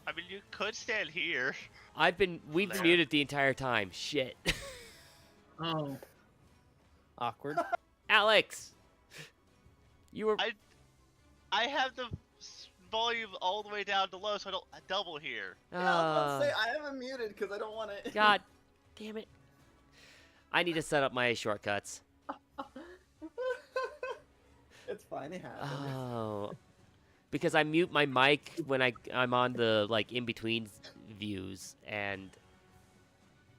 I mean, you could stand here. We've been muted the entire time. Shit. Oh. Awkward. Alex! You were... I have the volume all the way down to low, so I don't double here. Yeah, I was about to say, I have him muted because I don't want to... God damn it. I need to set up my shortcuts. It's fine, it happens. Oh. Because I mute my mic when I'm on the, like, in-between views, and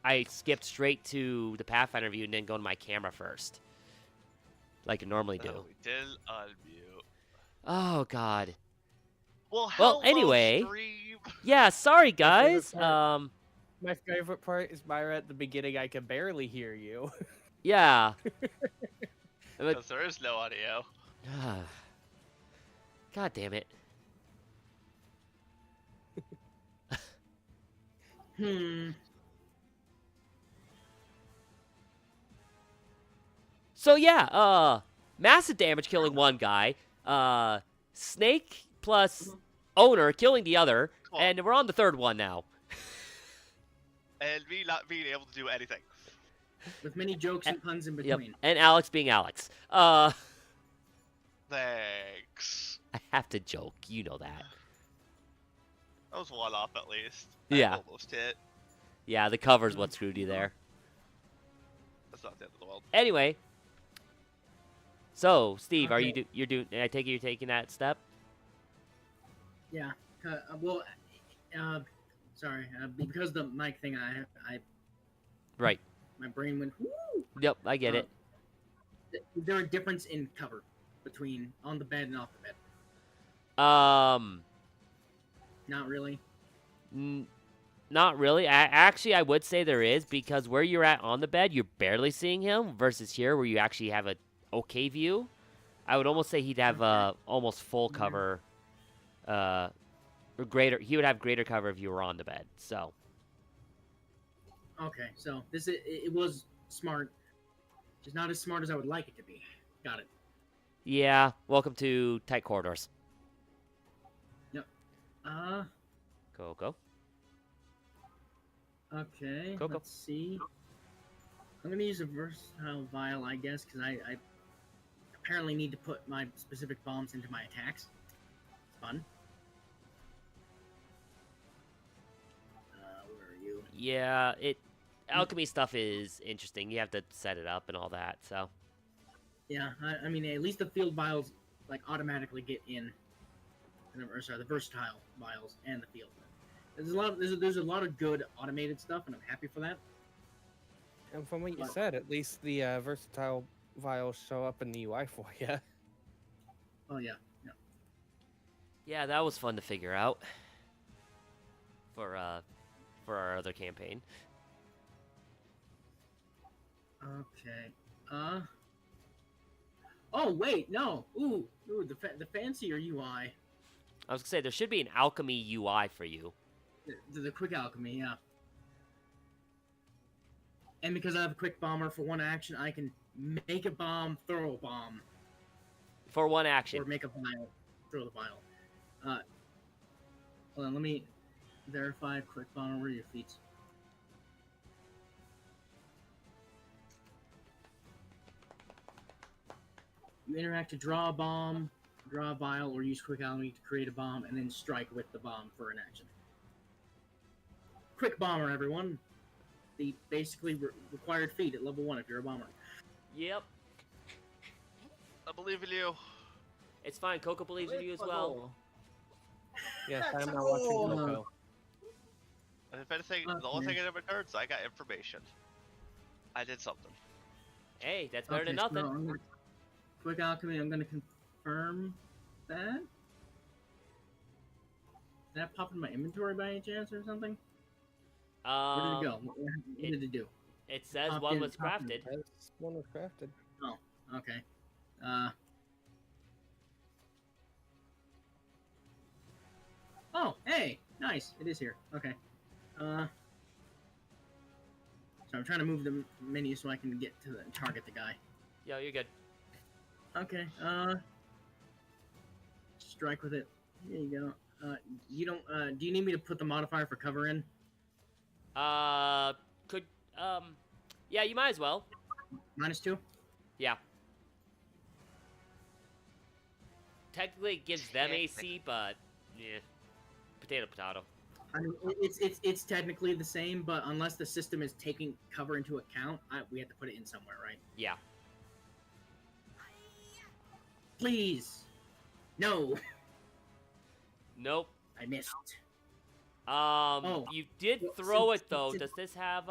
I skipped straight to the Pathfinder view and then go to my camera first. Like I normally do. Oh, we did unmute. Oh, God. Well, anyway. Stream. Yeah, sorry, guys. My favorite part is Myra at the beginning. I can barely hear you. Yeah. Because there is no audio. God damn it. So yeah, massive damage killing one guy, Snake plus Owner killing the other, and we're on the third one now. And me not being able to do anything. With many jokes and puns in between. Yep, and Alex being Alex. Thanks. I have to joke, you know that. That was one off at least. Yeah. I almost hit. Yeah, the cover's what screwed you there. That's not the end of the world. Anyway. So, Steve, are you're doing? I take it you're taking that step? Yeah. Sorry. Because the mic thing, I. Right. My brain went. Woo! Yep, I get it. Is there a difference in cover between on the bed and off the bed? Not really. Not really. Actually, I would say there is, because where you're at on the bed, you're barely seeing him, versus here where you actually have a okay view. I would almost say he'd have almost full cover, or greater. He would have greater cover if you were on the bed. So. Okay, so it was smart, just not as smart as I would like it to be. Got it. Yeah. Welcome to tight corridors. Yep. Go. Okay. Go. Let's see. I'm gonna use a versatile vial, I guess, because I apparently need to put my specific bombs into my attacks. It's fun. Where are you? Yeah, alchemy stuff is interesting. You have to set it up and all that. So. Yeah, I mean, at least the field vials like automatically get in. Or sorry, the versatile vials and the field. There's a lot of good automated stuff, and I'm happy for that. And from what you said, at least the versatile vials show up in the UI for you. Oh yeah. Yeah, that was fun to figure out. For our other campaign. Okay. Oh wait, no. Ooh, the fancier UI. I was gonna say there should be an alchemy UI for you. The quick alchemy, yeah. And because I have a quick bomber for one action, I can make a bomb, throw a bomb. For one action. Or make a vial, throw the vial. Hold on, let me verify quick bomber. Where are your feats? You interact to draw a bomb, draw a vial, or use quick alchemy to create a bomb, and then strike with the bomb for an action. Quick bomber, everyone. The basically required feat at level 1 if you're a bomber. Yep. I believe in you. It's fine. Coco believes in you as well. Yes, I'm not watching Coco. And if anything, the only thing I ever heard is I got information. I did something. Hey, that's better than nothing. So quick alchemy, I'm going to confirm that. Did that pop in my inventory by any chance or something? Where did it go? What did it do? It says one was crafted. One was crafted. Oh, okay. Oh, hey! Nice! It is here. Okay. So I'm trying to move the menu so I can get to target the guy. Yo, you're good. Okay, strike with it There you go. You don't. Do you need me to put the modifier for cover in? Could yeah, you might as well. -2. Yeah. Technically, it gives them AC, but yeah, potato potato. I mean, it's technically the same, but unless the system is taking cover into account, we have to put it in somewhere, right? Yeah. Please, no. Nope. I missed. You did well, throw since- it though. since- Does this have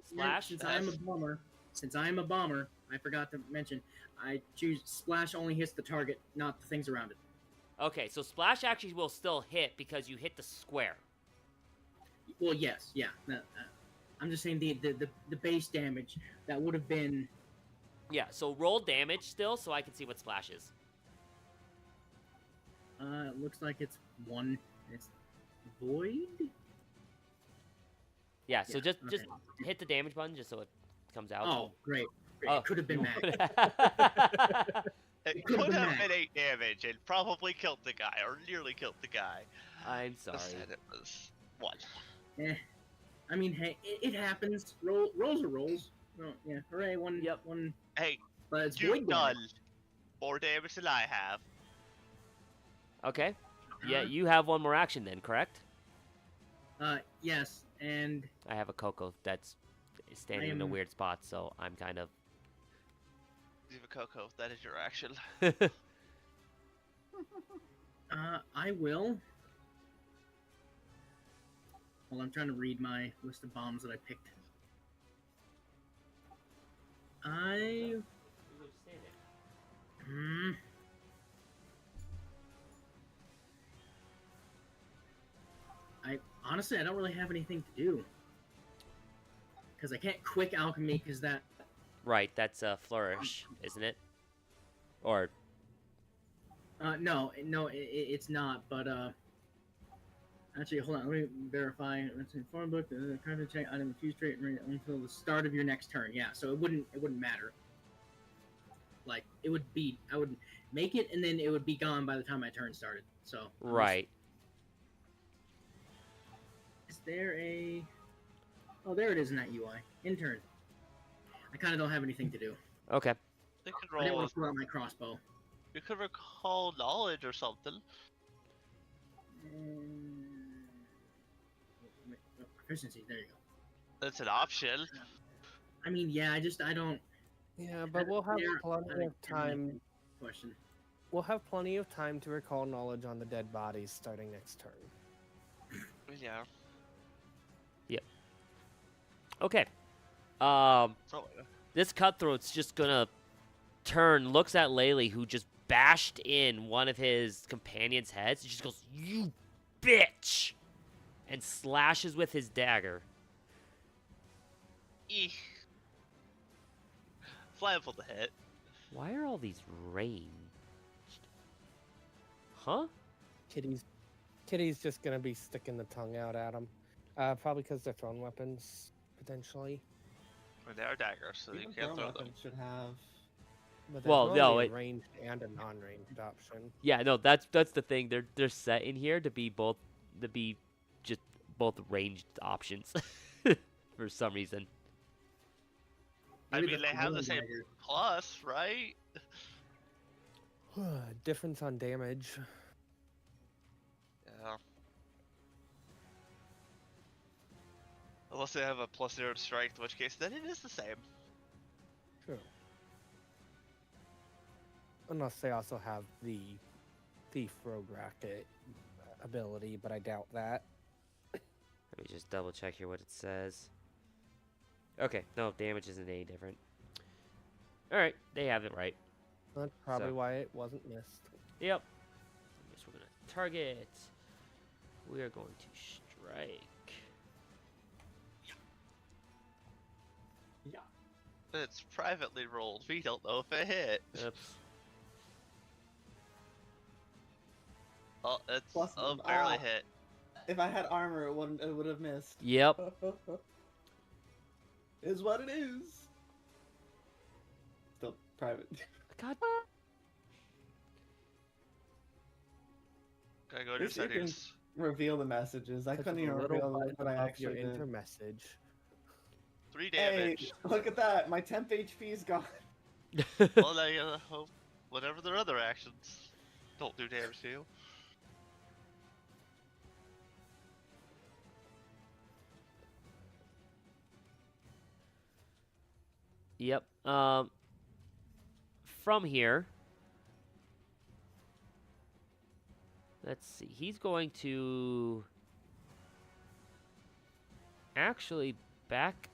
splash? Since I am a bomber, I forgot to mention. I choose splash only hits the target, not the things around it. Okay, so splash actually will still hit because you hit the square. Well, yes, yeah. I'm just saying the base damage that would have been. Yeah. So roll damage still, so I can see what splash is. It looks like it's 1. It's void. Yeah. So Yeah, just okay. hit the damage button just so it comes out. Oh, great. Oh. It could have been mad. It could've could been have that. been 8 damage and probably killed the guy, or nearly killed the guy. I'm sorry. Instead it was 1. I mean, hey, it happens. Rolls are rolls. Oh, yeah, hooray! One. Yep. One. Hey, But it's you've void done damage. more damage than I have. Okay. Yeah, Uh, you have one more action then, correct? Yes, and I have a Coco that's standing in a am- weird spot, so I'm kind of. Leave a Coco, that is your action. I will. Well, I'm trying to read my list of bombs that I picked. Hmm. Honestly, I don't really have anything to do. Because I can't quick alchemy, because that. Right, that's a flourish, isn't it? Or No, it's not. But actually, hold on. Let me verify. Let's see, farm book. Kind of check item infused trait until the start of your next turn. Yeah, so it wouldn't matter. Like it would be, I would make it, and then it would be gone by the time my turn started. So right. Is there a? Oh, there it is in that UI. Intern. I kind of don't have anything to do. Okay. You could I didn't roll. want to pull out my crossbow. You could recall knowledge or something. Proficiency. There you go. That's an option. I mean, yeah. I don't. Yeah, but we'll have There- I plenty don't of have time. anything. Question. We'll have plenty of time to recall knowledge on the dead bodies starting next turn. Yeah. Okay. So, This cutthroat's just gonna turn, looks at Laylee, who just bashed in one of his companion's heads, and just goes, "You bitch!" and slashes with his dagger. eek. Flammable to hit. Why are all these ranged? Huh? Kitty's just gonna be sticking the tongue out at him. Probably because they're thrown weapons, potentially. Or they are daggers, so you Even can't thrown throw them. weapons should have. But Well, there's no, normally it- a ranged and a non-ranged option. Yeah, no, that's the thing. They're set in here to be just both ranged options for some reason. I Maybe mean, they have the throwing same dagger. plus, right? Difference on damage. Yeah. Unless they have a +0 to strength, in which case then it is the same. True. Unless they also have the Thief Rogue Racket ability, but I doubt that. Let me just double check here what it says. Okay, no, damage isn't any different. Alright, they have it right. That's probably So- why it wasn't missed. Yep. I guess we're gonna target. We are going to strike. It's privately rolled. We don't know if it hit. Oops. Oh, it's Plus, barely hit. If I had armor, it would have missed. Yep. Is what it is. Still private. God. I go At to least you can settings. reveal the messages. I Touch couldn't the even little reveal button what I above your actually did. intermessage. 3 Hey, damage. look at that! My temp HP is gone. Well, I hope whatever their other actions don't do damage to you. Yep. From here, let's see. He's going to actually back.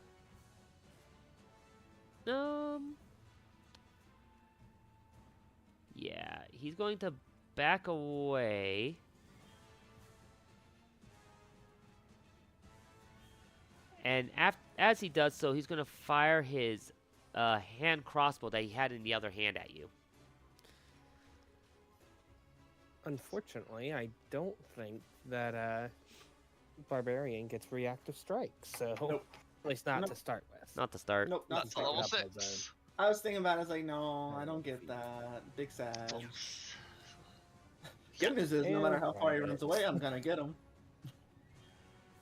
Yeah, he's going to back away. And as he does so, he's going to fire his hand crossbow that he had in the other hand at you. Unfortunately, I don't think that Barbarian gets reactive strike, so Nope. at least not Nope. to start with. Not to start. Nope, Not not to level pick it up as 6. I was thinking about it. I was like, no, I Oh, don't get feet. that. Big sad. So- Good news is, no matter And how far he private. runs away, I'm gonna get him.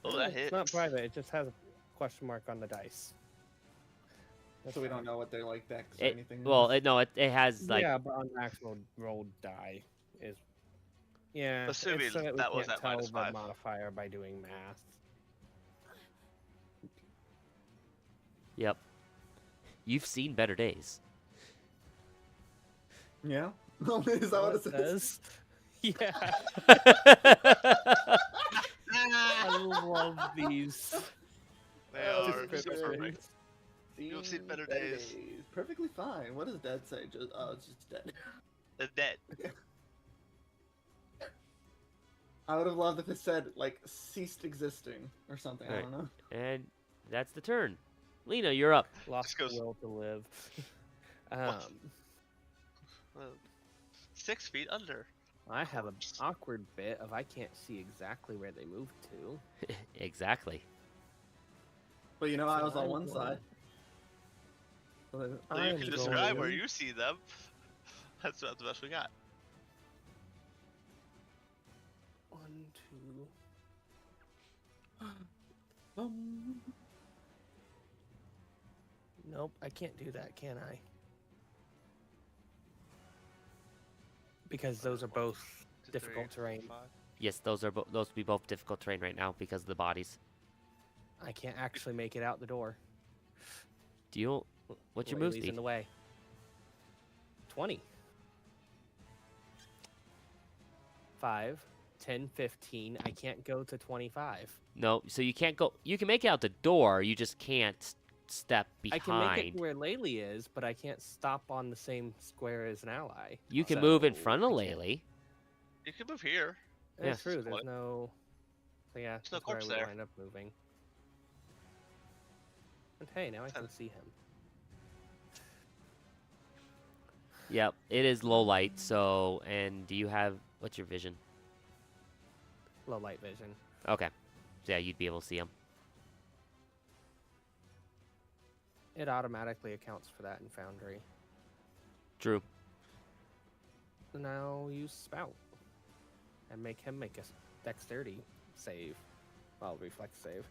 Oh, that It's hits. not private, it just has a question mark on the dice. That's So we don't fine. know what they're like decks or It, anything. well, it has like yeah, but on the actual rolled die is. Yeah, Assuming it's so that we that was can't at tell the -5. modifier by doing math. Yep. You've seen better days. Yeah. Is that what it says? Yeah, I love these. They are so descriptions. perfect. You've seen better days. Perfectly fine. What does dead say? Just, oh, it's just dead. The dead. I would have loved if it said, like, ceased existing or something. I Right. don't know. And that's the turn. Lena, you're up. Lost goes- the will to live. Uh, 6 feet under. I have an awkward bit of I can't see exactly where they moved to. Exactly. But you know, I So was on I'm one going- side. So So you I'm can describe where going- you see them. That's about the best we got. 1, 2. Nope, I can't do that, can I? Because those are both 2, difficult 3, terrain. 5. Yes, those would be both difficult terrain right now because of the bodies. I can't actually make it out the door. Do you? What's your move Laylee's speed? in the way. 20. 5, 10, 15. I can't go to 25. No, so you can't go. You can make it out the door. You just can't step I can make it behind. where Laylee is, but I can't stop on the same square as an ally. You can move in So, front of I can't- Laylee. You can move here. That's Yeah. true. There's What? no. So yeah, There's no that's where I corpse would there. wind up moving. And hey, now I Ten. can see him. Yep, it is low light. So, and do you have what's your vision? Low light vision. Okay, so yeah, you'd be able to see him. It automatically accounts for that in Foundry. True. Now use Spout. And make him make a dexterity save. Well, reflex save.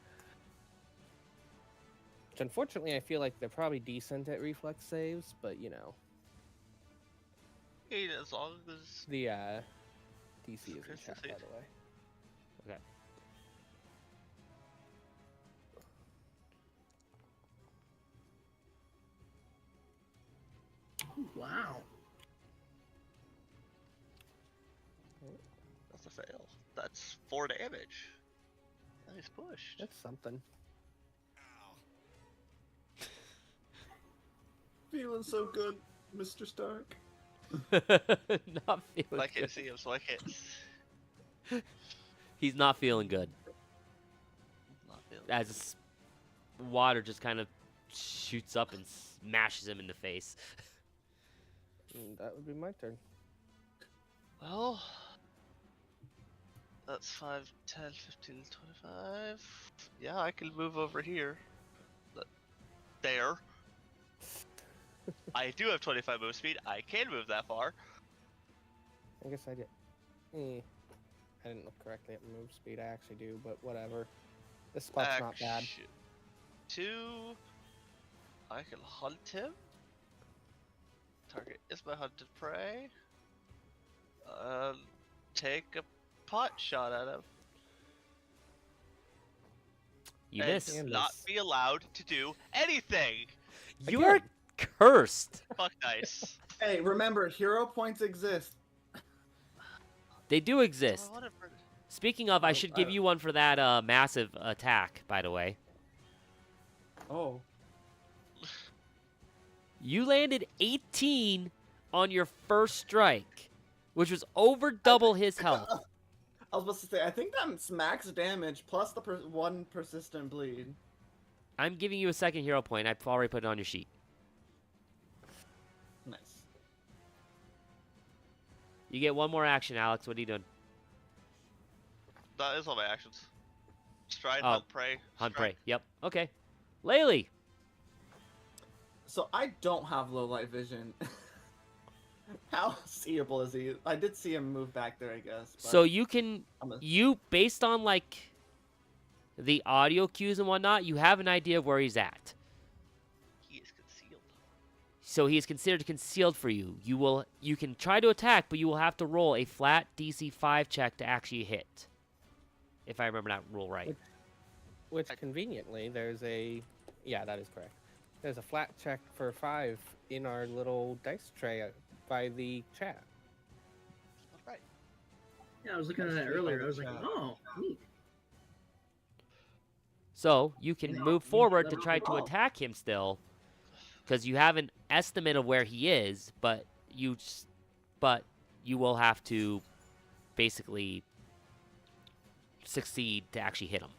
Which unfortunately I feel like they're probably decent at reflex saves, but you know. Hey, as long as The DC is in Proficiency. chat, by the way. Okay. Wow. that's a fail. That's 4 damage. Nice push. That's something. Feeling so good, Mr. Stark. Not feeling I can't good. see him, so I can't. He's not feeling good. Not feeling. As this water just kind of shoots up and smashes him in the face. That would be my turn. Well, that's 5, 10, 15, 25. Yeah, I can move over here. There. I do have 25 move speed. I can move that far. I guess I did. I didn't look correctly at move speed. I actually do, but whatever. This spot's not bad. Action 2. I can hunt him. Target is my hunted prey. Take a pot shot at him. You and miss. And not miss. be allowed to do anything. You're Again. cursed. Fuck nice. Hey, remember, hero points exist. They do Oh, exist. whatever. Speaking of, I Oh, should give you one for that massive attack, by the way. Oh. You landed 18 on your first strike, which was over double his health. I was supposed to say, I think that's max damage plus the one persistent bleed. I'm giving you a second hero point. I've already put it on your sheet. Nice. You get one more action, Alex. What are you doing? That is all my actions. Stride, Oh, hunt, prey. Hunt strike. prey. Yep. Okay. Laylee. So I don't have low light vision. How seeable is he? I did see him move back there, I guess. But So you can, I'm a- you, based on like the audio cues and whatnot, you have an idea of where he's at. He is concealed. So he is considered concealed for you. You can try to attack, but you will have to roll a flat DC 5 check to actually hit. If I remember that rule right. Which conveniently, there's a... Yeah, that is correct. There's a flat check for 5 in our little dice tray by the chat. Right. Yeah, I was looking at That's that true, earlier. I was like, yeah. oh, neat. So you can Yeah, move you forward to level try to up. attack him still, because you have an estimate of where he is, but you will have to basically succeed to actually hit him.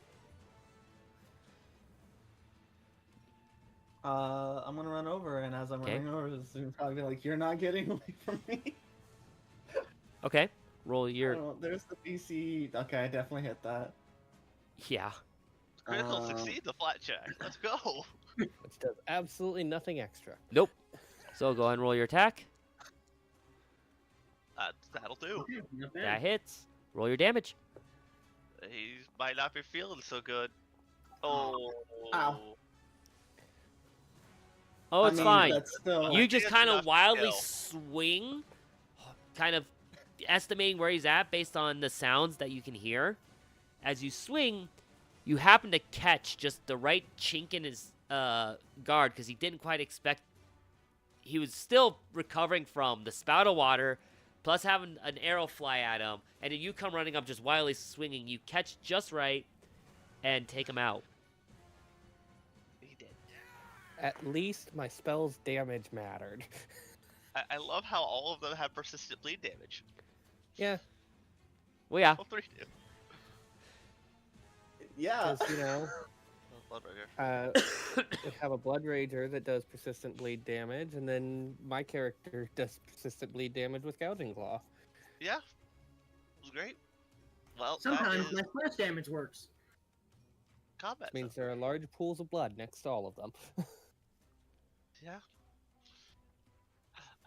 I'm gonna run over, and as I'm Okay. running over, it's gonna probably be like, "You're not getting away from me." Okay, roll I your don't know, there's the DC. Okay, I definitely hit that. yeah. Critical Uh, succeed the flat check. Let's go. Which does absolutely nothing extra. Nope. So go ahead and roll your attack. That'll do. Okay, not bad. That hits. Roll your damage. He might not be feeling so good. Oh. Ow. Oh, I it's mean, fine. That's still. You just It's kind enough of to wildly kill. swing, kind of estimating where he's at based on the sounds that you can hear. As you swing, you happen to catch just the right chink in his guard because he didn't quite expect. He was still recovering from the spout of water, plus having an arrow fly at him, and then you come running up just wildly swinging. You catch just right and take him out. He did. At least my spell's damage mattered. I love how all of them have persistent bleed damage. Yeah, Well, yeah. All three do. Yeah. because, Oh, Bloodbreaker. we have a Blood Rager that does persistent bleed damage, and then my character does persistent bleed damage with Gouging Claw. Yeah. It was great. Well, Sometimes that my is splash damage works. combat. Which means stuff. there are large pools of blood next to all of them. Yeah.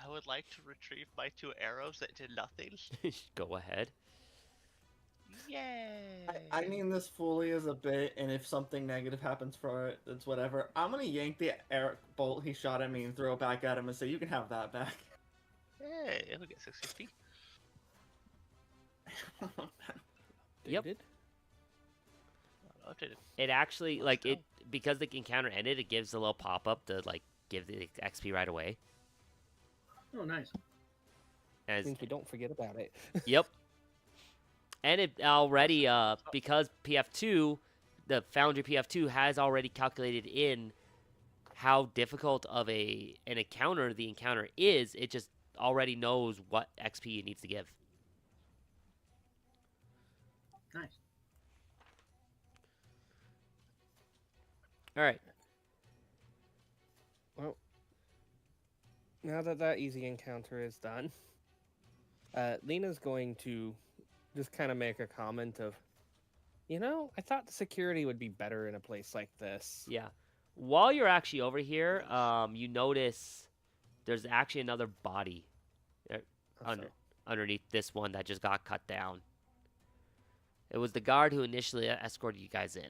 I would like to retrieve my 2 arrows that did nothing. Go ahead. Yay! I mean this fully as a bit, and if something negative happens for it, it's whatever. I'm gonna yank the arrow bolt he shot at me and throw it back at him and say, "You can have that back." Hey, it'll get 650. Yep. Dated? Updated. It actually, Let's like, go. it because the encounter ended, it gives a little pop-up to, like, give the XP right away. Oh, nice. As, Means we don't forget about it. yep. And it already, because PF2, the Foundry PF2 has already calculated in how difficult of an encounter the encounter is, it just already knows what XP it needs to give. Nice. All right. Well, now that that easy encounter is done, Lena's going to just kind of make a comment of, I thought the security would be better in a place like this. Yeah. While you're actually over here, you notice there's actually another body Also, underneath this one that just got cut down. It was the guard who initially escorted you guys in.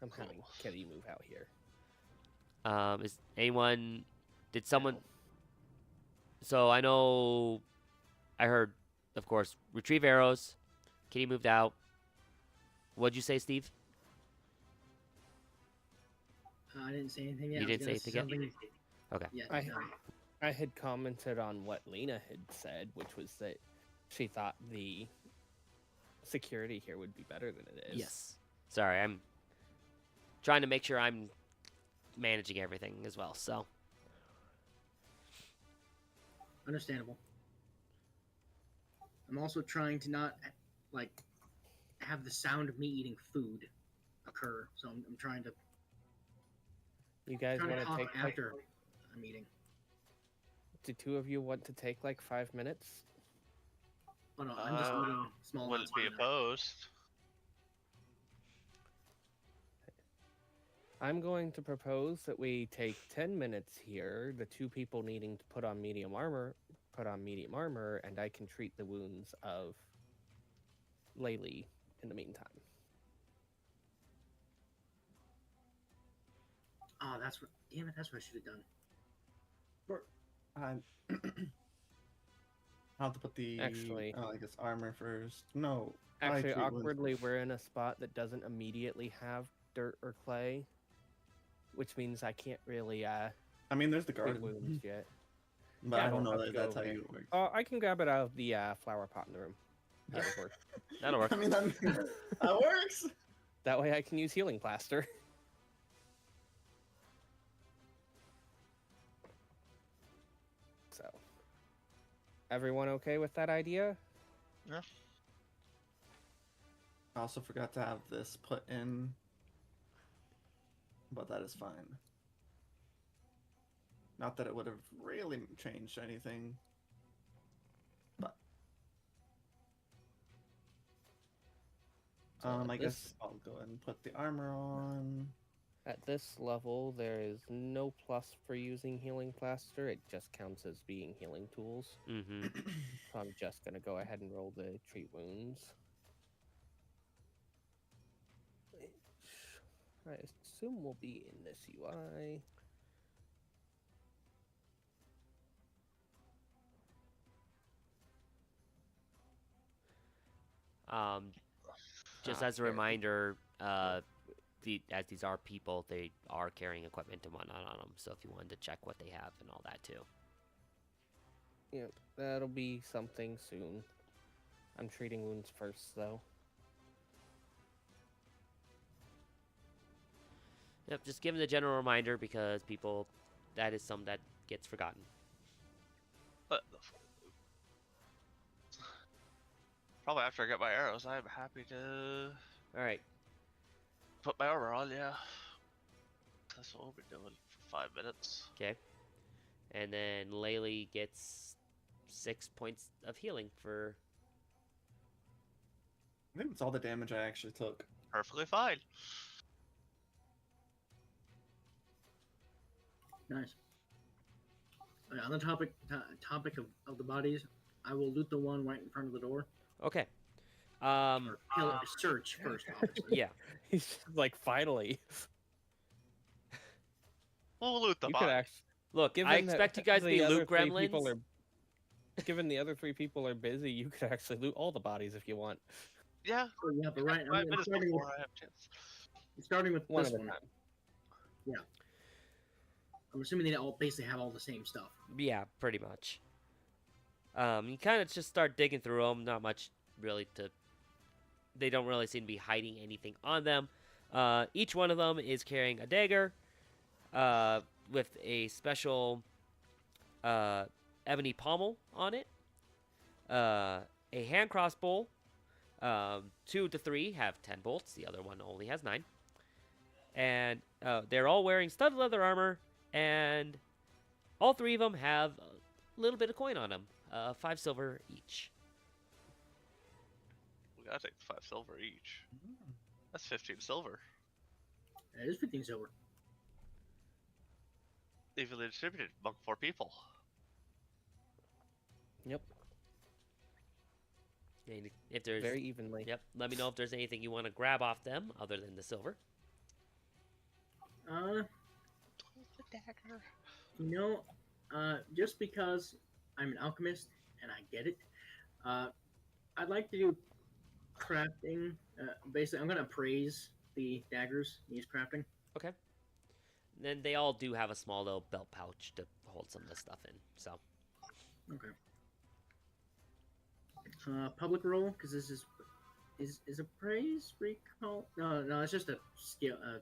I'm having Kitty move out here. Is anyone? Did someone? Ow. So I know. I heard, of course, retrieve arrows. Kitty moved out. What'd you say, Steve? I didn't say anything yet. You I was didn't say gonna anything yet? Okay. Yeah. I had commented on what Lena had said, which was that she thought the security here would be better than it is. Yes. Sorry, I'm trying to make sure I'm managing everything as well. So Understandable. I'm also trying to not like have the sound of me eating food occur. So I'm trying to You guys want to talk take like, after I'm eating. do two of you want to take like 5 minutes? Oh no, I'm just eating small Wouldn't amounts. be right now. opposed. I'm going to propose that we take 10 minutes here. The two people needing to put on medium armor, and I can treat the wounds of Laylee in the meantime. Oh, that's what. Damn it, that's what I should have done. I'll have to put the Actually- I guess armor first. No. Actually, treat wounds awkwardly, first. we're in a spot that doesn't immediately have dirt or clay, which means I can't really I mean, there's the treat garden, wounds yet. but Yeah, I don't we'll know have to that go that's how over there. you work. Oh, I can grab it out of the flower pot in the room. That would work. that'll work. I mean, that works. That way I can use healing plaster. So, everyone okay with that idea? Yeah. I also forgot to have this put in, but that is fine. Not that it would have really changed anything, but So I at guess this- I'll go ahead and put the armor on. At this level, there is no plus for using healing plaster. It just counts as being healing tools. Mm-hmm. So I'm just gonna go ahead and roll the treat wounds. Which I assume will be in this UI. Just Ah, as a fair. reminder, as these are people, they are carrying equipment and whatnot on them. So if you wanted to check what they have and all that too. Yep, that'll be something soon. I'm treating wounds first, though. Yep, just giving the general reminder because people, that is something that gets forgotten. But probably after I get my arrows, I'm happy to All right. put my armor on. Yeah, that's what we'll be doing for 5 minutes. Okay. And then Laylee gets 6 points of healing for. I think it's all the damage I actually took. Perfectly fine. Nice. On the topic of the bodies, I will loot the one right in front of the door. Okay. Or kill it, search first, obviously. Yeah. He's just like, finally. We'll loot the You body. could actually. Look, Given I that expect you guys to the be other loot three people gremlins. Given the other three people are busy, you could actually loot all the bodies if you want. Yeah, Oh, yeah, but right. 5 minutes before I have a chance. Starting with One this at a one. time. I'm assuming they all basically have all the same stuff. Yeah, pretty much. You kind of just start digging through them. Not much really to. They don't really seem to be hiding anything on them. Each one of them is carrying a dagger, with a special ebony pommel on it. A hand crossbow. 2 of the 3 have 10 bolts. The other one only has 9. And they're all wearing studded leather armor, and all 3 of them have a little bit of coin on them. 5 silver each. We gotta take the 5 silver each. That's 15 silver. It is 15 silver. Evenly distributed among 4 people. Yep. And if there's very evenly. Yep. Let me know if there's anything you want to grab off them other than the silver. The dagger. You know, just because I'm an alchemist and I get it, I'd like to do crafting. Basically, I'm gonna appraise the daggers, use crafting. Okay. Then they all do have a small little belt pouch to hold some of the stuff in. So. Okay. Public roll, because this is appraise recall. No, it's just a skill, an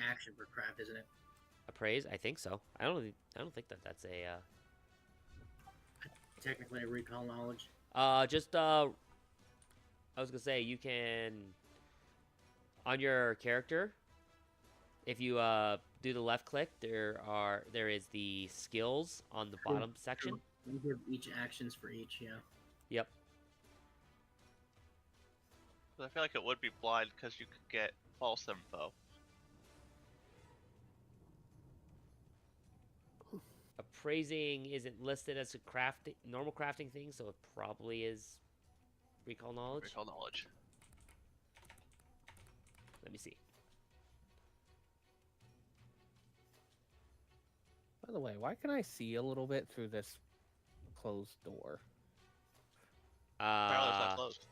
action for craft, isn't it? Appraise? I think so. I don't think that's a. Technically, a recall knowledge. Just I was gonna say you can on your character. If you do the left click, there is the skills on the bottom section. You give each actions for each, yeah. Yep. But I feel like it would be blind because you could get false info. Appraising isn't listed as a normal crafting thing, so it probably is recall knowledge. Recall knowledge. Let me see. By the way, why can I see a little bit through this closed door? Apparently it's not closed.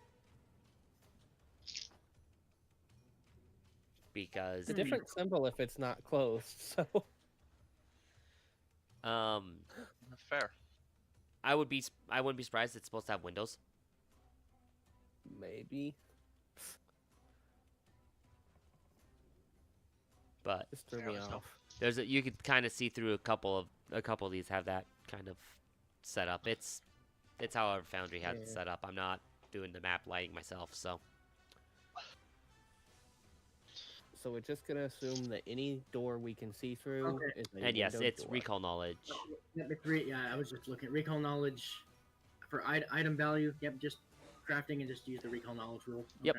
Because It's a different symbol if it's not closed, so... Fair. I wouldn't be surprised it's supposed to have windows. Maybe. But Just threw There me was no- off. you could kind of see through a couple of these have that kind of setup. It's how our Foundry has it Yeah. set up. I'm not doing the map lighting myself, so So we're just gonna assume that any door we can see through Okay. is a and yes, window it's door. recall knowledge. Yep, I was just looking at recall knowledge for item value. Yep, just crafting and just use the recall knowledge rule. Yep.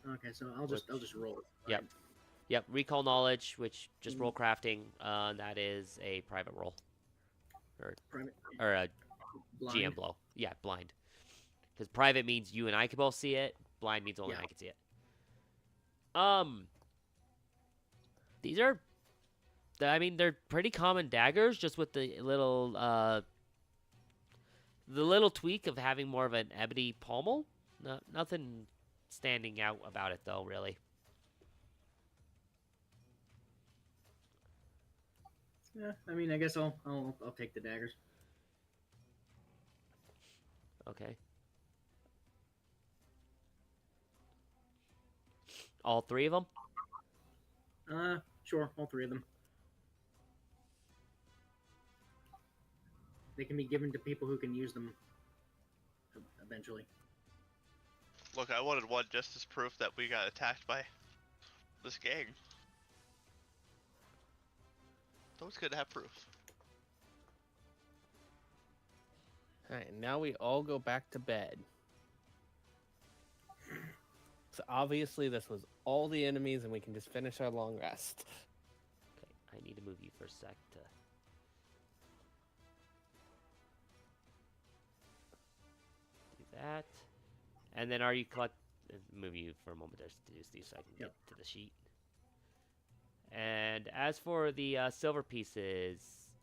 Okay, so I'll just roll it. Yep. Yep, recall knowledge, which just roll crafting. That is a private roll Private, or a blind. GM blow. Yeah, blind. Because private means you and I can both see it. Blind means only Yeah. I can see it. These are, I mean, they're pretty common daggers, just with the little tweak of having more of an ebony pommel. Nothing standing out about it though, really. Yeah, I mean, I guess I'll take the daggers. Okay. All three of them? Sure, all three of them. They can be given to people who can use them eventually. Look, I wanted one just as proof that we got attacked by this gang. It's always good to have proof. Alright, now we all go back to bed. So obviously this was all the enemies and we can just finish our long rest. Okay, I need to move you for a sec to... do that. And then are you move you for a moment to do these so I can get to the sheet. And as for the silver pieces,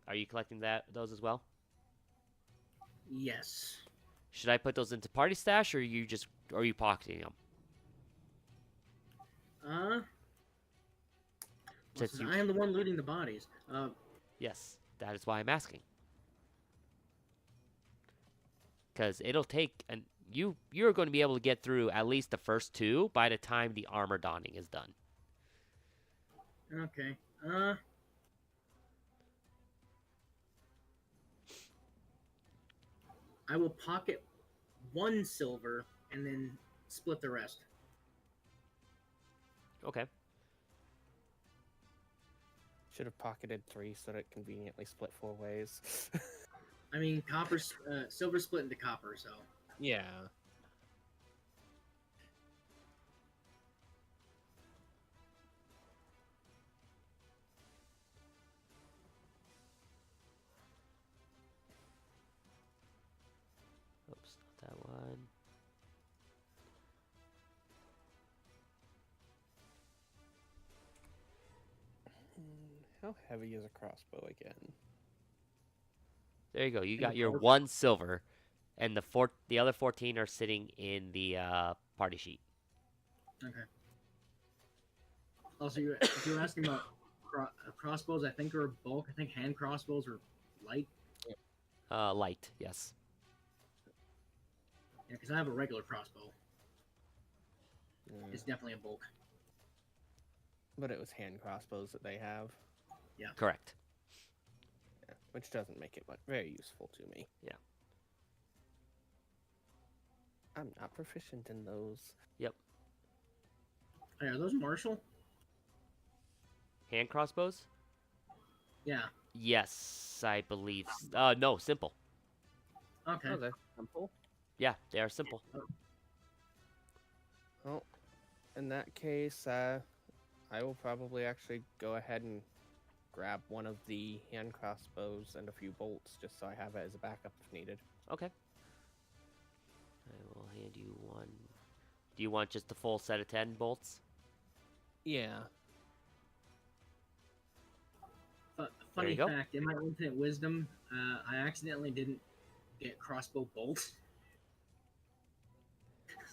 are you collecting those as well? Yes. Should I put those into party stash, or are you pocketing them? Since I am the one looting the bodies. Yes, that is why I'm asking. Because it'll take you're going to be able to get through at least the first two by the time the armor donning is done. Okay. I will pocket 1 silver and then split the rest. Okay. Should have pocketed 3 so that it conveniently split 4 ways. I mean, silver split into copper, so. Yeah. How heavy is a crossbow again? There you go. You And got the your bolt. 1 silver, and the other 14 are sitting in the party sheet. Okay. Also, if you're asking about crossbows, I think are bulk. I think hand crossbows are light. Light, yes. Yeah, because I have a regular crossbow. Yeah. It's definitely a bulk. But it was hand crossbows that they have, Correct. yeah, which doesn't make it very useful to me. Yeah. I'm not proficient in those. Hey, are those martial? Hand crossbows? Yeah. Yes, I believe. No, simple. Okay. Oh, they're simple. Yeah, they are simple. Well, in that case, I will probably actually go ahead and grab one of the hand crossbows and a few bolts, just so I have it as a backup if needed. Okay. I will hand you one. Do you want just the full set of 10 bolts? Yeah. Funny you go. fact, in my infinite wisdom, I accidentally didn't get crossbow bolts.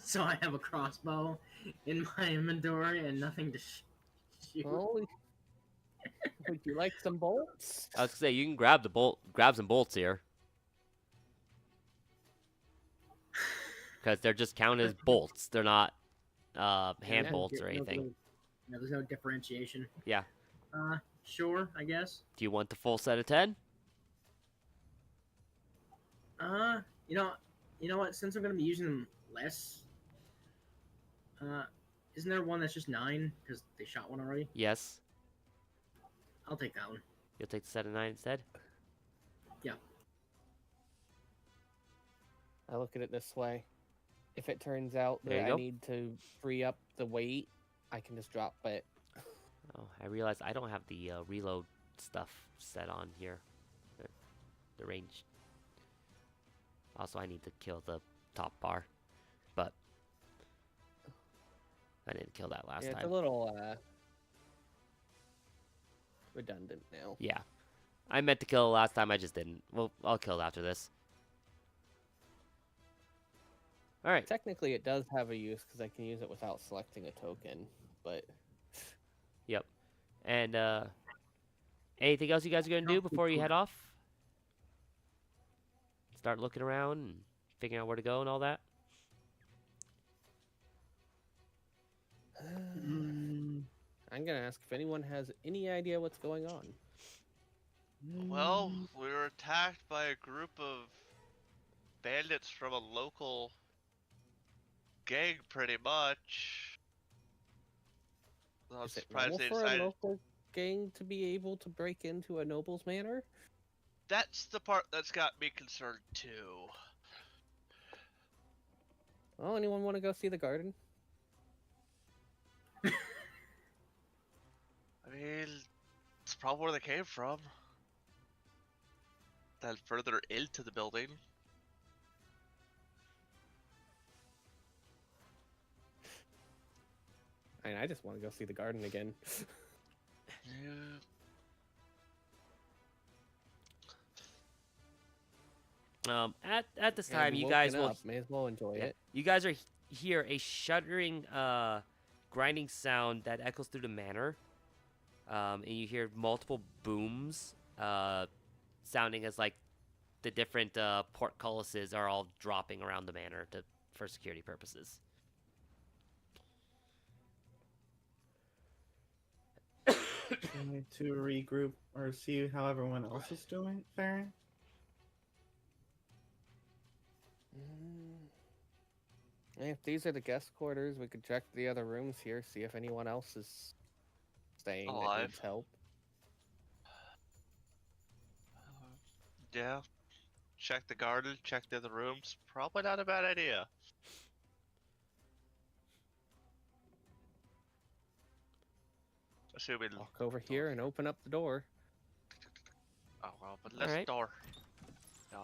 So I have a crossbow in my inventory and nothing to shoot. Well, would you like some bolts? I was gonna say you can grab some bolts here, because they're just counted as bolts. They're not hand Yeah, bolts or anything. There's no differentiation. Yeah. Sure, I guess. Do you want the full set of 10? You know what? Since I'm gonna be using them less, isn't there one that's just 9 because they shot one already? Yes. I'll take that one. You'll take the set of 9 instead. I look at it this way. If it turns out There you that I go. need to free up the weight, I can just drop it. Oh, I realized I don't have the reload stuff set on here. The range. Also, I need to kill the top bar, but I didn't kill that last Yeah, it's time. a little redundant now. Yeah, I meant to kill it last time. I just didn't. Well, I'll kill it after this. All right. Technically, it does have a use because I can use it without selecting a token, but Yep. And anything else you guys are gonna do before you head off? Start looking around and figuring out where to go and all that. I'm gonna ask if anyone has any idea what's going on. Well, we were attacked by a group of bandits from a local gang, pretty much. I was Is it surprised normal they for a decided. local gang to be able to break into a noble's manor? That's the part that's got me concerned too. Oh, anyone want to go see the garden? I mean, it's probably where they came from. Then further into the building. I mean, I just want to go see the garden again. Yeah. At this Yeah, time, we you woken guys will. up, may as well enjoy Yeah, it. you guys are hear a shuddering, grinding sound that echoes through the manor, and you hear multiple booms, sounding as like the different portcullises are all dropping around the manor for security purposes. Trying to regroup or see how everyone else is doing, faring. If these are the guest quarters, we could check the other rooms here, see if anyone else is staying that Alive. needs help. Yeah. Check the garden, check the other rooms. Probably not a bad idea. Assuming. Walk over here and open up the door. Oh well, but let's Alright. door. Yeah.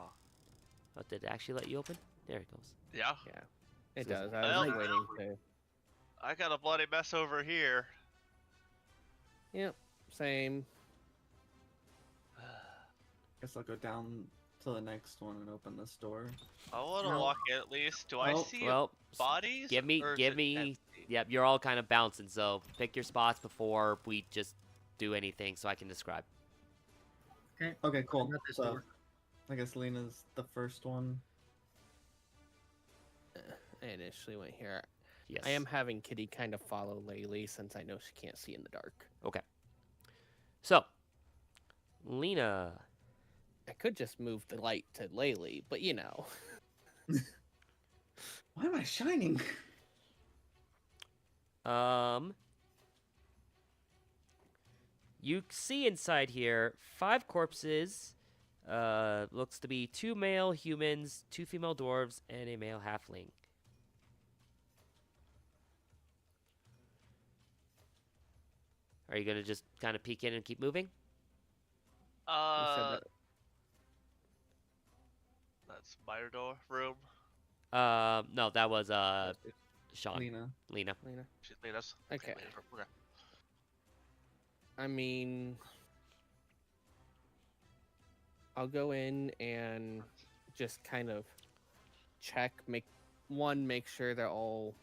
Oh, did it actually let you open? There it goes. Yeah. Yeah, it Says, does. I was "Well, waiting to. I got a bloody mess over here. Yep, same. Guess I'll go down to the next one and open this door. I want to No. walk in at least. Do I Oh, see Well, bodies? give me, or is give it me. empty? Yep, you're all kind of bouncing, so pick your spots before we just do anything, so I can describe. Okay, cool. Not this So, door. I guess Lena's the first one. I initially went here. Yes. I am having Kitty kind of follow Laylee since I know she can't see in the dark. Okay. So, Lena. I could just move the light to Laylee, but you know. Why am I shining? You see inside here 5 corpses. Looks to be 2 male humans, 2 female dwarves, and a male halfling. Are you gonna just kind of peek in and keep moving? You said that That's my door room. No, that was Sean. Lena. Lena. Lena. She's Lena's. Okay. Lena's room. Okay. I mean, I'll go in and just kind of check, make sure they're all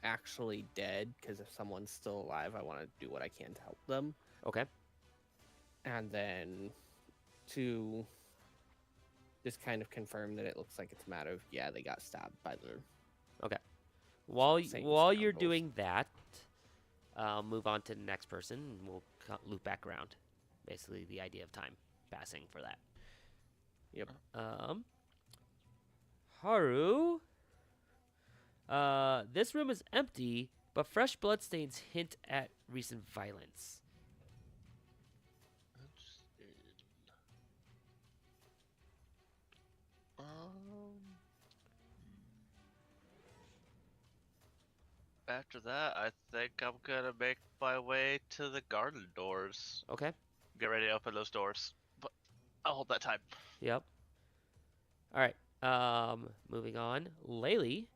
actually dead, because if someone's still alive, I want to do what I can to help them. Okay. And then to just kind of confirm that it looks like it's a matter of, yeah, they got stabbed by the... While Same you're scoundrels. doing that, I'll move on to the next person, and we'll loop back around. Basically, the idea of time passing for that. Yep. Haru. This room is empty, but fresh bloodstains hint at recent violence. After that, I think I'm gonna make my way to the garden doors. Okay. Get ready to open those doors. But I'll hold that time. Yep. All right. Moving on. Laylee.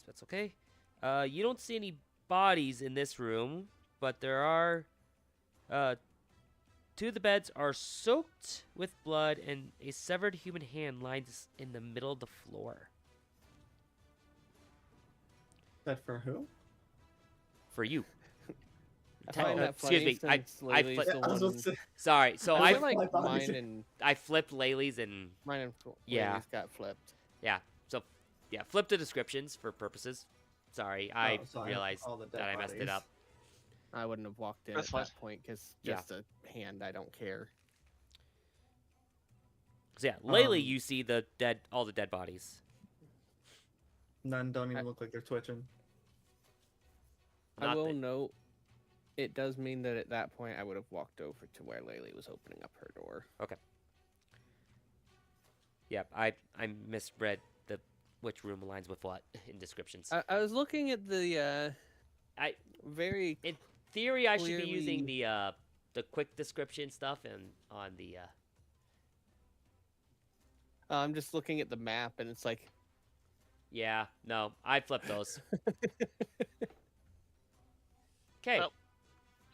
That's okay. You don't see any bodies in this room, but there are, 2 of the beds are soaked with blood, and a severed human hand lies in the middle of the floor. That for who? For you. I find that excuse funny me. I since Laylee's flipped. the I was one- about to say, Sorry. So I I feel like I thought you mine I flipped Laylee's and and Yeah. Laylee's got flipped. yeah, flip the descriptions for purposes. Sorry, I oh, so realized all the dead that I messed it bodies. up. I wouldn't have walked in That's at fine. that point because Yeah. just a hand, I don't care. So yeah, Laylee, Um, you see all the dead bodies. None don't even look like they're twitching. I Not will that- note, it does mean that at that point I would have walked over to where Laylee was opening up her door. Yep, I misread which room aligns with what in descriptions. I was looking at the I- very In theory, I should be using clearly- the quick description stuff and on the I'm just looking at the map and it's like yeah, no, I flipped those. Okay, Well,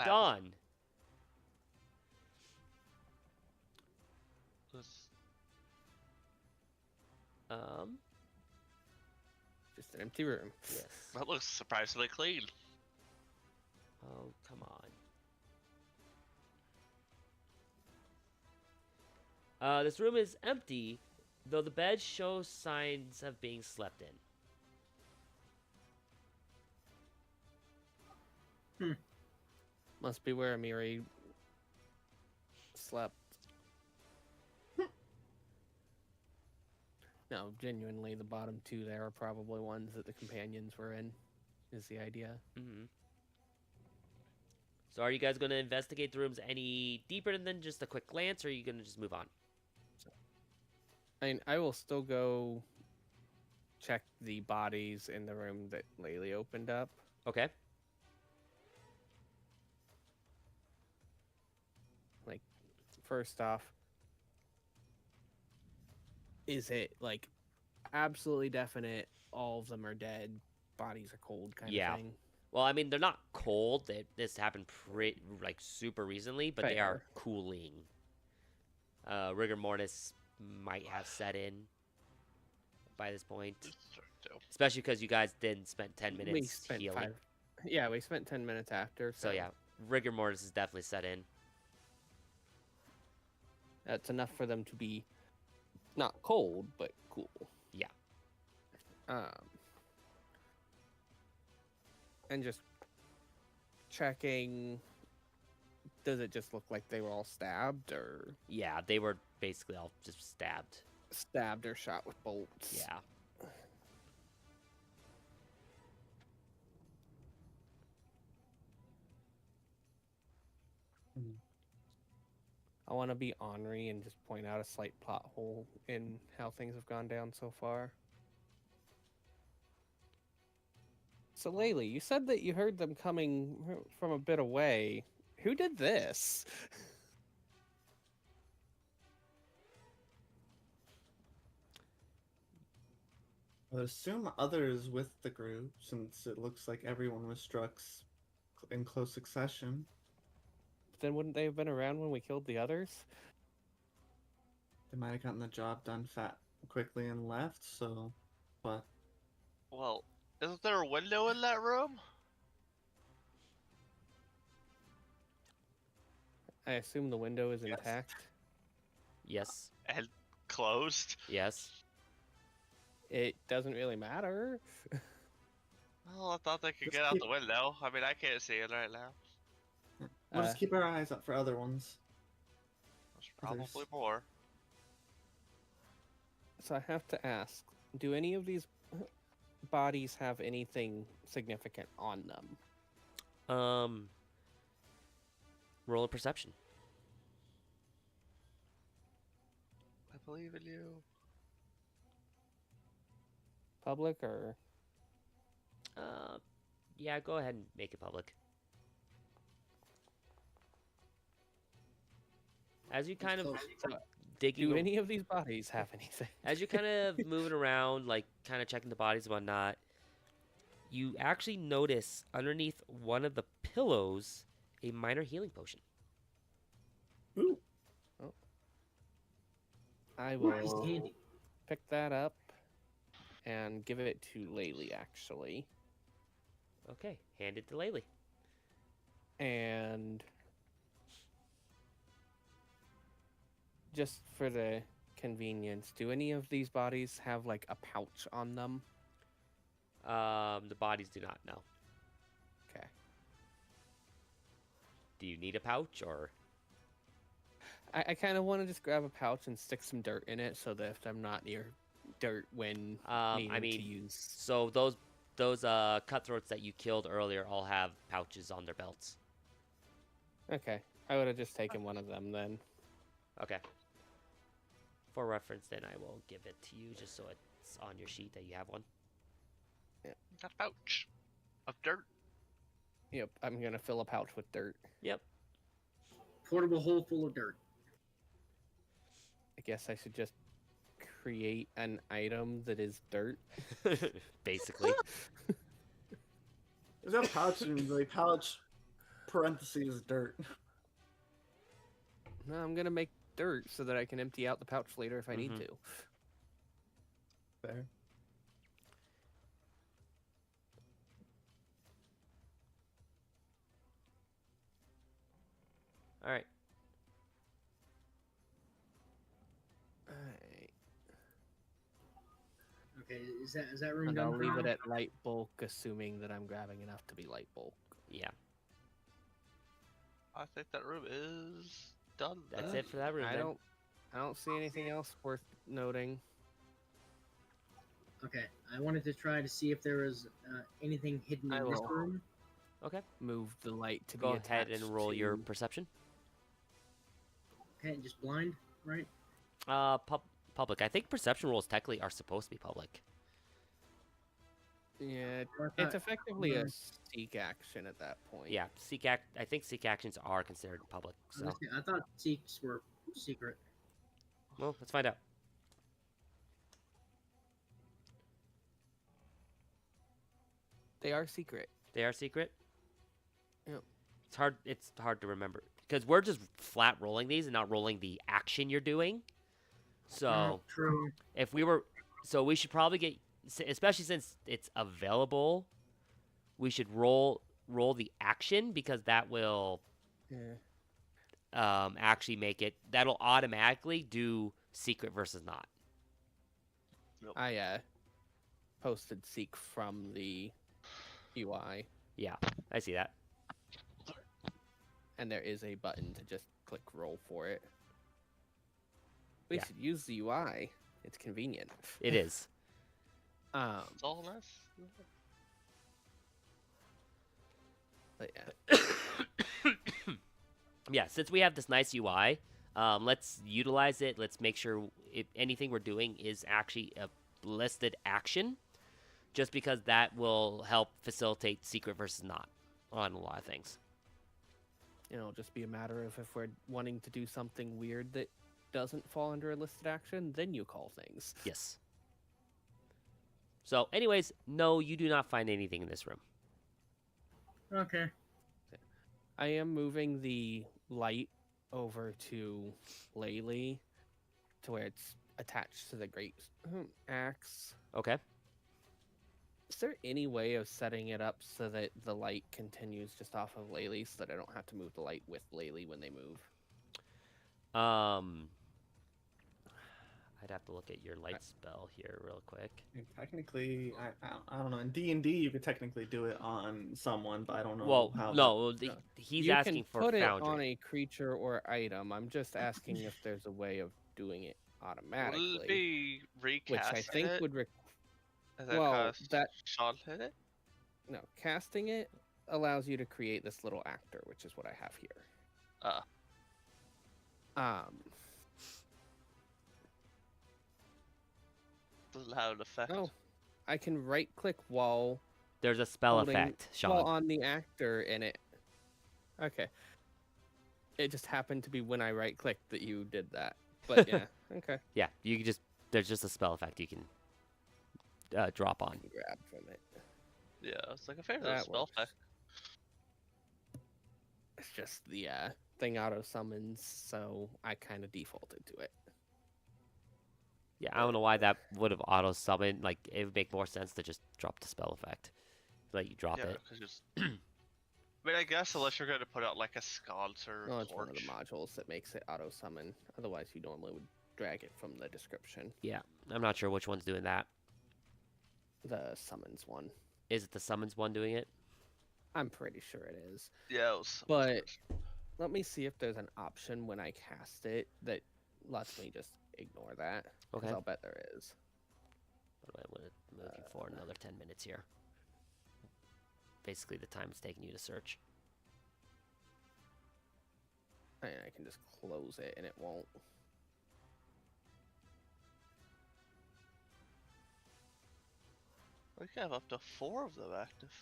Dawn. just an empty room. Yes. That looks surprisingly clean. Oh, come on. This room is empty, though the bed shows signs of being slept in. Must be where Amiri slept. No, genuinely, the bottom 2 there are probably ones that the companions were in, is the idea. Mm-hmm. So are you guys going to investigate the rooms any deeper than just a quick glance, or are you going to just move on? I mean, I will still go check the bodies in the room that Laylee opened up. Okay. First off, is it like absolutely definite all of them are dead? bodies are cold kind Yeah. of thing. Well, I mean, they're not cold. This happened like super recently, but they are Fair. cooling. Rigor mortis might have set in by this point, especially because you guys didn't spend 10 We minutes spent healing. Yeah, we spent 10 minutes after. So yeah, rigor mortis is definitely set in. That's enough for them to be not cold, but cool. Yeah. And just checking, does it just look like they were all stabbed or Yeah, they were basically all just stabbed. stabbed or shot with bolts? Yeah. I want to be ornery and just point out a slight plot hole in how things have gone down so far. So, Laylee, you said that you heard them coming from a bit away. Who did this? I would assume others with the group, since it looks like everyone was struck in close succession. Then wouldn't they have been around when we killed the others? They might have gotten the job done quickly and left, so... But... Well, isn't there a window in that room? I assume the window is Yes. intact. Yes. And closed? Yes. It doesn't really matter. Well, I thought they could Just get out keep- the window. I mean, I can't see it right now. We'll just Uh, keep our eyes up for other ones. There's probably Others. more. So I have to ask, do any of these bodies have anything significant on them? Roll a perception. I believe in you. Public or... Yeah, go ahead and make it public. As you kind of digging, Do any of these bodies have anything? as you're kind of moving around, like kind of checking the bodies and whatnot, you actually notice underneath one of the pillows a minor healing potion. Ooh. I Nice will candy. pick that up and give it to Laylee, actually. Okay, hand it to Laylee. And just for the convenience, do any of these bodies have like a pouch on them? The bodies do not know. Okay. Do you need a pouch or? I kind of want to just grab a pouch and stick some dirt in it so that if I'm not near dirt when needing I mean, to use. so those cutthroats that you killed earlier all have pouches on their belts. Okay, I would have just taken one of them then. Okay. For reference, then I will give it to you just so it's on your sheet that you have one. Got a pouch of dirt. Yep, I'm gonna fill a pouch with dirt. Yep. Portable hole full of dirt. I guess I should just create an item that is dirt. Basically. There's no pouch in the pouch parentheses dirt. No, I'm gonna make dirt so that I can empty out the pouch later if I need Mhm. to. There. All right. Alright. Okay, is that room And done? I'll for leave now? it at light bulk, assuming that I'm grabbing enough to be light bulk. Yeah. I think that room is done. That's then. it for that room. I then. don't see anything else worth noting. Okay, I wanted to try to see if there was anything hidden I in this will. room. Okay. Move the light to Go be ahead and attached roll your to- perception. Okay, just blind, right? Public. I think perception rolls technically are supposed to be public. Yeah, Or I it's thought- effectively a Mm. seek action at that point. Yeah. I think seek actions are considered public. So, I thought seeks were secret. well, let's find out. They are secret. They are secret. Yep. It's hard to remember because we're just flat rolling these and not rolling the action you're doing. So True. if we were, so we should probably get, especially since it's available, we should roll the action because that will Yeah. actually make it. That'll automatically do secret versus not. I posted seek from the UI, Yeah, I see that. and there is a button to just click roll for it. We Yeah. should use the UI. It's convenient. It is. It's all nice. But yeah. Yeah, since we have this nice UI, let's utilize it. Let's make sure if anything we're doing is actually a listed action, just because that will help facilitate secret versus not on a lot of things. It'll just be a matter of if we're wanting to do something weird that doesn't fall under a listed action, then you call things. Yes. So, anyways, no, you do not find anything in this room. Okay. I am moving the light over to Laylee to where it's attached to the great axe. Okay. Is there any way of setting it up so that the light continues just off of Laylee so that I don't have to move the light with Laylee when they move? I'd have to look at your light spell here real quick. Technically, I don't know. In D&D, you could technically do it on someone, but I don't know Well, how. no, he's you asking can for put Foundry. it on a creature or item. I'm just asking if there's a way of doing it Will automatically, it be which recasting I think it? would Is that well, cast that- shot hit it? no, casting it allows you to create this little actor, which is what I have here. The loud effect. Oh, I can right click while There's a spell holding- effect, Sean. while on the actor and it. Okay. It just happened to be when I right clicked that you did that. But yeah, okay. Yeah, you can just there's just a spell effect you can drop on. Grab from it. Yeah, it's like a fair That spell works. effect. It's just the thing auto summons, so I kind of defaulted to it. Yeah, I don't know why that would have auto summoned. Like it would make more sense to just drop the spell effect, let you drop Yeah, it. because just. I mean, I guess unless you're going to put out like a sconce or Well, a it's one of the torch. modules that makes it auto summon. Otherwise, you normally would drag it from the description. Yeah, I'm not sure which one's doing that. The summons one. Is it the summons one doing it? I'm pretty sure it is. Yeah, it was. But let me see if there's an option when I cast it that lets me just ignore that. 'Cause Okay. I'll bet there is. What am I looking for? Another 10 minutes here. Basically, the time it's taking you to search. And I can just close it and it won't. We can have up to 4 of them active.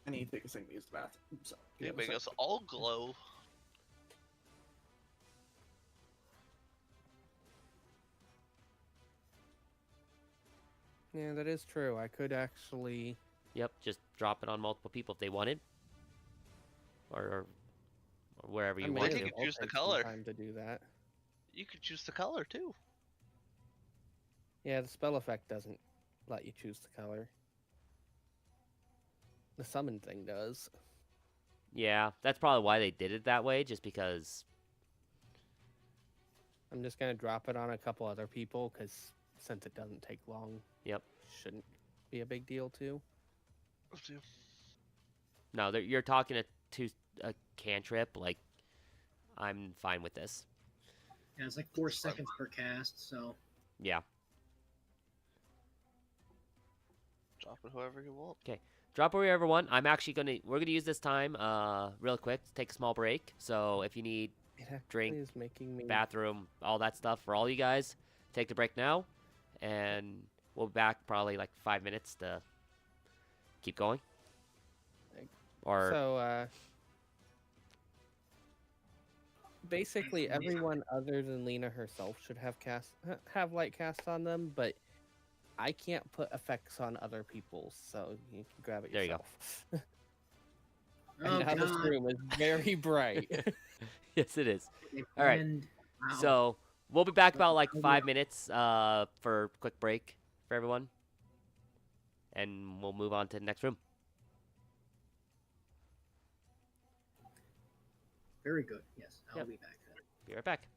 I need to take a second to use the bathroom. So give They me a make sec. us all glow. Yeah, that is true. I could actually. Yep, just drop it on multiple people if they wanted, or wherever you I mean, want They to. could it'll choose the take some color. time to do that. You could choose the color too. Yeah, the spell effect doesn't let you choose the color. The summon thing does. Yeah, that's probably why they did it that way, just because. I'm just gonna drop it on a couple other people because since it doesn't take long, Yep. shouldn't be a big deal too. No, you're talking to a cantrip. Like, I'm fine with this. Yeah, it's like 4 seconds per cast, so Yeah. Drop it whoever you want. Drop wherever you want. We're gonna use this time real quick to take a small break. So if you need It actually Drink, is making me. bathroom, all that stuff for all you guys, take the break now, and we'll be back probably like 5 minutes to keep going. Or So, basically, everyone other than Lena herself should have light cast on them, but I can't put effects on other people's, so you can grab it There you go. yourself. Oh, And now this God. room is very bright. Yes, it is. Okay, All right. and- wow. So we'll be back about like Oh, 5 yeah. minutes for a quick break for everyone, and we'll move on to the next room. Very good. Yes, I'll Yep. be back then. Be right back.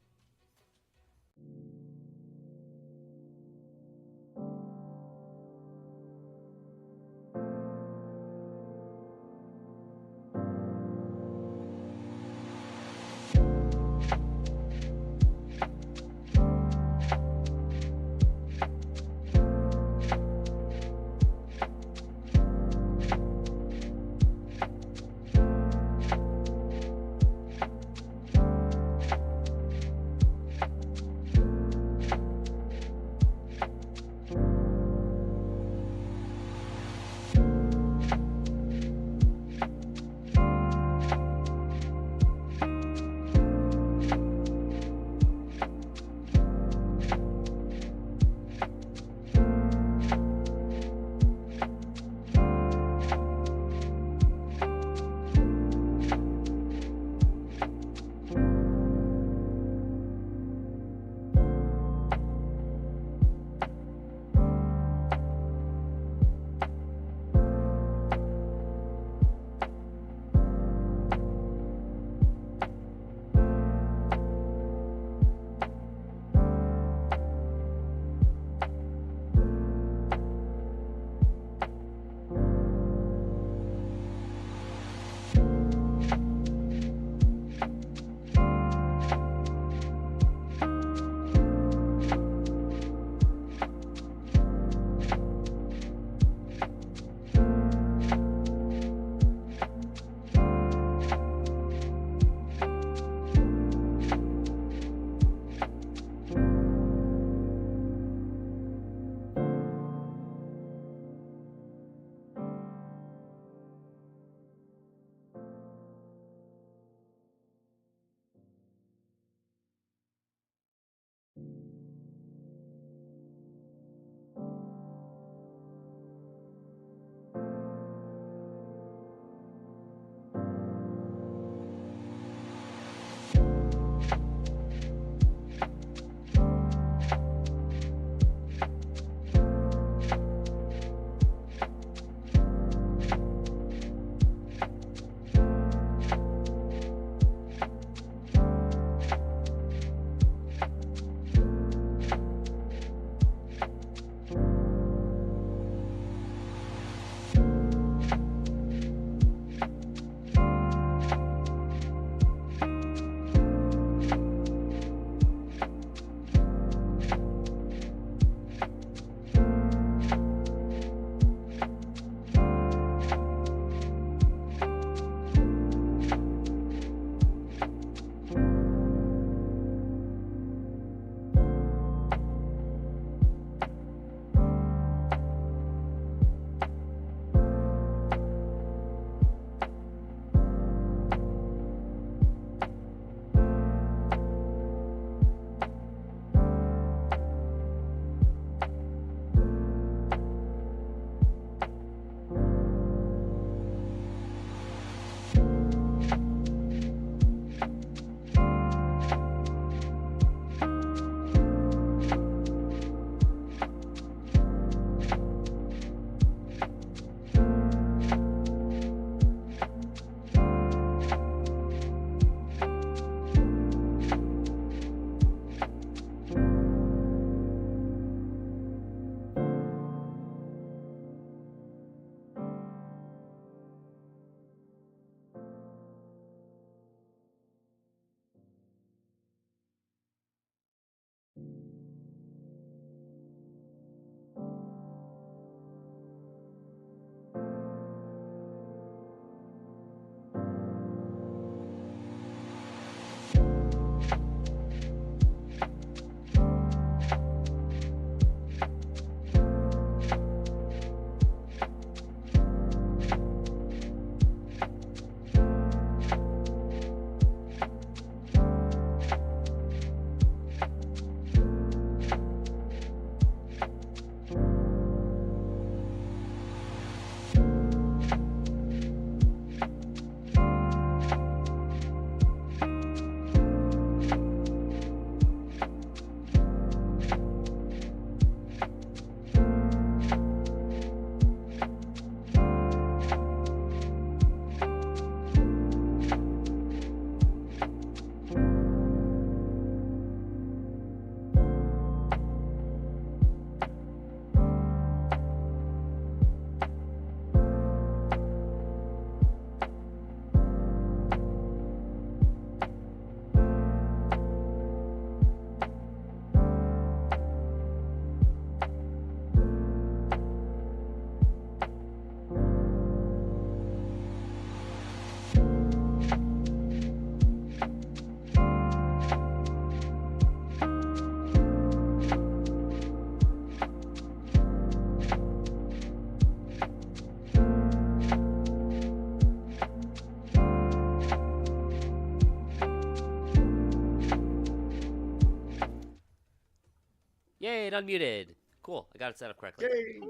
Yay, it unmuted. Cool. I got it set up correctly. Yay!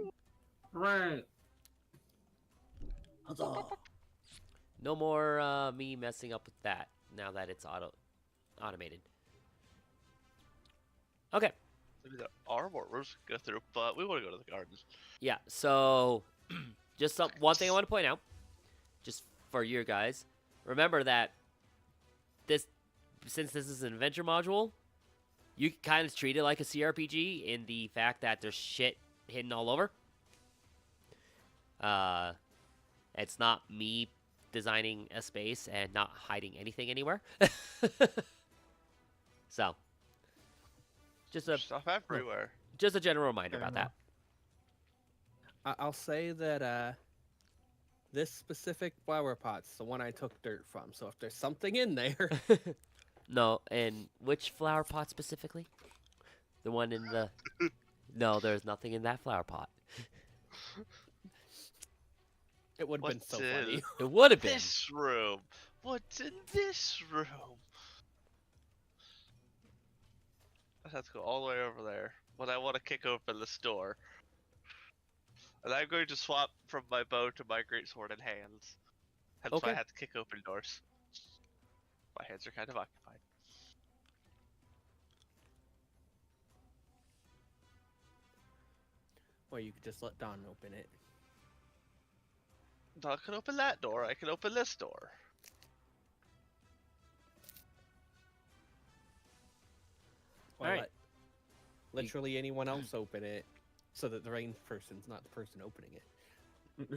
Right. Huzzah. No more me messing up with that now that it's automated. Okay. There are more rooms to go through, but we want to go to the gardens. Yeah. So, just one thing I want to point out, just for you guys, remember that since this is an adventure module, you can kind of treat it like a CRPG in the fact that there's shit hidden all over. It's not me designing a space and not hiding anything anywhere. So, just a Stuff everywhere. general reminder Fair about that. I'll say that this specific flower pot's the one I took dirt from. So if there's something in there, No, and which flower pot specifically? The one in the... No, there's nothing in that flower pot. it would have been What's so in funny. It would have been. this room? What's in this room? I have to go all the way over there. But I want to kick open this door. And I'm going to swap from my bow to my greatsword in hands. Hence why I Okay. had to kick open doors. My hands are kind of occupied. Or you could just let Don open it. I can open that door, I can open this door. Or Alright. let literally anyone else open it, so that the ranged person's not the person opening it.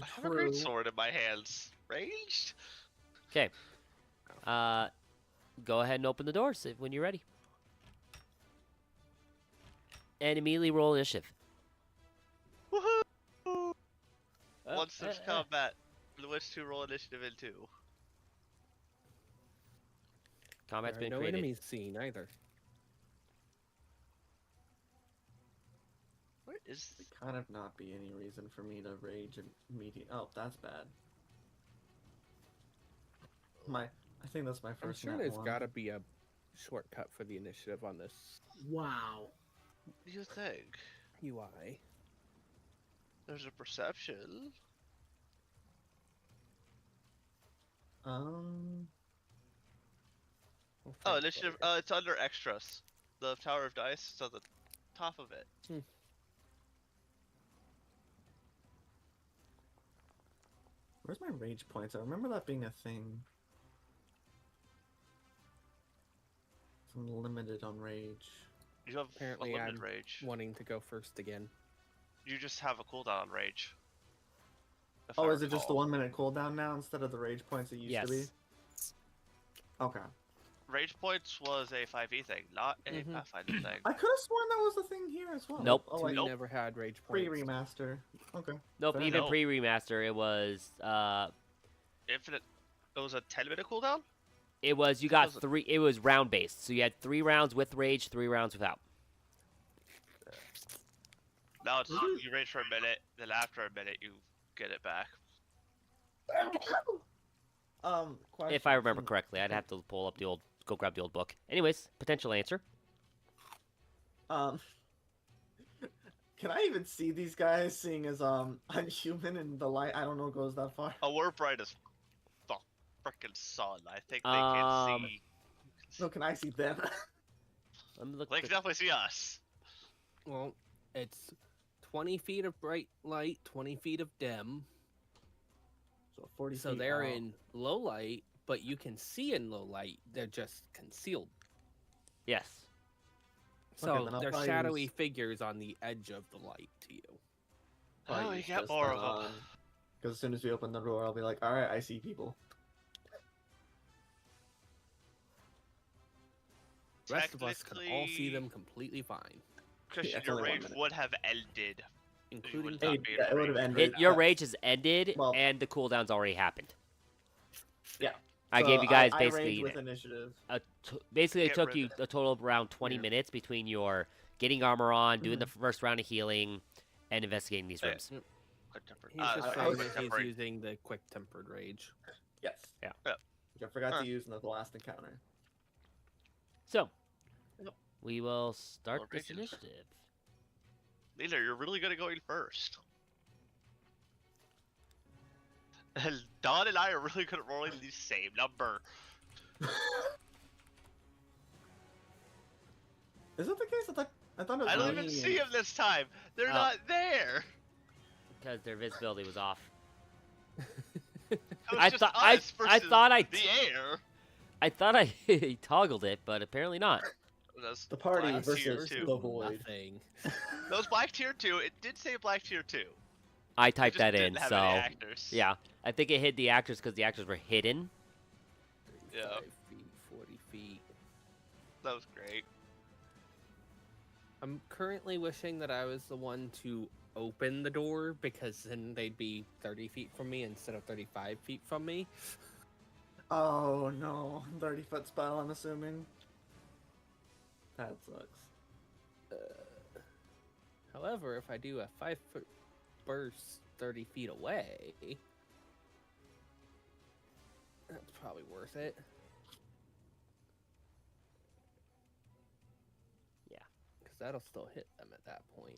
I have a great sword in my hands. Ranged? Okay. Go ahead and open the doors when you're ready. And immediately roll initiative. Woohoo! Once there's combat, which to roll initiative into. Combat's There are been no created. enemies seen either. Where is the... Kind of not be any reason for me to rage immediately. Oh, that's bad. I think that's my I'm first. sure nat there's one. gotta be a shortcut for the initiative on this Wow. You think? UI. There's a perception. Um. We'll Oh, find it initiative. later. It's under extras. The Tower of Dice is on the top of it. Where's my rage points? I remember that being a thing. I'm limited on rage. You have Apparently a limited I'm rage. wanting to go first again. You just have a cooldown on rage. If Oh, I is it just the recall. 1 minute cooldown now instead of the rage points it used to be? Yes. Okay. Rage points was a 5e thing, not a Mhm. Pathfinder thing. I could have sworn that was a thing here as well. Nope. Oh, We like Nope. never had rage pre points. remaster. Okay. Nope, Fair even enough. pre-remaster, it was Infinite. It was a 10-minute cooldown? you got Was it- three. It was round based, so you had 3 rounds with rage, 3 rounds without. Now it's Mhm. you rage for a minute, then after a minute you get it back. If I remember correctly, I'd have to go grab the old book. Anyways, potential answer. Um, can I even see these guys? Seeing as I'm human and the light, I don't know, goes that far. Oh, we're bright as the frickin' sun. I think they Um, can see. No, can I see them? Let me look. They can definitely see us. Well, it's 20 feet of bright light, 20 feet of dim. So 40 So feet they're out. in low light, but you can see in low light. They're just concealed. Yes. So then I'll they're probably shadowy use- figures on the edge of the light to you. Oh, we get more of them. Because as soon as we open the door, I'll be like, all right, I see people. The rest of us can all see Technically- them completely fine, Christian, it's your only 1 rage minute. would have ended. including would Hey, not be yeah, it would have afraid. ended. Your rage has ended, Well- and the cooldown's already happened. Yeah. I So gave you guys I basically rage with initiative. basically it Get took rid you of it. a total of around 20 Yeah. minutes between your getting armor on, doing the Mhm. first round of healing, and investigating these Yeah. rooms. Quick tempered. He's just I saying was that he's tempered. using the quick tempered rage. Yes. Yeah. Which I forgot Huh. to use in the last encounter. So, Yep. we will start Well, this rages. initiative. Leader, you're really good at going first. And Don and I are really good at rolling the same number. Is that the case? I thought it was I don't me. even see them this time. They're not there. Because their visibility was off. It was I just thought us I versus thought the air. I thought I toggled it, but apparently not. That's The party Black versus tier the 2. void. Nothing. That was Black Tier 2. It did say Black Tier 2. I It typed just that didn't in, have so any actors. yeah. I think it hid the actors because the actors were hidden. 35 5 feet, 40 feet. That was great. I'm currently wishing that I was the one to open the door because then they'd be 30 feet from me instead of 35 feet from me. Oh no, 30-foot spell. I'm assuming. That sucks. However, if I do a 5-foot burst 30 feet away, that's probably worth it. Yeah. Because that'll still hit them at that point.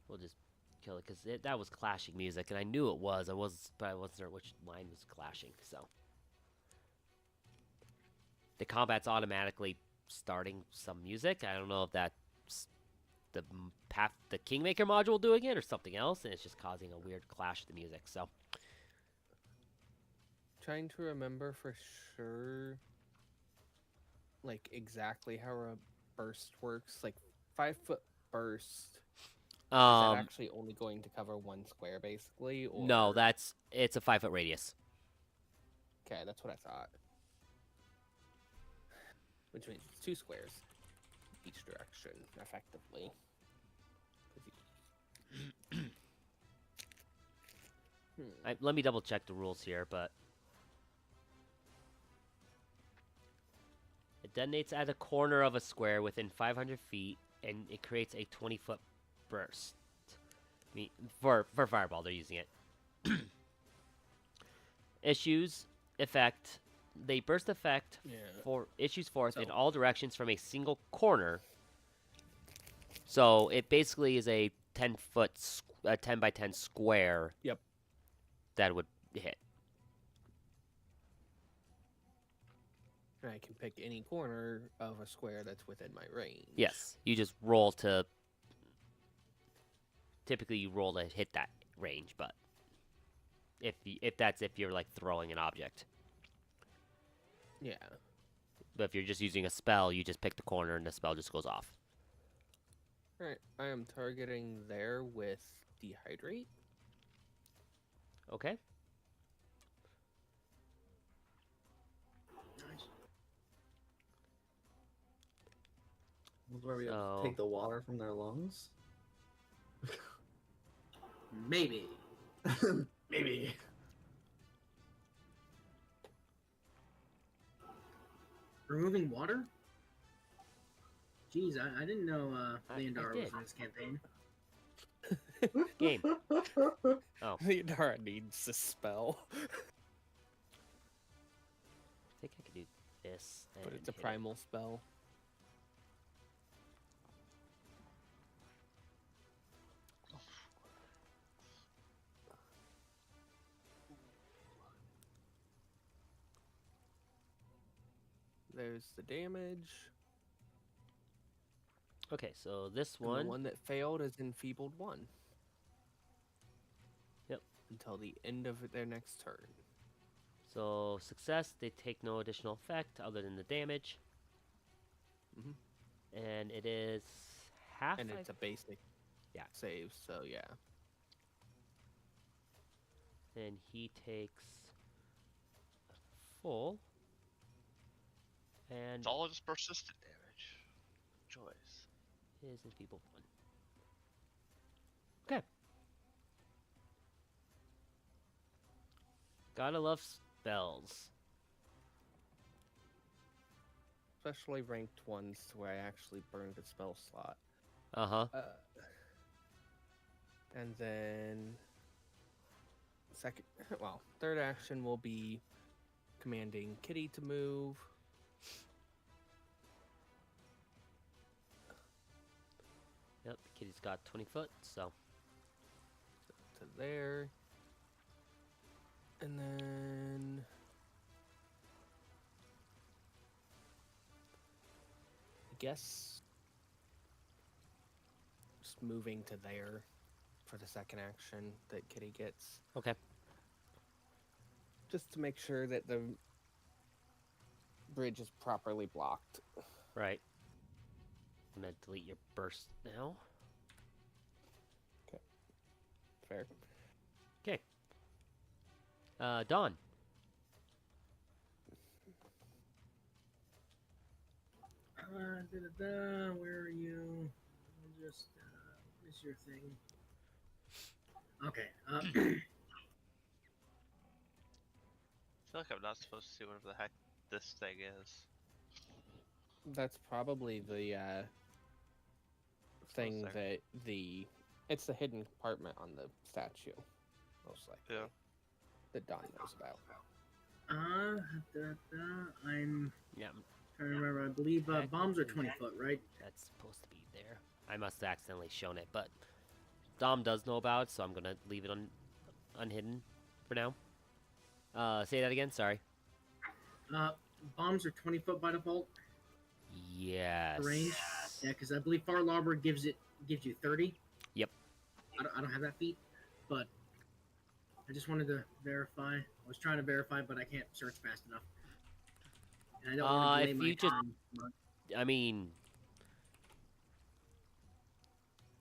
We'll just kill it because that was clashing music, and I knew it was. But I wasn't sure which line was clashing. So the combat's automatically starting some music. I don't know if that's the Kingmaker module doing it or something else, and it's just causing a weird clash of the music. So Trying to remember for sure, like exactly how a burst works. Like 5-foot burst. Is that actually only going to cover one square, basically? Or... no, it's a 5-foot radius. Okay, that's what I thought. Which means it's 2 squares each direction, effectively. Let me double check the rules here, but it detonates at a corner of a square within 500 feet, and it creates a 20-foot burst. I mean, for fireball, they're using it. Issues effect. The burst effect issues forth in all directions from a single corner. So it basically is a 10 by 10 square. Yep. That would hit. And I can pick any corner of a square that's within my range. Yes, you just roll to. Typically, you roll to hit that range, but if you're like throwing an object. Yeah. But if you're just using a spell, you just pick the corner and the spell just goes off. Alright, I am targeting there with Dehydrate. Okay. Nice. Where we So- take the water from their lungs? Maybe. Maybe. Removing water? Jeez, I didn't know I Leondar was did. in this campaign. Game. Oh, Leonara needs this spell. I think I could do this. But and it's a hit it. primal spell. There's the damage. Okay, so this And one. the one that failed is enfeebled 1. Yep. Until the end of their next turn. So success, they take no additional effect other than the damage. Mhm. And it is half. And it's a basic Yeah. save, so yeah. And he takes full. And It's all just persistent damage. Choice. his enfeebled 1. Okay. Gotta love spells. Especially ranked ones where I actually burned a spell slot. Uh-huh. And then third action will be commanding Kitty to move. Yep. Kitty's got 20 foot, so To there. And then I guess just moving to there for the second action that Kitty gets. okay. Just to make sure that the bridge is properly blocked. Right. I'm gonna delete your burst now. Fair. Okay. Dawn. Where are you? Just what's your thing? Okay. I feel like I'm not supposed to see whatever the heck this thing is. That's probably the thing there? that it's the hidden compartment on the statue, most likely. Yeah. That Don knows about. I'm Yeah, trying to remember. I believe bombs are 20 foot, right? that's supposed to be there. I must have accidentally shown it, but Dom does know about it, so I'm gonna leave it unhidden for now. Say that again. Sorry. Bombs are 20 foot by default. Yes. Range. Yeah, because I believe Far Larboard gives you 30. Yep. I don't have that feat, but I just wanted to verify. I was trying to verify, but I can't search fast enough. And I don't want to delay if my you just- time. I mean,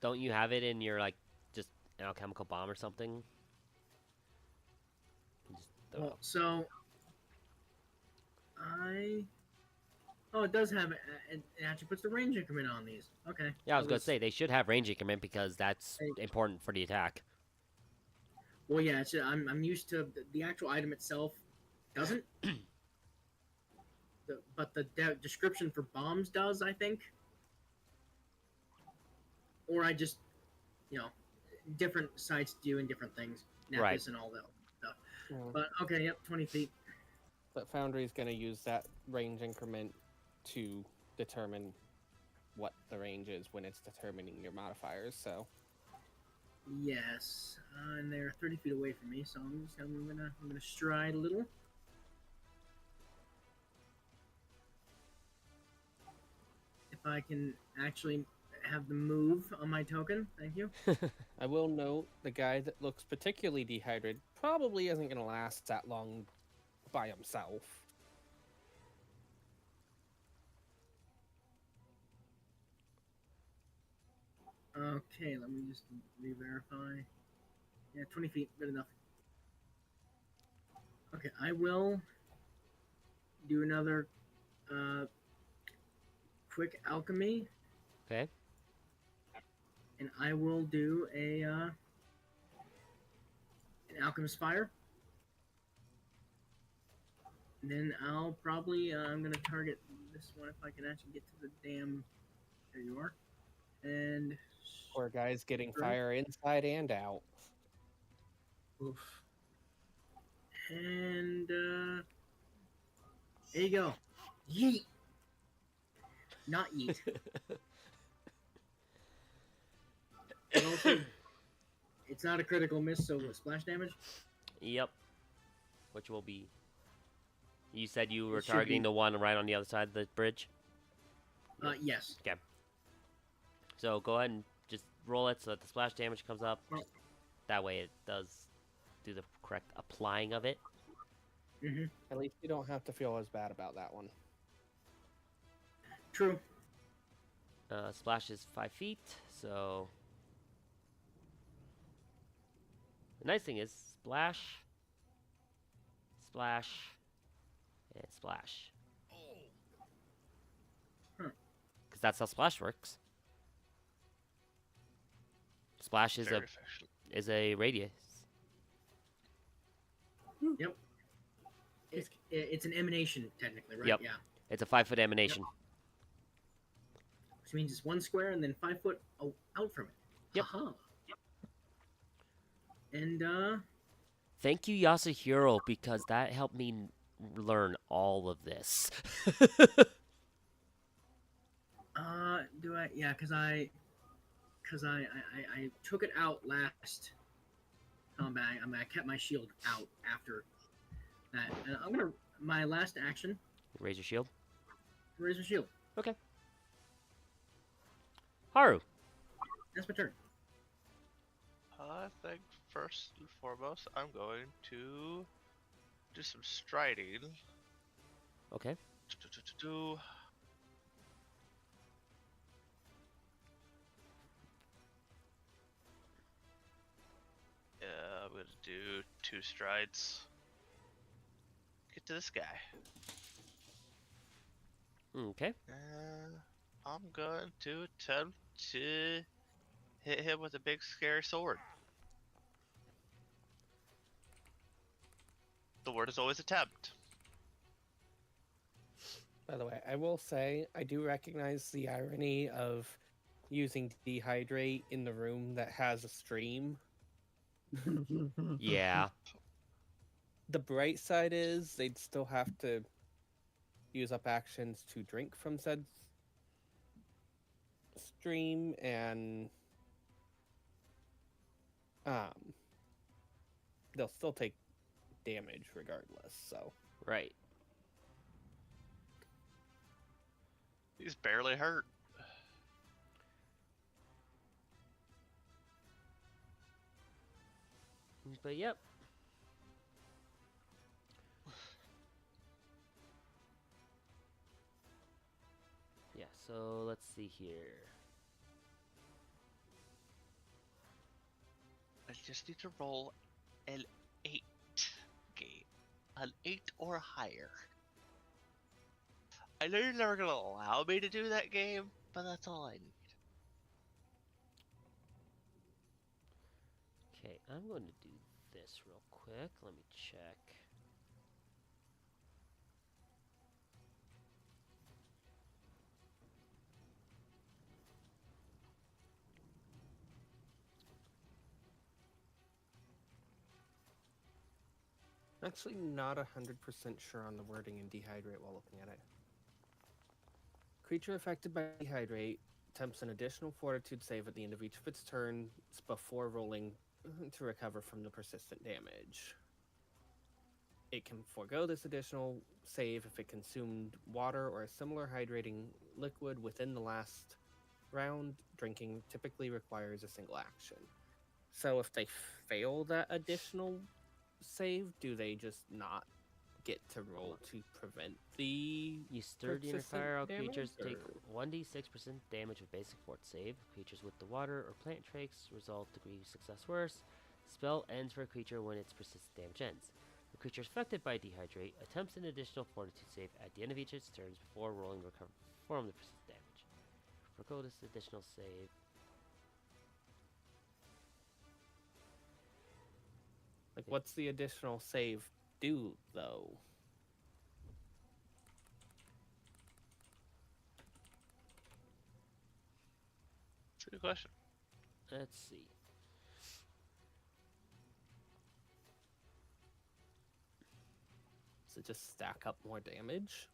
don't you have it in your like just an alchemical bomb or something? You just throw it Well, up. so it does have it actually puts the range increment on these. Okay. Yeah, I was At gonna least- say they should have range increment because that's Hey. important for the attack. Well, yeah, I'm used to the actual item itself doesn't. But the description for bombs does, I think. Or I just, different sites doing different things. Nepis Right. and all that stuff. Yeah. But okay, yep, 20 feet. But Foundry's going to use that range increment to determine what the range is when it's determining your modifiers. So Yes, and they're 30 feet away from me, so I'm gonna stride a little. If I can actually have the move on my token, thank you. I will note the guy that looks particularly dehydrated probably isn't going to last that long by himself. Okay, let me just re-verify. Yeah, 20 feet, good enough. Okay, I will do another quick alchemy, Okay. and I will do an alchemist fire. And then I'll probably I'm gonna target this one if I can actually get to the damn. There you are. And Poor guy's getting Sure. fire inside and out. Oof. there you go. Yeet. Not yeet. But also, it's not a critical miss, so splash damage. Yep. Which will be. You said you were It should targeting be- the one right on the other side of the bridge. Yes. So go ahead and just roll it so that the splash damage comes up. Well- That way it does do the correct applying of it. Mm-hmm. At least you don't have to feel as bad about that one. True. Splash is 5 feet, so the nice thing is splash, splash, and splash. Huh. Because that's how splash works. Splash is Very efficient. a radius. It's an emanation, technically, right? Yep. Yeah. It's a 5 foot emanation. Which means it's 1 square and then 5 foot out from it. Yep. Haha. And Thank you, Yasuhiro, because that helped me learn all of this. do I? Yeah, because because I took it out last combat. I kept my shield out after that. And I'm gonna my last action. Raise your shield. Raise your shield. Okay. Haru. That's my turn. I think first and foremost, I'm going to do some striding. Okay. Yeah, I'm gonna do 2 strides. Get to this guy. Okay. I'm going to attempt to hit him with a big scary sword. The word is always attempt. By the way, I will say I do recognize the irony of using dehydrate in the room that has a stream. Yeah. The bright side is they'd still have to use up actions to drink from said stream, and they'll still take damage regardless. So Right. He's barely hurt. But yep. Yeah, so let's see here. I just need to roll an 8 game. An 8 or higher. I know you're never gonna allow me to do that game, but that's all I need. Okay, I'm going to do this real quick. Let me check. actually not 100% sure on the wording in dehydrate while looking at it. Creature affected by dehydrate attempts an additional fortitude save at the end of each of its turns before rolling to recover from the persistent damage. It can forego this additional save if it consumed water or a similar hydrating liquid within the last round. Drinking typically requires a single action. So if they fail that additional save, do they just not get to roll to prevent the You sturdy and persistent fire damage, creatures take or- 1d6% damage with basic fort save. Creatures with the water or plant traits result degree success worse. Spell ends for a creature when its persistent damage ends. The creature affected by dehydrate attempts an additional fortitude save at the end of each of its turns before rolling to recover from the persistent damage. Forgo this additional save. Like, what's the additional save do, though? That's a good question. Let's see. Does it just stack up more damage?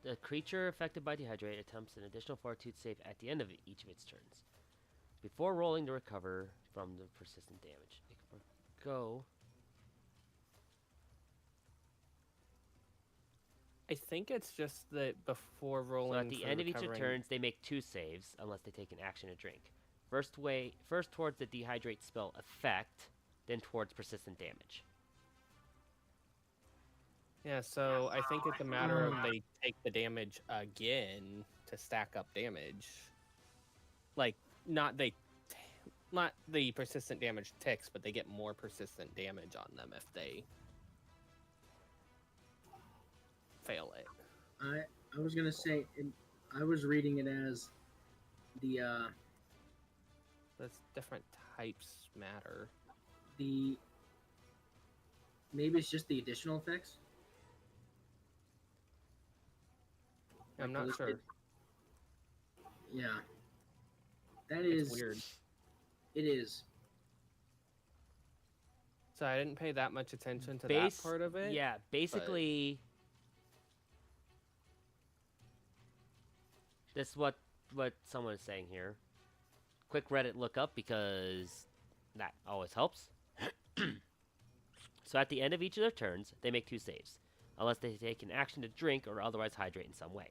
The creature affected by dehydrate attempts an additional fortitude save at the end of each of its turns, before rolling to recover from the persistent damage. It can forgo. I think it's just that before So rolling at the for end of each of recovering- turns, they make 2 saves unless they take an action to drink. First towards the dehydrate spell effect, then towards persistent damage. Yeah, so I think it's a matter of they take the damage again to stack up damage. Like, not the persistent damage ticks, but they get more persistent damage on them if they fail it. I was gonna say, I was reading it as the That's different types matter. maybe it's just the additional effects. I'm not Like, sure. Yeah, that It's is weird. It is. So I didn't pay that much attention to Base- that part of it. Yeah, basically, this is what what someone is saying here. Quick Reddit lookup because that always helps. So at the end of each of their turns, they make 2 saves, unless they take an action to drink or otherwise hydrate in some way.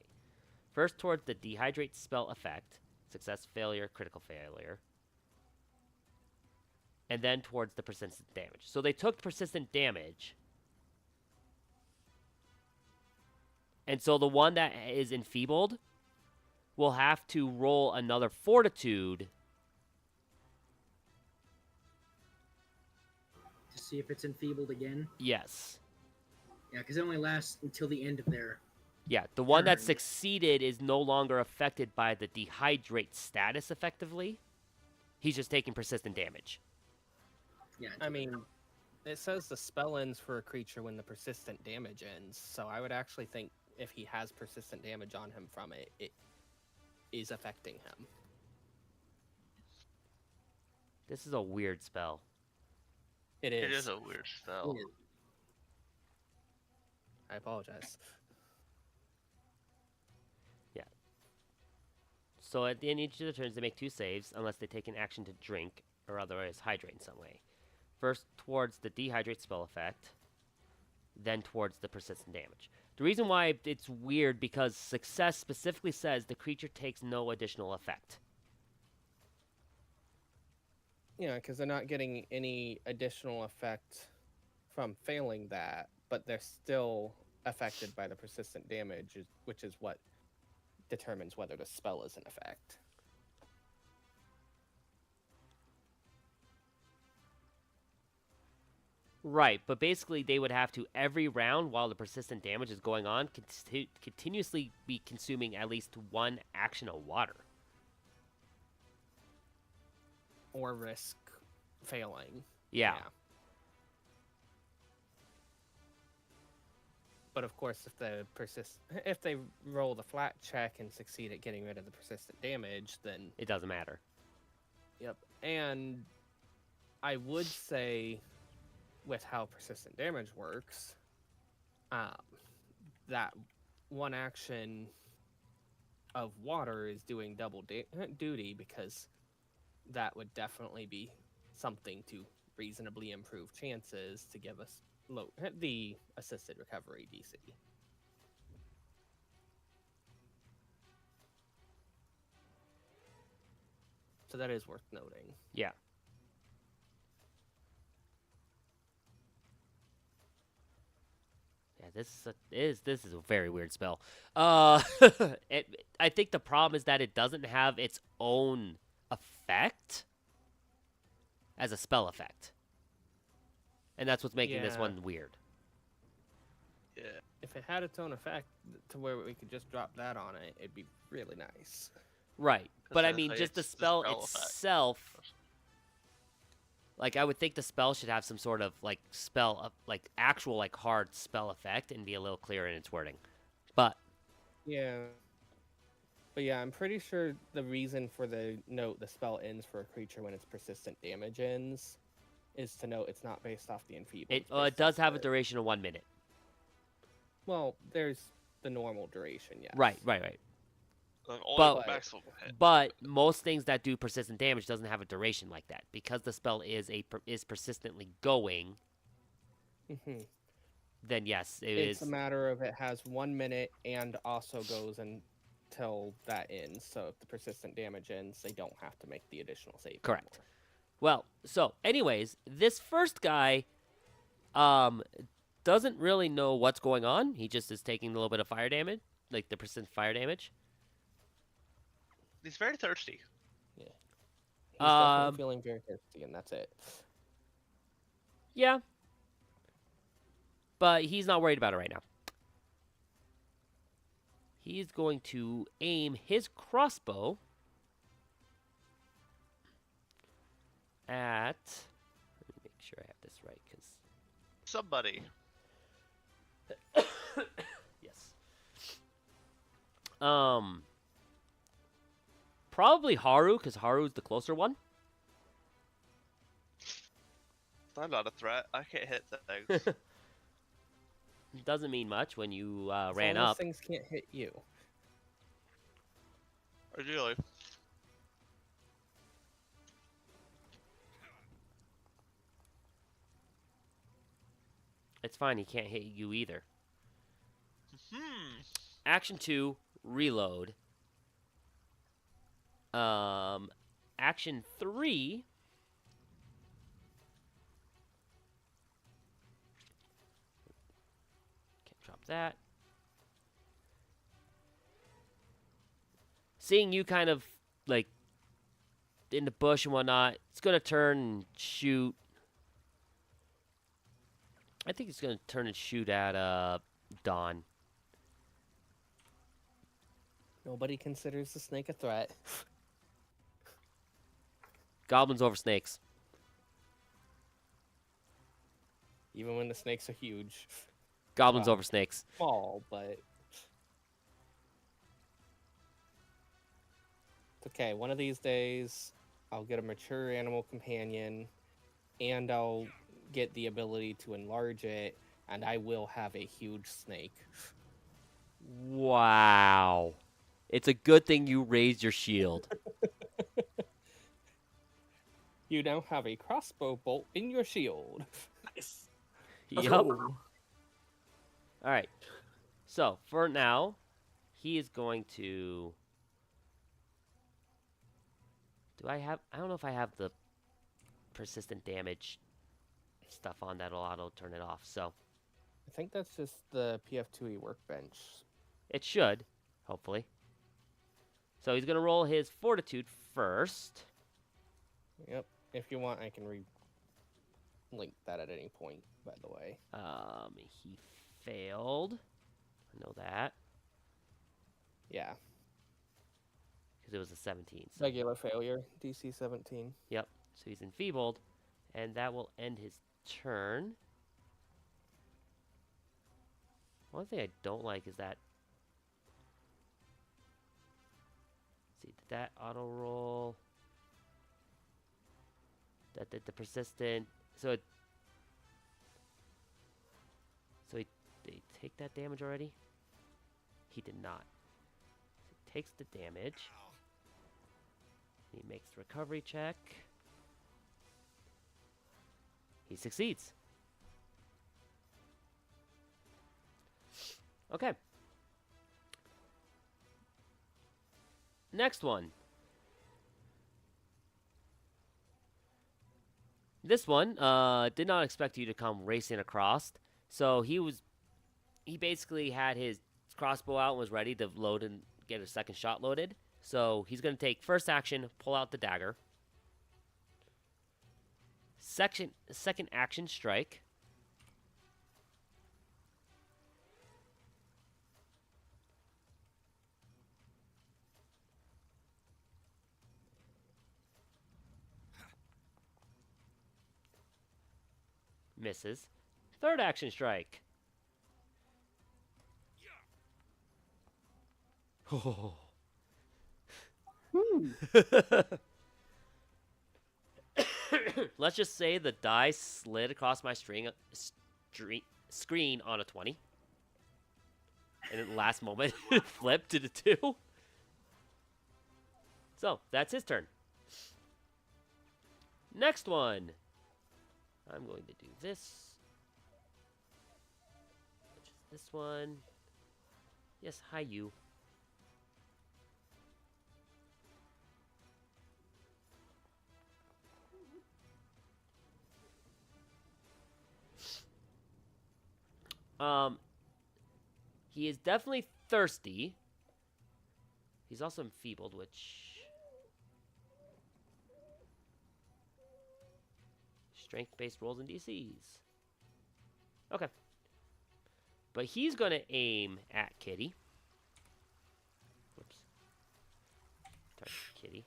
First towards the dehydrate spell effect, success, failure, critical failure, and then towards the persistent damage. So they took persistent damage, and so the one that is enfeebled will have to roll another fortitude To see if it's enfeebled again. Yes. Yeah, because it only lasts until the end of their. Yeah, the one that Turn. succeeded is no longer affected by the dehydrate status effectively. He's just taking persistent damage. Yeah. I mean, it says the spell ends for a creature when the persistent damage ends, so I would actually think if he has persistent damage on him from it, it is affecting him. This is a weird spell. It is. It is a weird spell. Yeah. I apologize. So at the end of each of the turns, they make 2 saves, unless they take an action to drink or otherwise hydrate in some way. First towards the dehydrate spell effect, then towards the persistent damage. The reason why it's weird because success specifically says the creature takes no additional effect. Yeah, because they're not getting any additional effect from failing that, but they're still affected by the persistent damage, which is what determines whether the spell is in effect. Right, but basically they would have to, every round while the persistent damage is going on, continuously be consuming at least 1 action of water. Or risk failing. Yeah. But of course, if they roll the flat check and succeed at getting rid of the persistent damage, then It doesn't matter. yep. And I would say, with how persistent damage works, that 1 action of water is doing double duty, because that would definitely be something to reasonably improve chances to give us the assisted recovery DC. So that is worth noting. Yeah. Yeah, this is a very weird spell. I think the problem is that it doesn't have its own effect as a spell effect. And that's what's making this Yeah. one weird. Yeah. If it had its own effect to where we could just drop that on it, it'd be really nice. Right. But I That's mean, how just the it's the spell spell effect. itself, like, I would think the spell should have some sort of, like, like, actual, like, hard spell effect and be a little clearer in its wording. But, Yeah. But yeah, I'm pretty sure the reason for the note the spell ends for a creature when its persistent damage ends is to note it's not based off the enfeebled. it does have a duration of 1 minute. Well, there's the normal duration, yes. Right. Like, only But- the maximum hit. But most things that do persistent damage doesn't have a duration like that. Because the spell is persistently going, hmm then yes, It's a is. matter of it has 1 minute and also goes until that ends. So if the persistent damage ends, they don't have to make the additional save. Correct. anymore. Well, so anyways, this first guy doesn't really know what's going on. He just is taking a little bit of fire damage, like the persistent fire damage. He's very thirsty. He's definitely Um, feeling very thirsty, and that's it. Yeah. But he's not worried about it right now. He's going to aim his crossbow at. Let me make sure I have this right, because Somebody. yes. Probably Haru, because Haru's the closer one. I'm not a threat. I can't hit things. Doesn't mean much when you As ran long as up. things can't hit you. Ideally. It's fine. He can't hit you either. Hmm. Action 2, reload. Action 3. Can't drop that. Seeing you kind of like in the bush and whatnot, it's gonna turn and shoot. I think it's gonna turn and shoot at Dawn. Nobody considers the snake a threat. Goblins over snakes. Even when the snakes are huge. Goblins Wow. over snakes. Small, but... It's okay. One of these days, I'll get a mature animal companion, and I'll get the ability to enlarge it, and I will have a huge snake. Wow. It's a good thing you raised your shield. You now have a crossbow bolt in your shield. Nice. Yup. Oh. All right. So for now, he is going to. I don't know if I have the persistent damage stuff on that'll auto turn it off. So I think that's just the PF2E workbench. it should, hopefully. So he's gonna roll his fortitude first. Yep. If you want, I can link that at any point, by the way. He failed. I know that Yeah. because it was a 17. So Regular failure, DC 17. yep. So he's enfeebled, and that will end his turn. One thing I don't like is that. Let's see, did that auto roll? That did the persistent. So did he take that damage already? He did not. So he takes the damage. He makes the recovery check. He succeeds. Okay. Next one. This one did not expect you to come racing across. So he basically had his crossbow out and was ready to load and get a second shot loaded. So he's going to take first action, pull out the dagger. Second action, strike. Misses. Third action, strike. Oh. Let's just say the die slid across my screen on a 20. And at the last moment, it flipped to the 2. So, that's his turn. Next one. I'm going to do this. Which is this one. Yes, hi you. He is definitely thirsty. He's also enfeebled, which... Strength-based rolls and DCs. Okay. But he's going to aim at Kitty. Whoops. Target Kitty.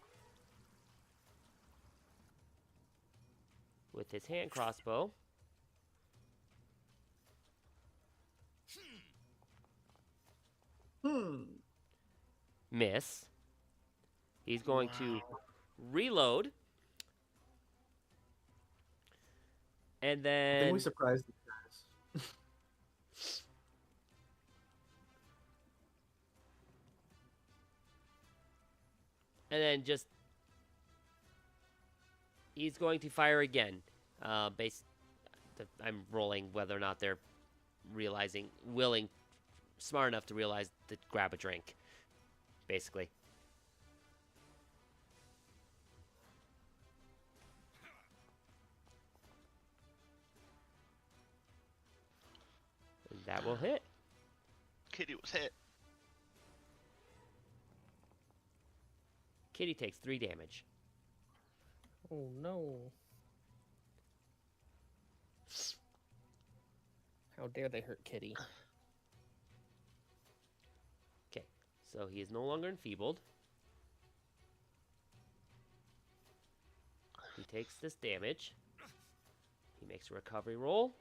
With his hand crossbow. Miss. He's going to reload. And I then think we surprised these guys. And then just he's going to fire again. I'm rolling whether or not they're smart enough to realize to grab a drink, basically. And that will hit. Kitty was hit. Kitty takes 3 damage. Oh no. How dare they hurt Kitty? Okay, so he is no longer enfeebled. He takes this damage. He makes a recovery roll.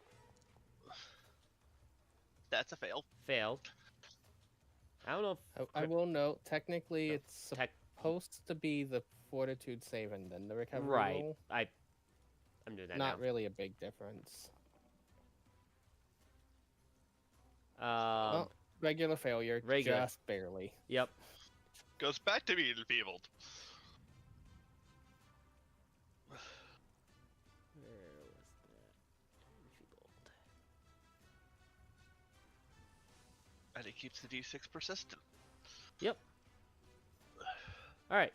That's a fail. Failed. I don't know if I will note, technically, No, it's tech- supposed to be the fortitude save and then the recovery right. roll. I'm doing that Not now. really a big difference. Um, Regular failure, regular. just barely. Yep. Goes back to being enfeebled. Where was that? Enfeebled. And he keeps the D6 persistent. Yep. All right.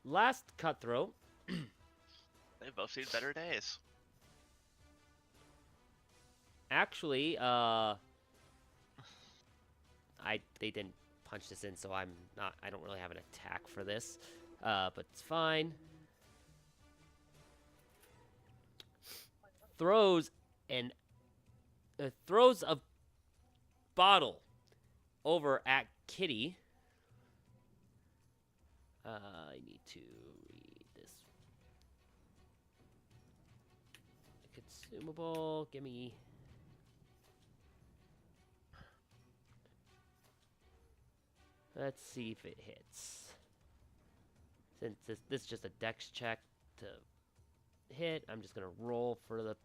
Last cutthroat. They've both seen better days. Actually, they didn't punch this in, so I don't really have an attack for this. But it's fine. Throws a bottle over at Kitty. I need to read this. Consumable, give me. Let's see if it hits. Since this is just a dex check to hit, I'm just gonna roll for the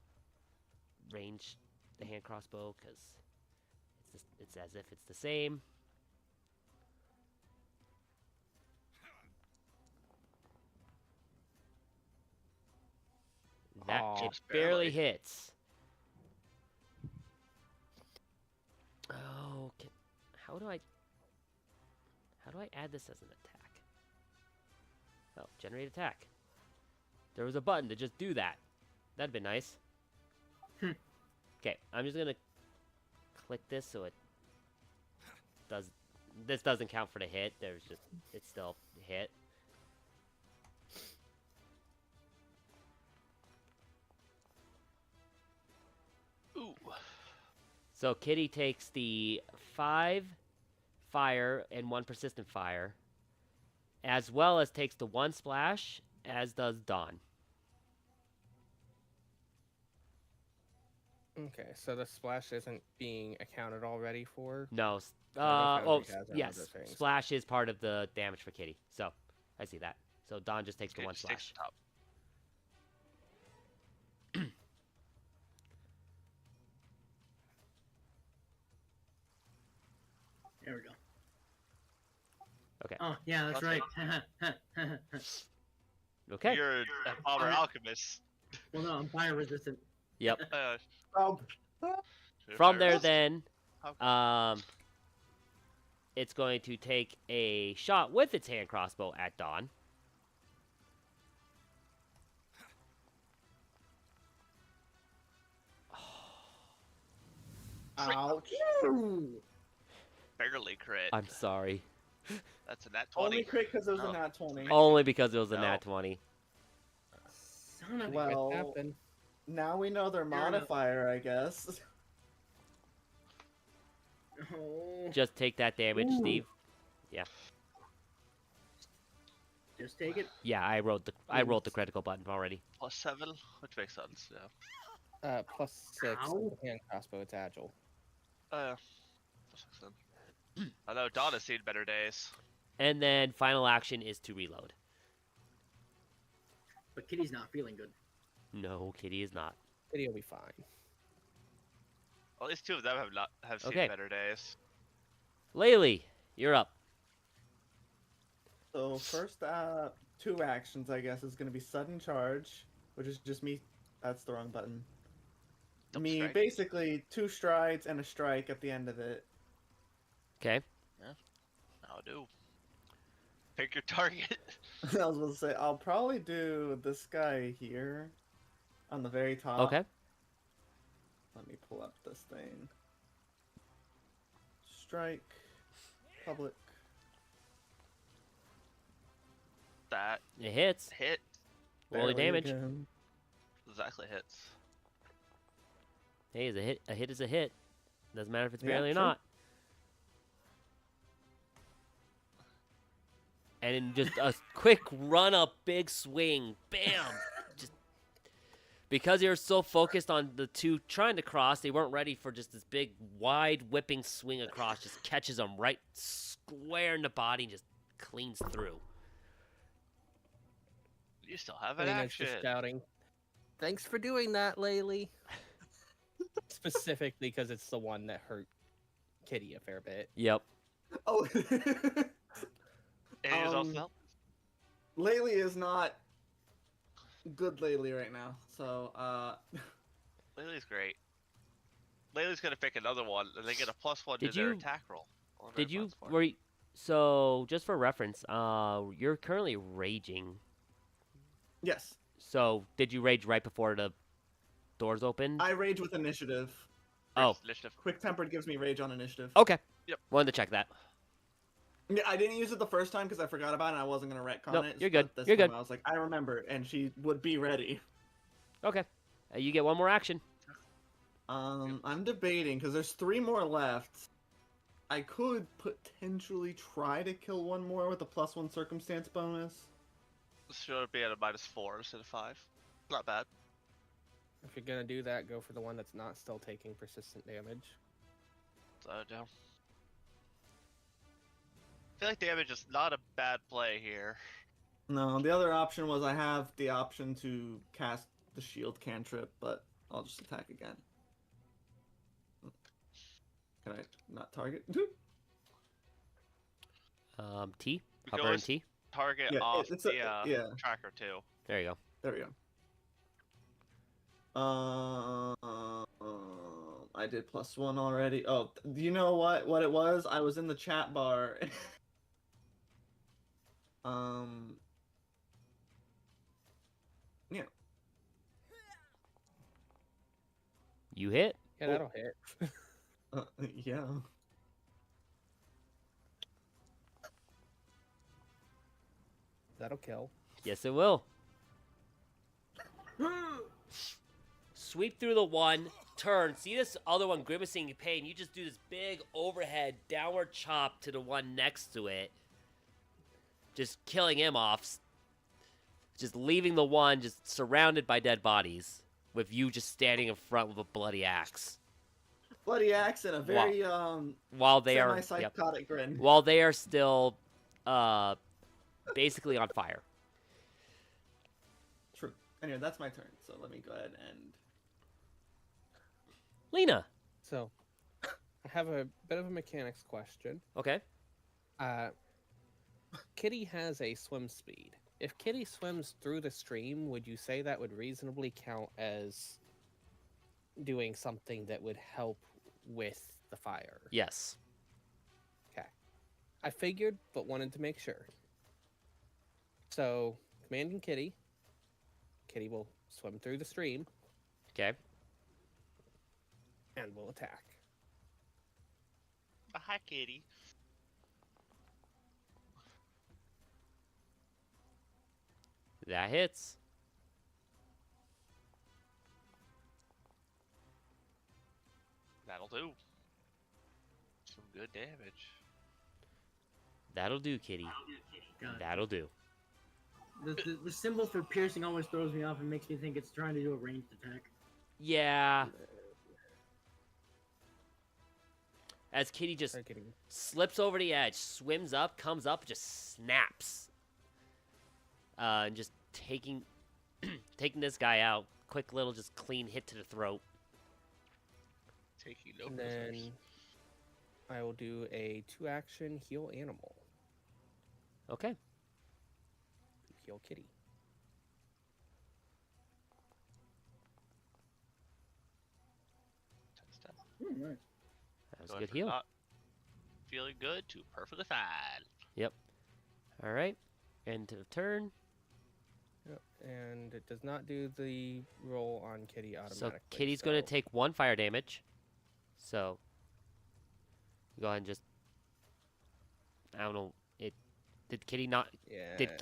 range, the hand crossbow, because it's as if it's the same. That Aw. it Just barely barely. hits. Oh, how do I add this as an attack? Oh, generate attack. There was a button to just do that. That'd be nice. Okay, I'm just gonna click this so it does. This doesn't count for the hit. It's still hit. Ooh. So Kitty takes the 5 fire and 1 persistent fire, as well as takes the 1 splash, as does Dawn. Okay, so the splash isn't being accounted already for? No. Foundry has our Yes. other things. Splash is part of the damage for Kitty. So, I see that. So Dawn just takes the Okay, 1 just takes splash. the top. There we go. Okay. Oh, yeah, that's That's right. Okay. You're a bomber Alright. alchemist. Well, no, I'm fire resistant. Yep. Oh, You're From fire there, resistant. then, How- it's going to take a shot with its hand crossbow at Dawn. ouch. Barely crit. I'm sorry. That's a nat 20. Only crit because it was Oh. a nat 20. Only because it was a No. nat 20. Son of a... Well, It happened. now we know their Fair enough. modifier, I guess. Oh, Just take that damage, Ooh. Steve. just take it. Yeah, I rolled the critical button already. Plus 7, which makes sense, yeah. +6 Ow. with the hand crossbow, it's agile. Plus 6 then. I know Dawn has seen better days. And then final action is to reload. But Kitty's not feeling good. No, Kitty is not. Kitty will be fine. Well, at least 2 of them have seen Okay. better days. Laylee, you're up. So first, 2 actions, I guess, is gonna be sudden charge, which is just me. That's the wrong button. Double Me strike. basically 2 strides and a strike at the end of it. Okay. I'll do. Pick your target. I was gonna say I'll probably do this guy here, on the very top. Okay. Let me pull up this thing. Strike, public. That It hits. hit. Roll Barely damage. again. Exactly hits. Hey, is a hit? A hit is a hit. Doesn't matter if it's Yeah, barely or true. not. And then just a quick run up, big swing, bam! Just because they were so focused on the two trying to cross, they weren't ready for just this big, wide whipping swing across. Just catches them right square in the body, and just cleans through. You still have an Lena's action. just shouting, "Thanks for doing that, Laylee." Specifically because it's the one that hurt Kitty a fair bit. Yep. Oh, And he was also help. Laylee is not good Laylee right now, so Laylee's great. Laylee's gonna pick another one, and they get a +1 Did to their you- attack roll. Or Did their you? +4. Were you, so just for reference, you're currently raging. yes, So did you rage right before the doors opened? I rage with initiative. Oh. Initiative. Quick tempered gives me rage on initiative. Okay. Yep. Wanted to check that. Yeah, I didn't use it the first time because I forgot about it and I wasn't gonna retcon Nope, it. you're but good, This you're time good. I was like, I remember, and she would be ready. Okay. You get one more action. I'm debating because there's 3 more left. I could potentially try to kill one more with a +1 circumstance bonus. Should be at a -4 instead of 5. Not bad. If you're gonna do that, go for the one that's not still taking persistent damage. So no. I feel like damage is not a bad play here. No, the other option was I have the option to cast the shield cantrip, but I'll just attack again. Can I not target? T. You can Hover and always T. target Yeah, off it's the yeah. tracker too. There you go. There we go. I did +1 already. Oh, do you know what it was? I was in the chat bar. Yeah. You hit. Yeah, Oh. that'll hit. Yeah. That'll kill. Yes, it will. Sweep through the one, turn. See this other one grimacing in pain. You just do this big overhead downward chop to the one next to it. Just killing him off. Just leaving the one just surrounded by dead bodies. With you just standing in front with a bloody axe. Bloody axe and a very While they are semi-psychotic grin. while they are still basically on fire. True. Anyway, that's my turn. So let me go ahead and Lena. So, I have a bit of a mechanics question. Okay. Kitty has a swim speed. If Kitty swims through the stream, would you say that would reasonably count as doing something that would help with the fire? Yes. Okay. I figured, but wanted to make sure. So, commanding Kitty. Kitty will swim through the stream Okay. and will attack. Hi, Kitty. That hits. That'll do. Some good damage. That'll do, Kitty. God. That'll do. The symbol for piercing always throws me off and makes me think it's trying to do a ranged attack. Yeah. As Kitty just Start getting slips over the edge, swims up, comes up, just snaps. And just taking this guy out. Quick little just clean hit to the throat. Taking no And prisoners. then I will do a 2-action heal animal. Okay. heal Kitty. Nice. That was a Going good from heal. not feeling good to perfectly fine. Yep. All right. End of turn. Yep. And it does not do the roll on Kitty automatically. So Kitty's going to take 1 fire damage. So go ahead and just. I don't know. Did Kitty not? Yeah.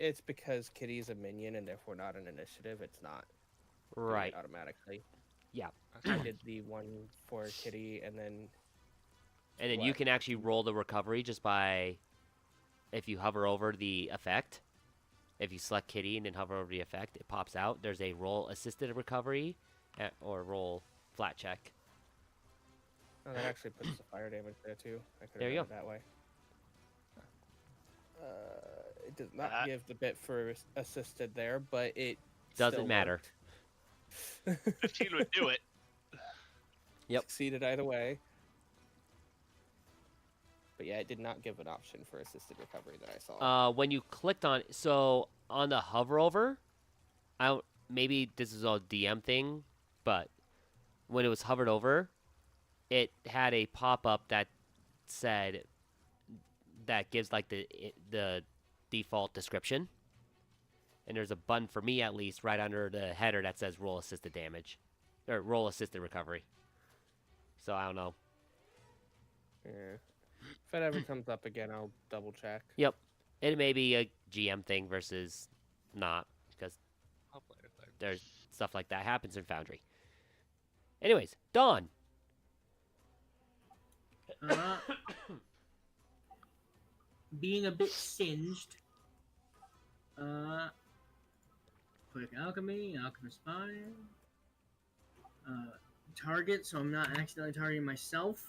It's because Kitty's a minion and therefore not an initiative. It's not doing it Right. automatically. Yeah. I did the one for Kitty and then. And then you What? can actually roll the recovery just by, if you hover over the effect. If you select Kitty and then hover over the effect, it pops out. There's a roll assisted recovery or roll flat check. Oh, that actually puts the fire damage there too. I could There have you done it that way. It does not give the bit for assisted there, but it Doesn't still matter. worked. 15 would do it. Yep. Succeeded either way. But yeah, it did not give an option for assisted recovery that I saw. When you clicked on, so on the hover over, maybe this is a DM thing, but when it was hovered over, it had a pop up that said that gives like the default description, and there's a button for me at least right under the header that says roll assisted damage or roll assisted recovery. So I don't know. Yeah. If it ever comes up again, I'll double check. Yep, it may be a GM thing versus not because I'll play with that. there's stuff like that happens in Foundry. Anyways, Dawn. Being a bit singed. Quick alchemy, alchemist fire. Target, so I'm not accidentally targeting myself.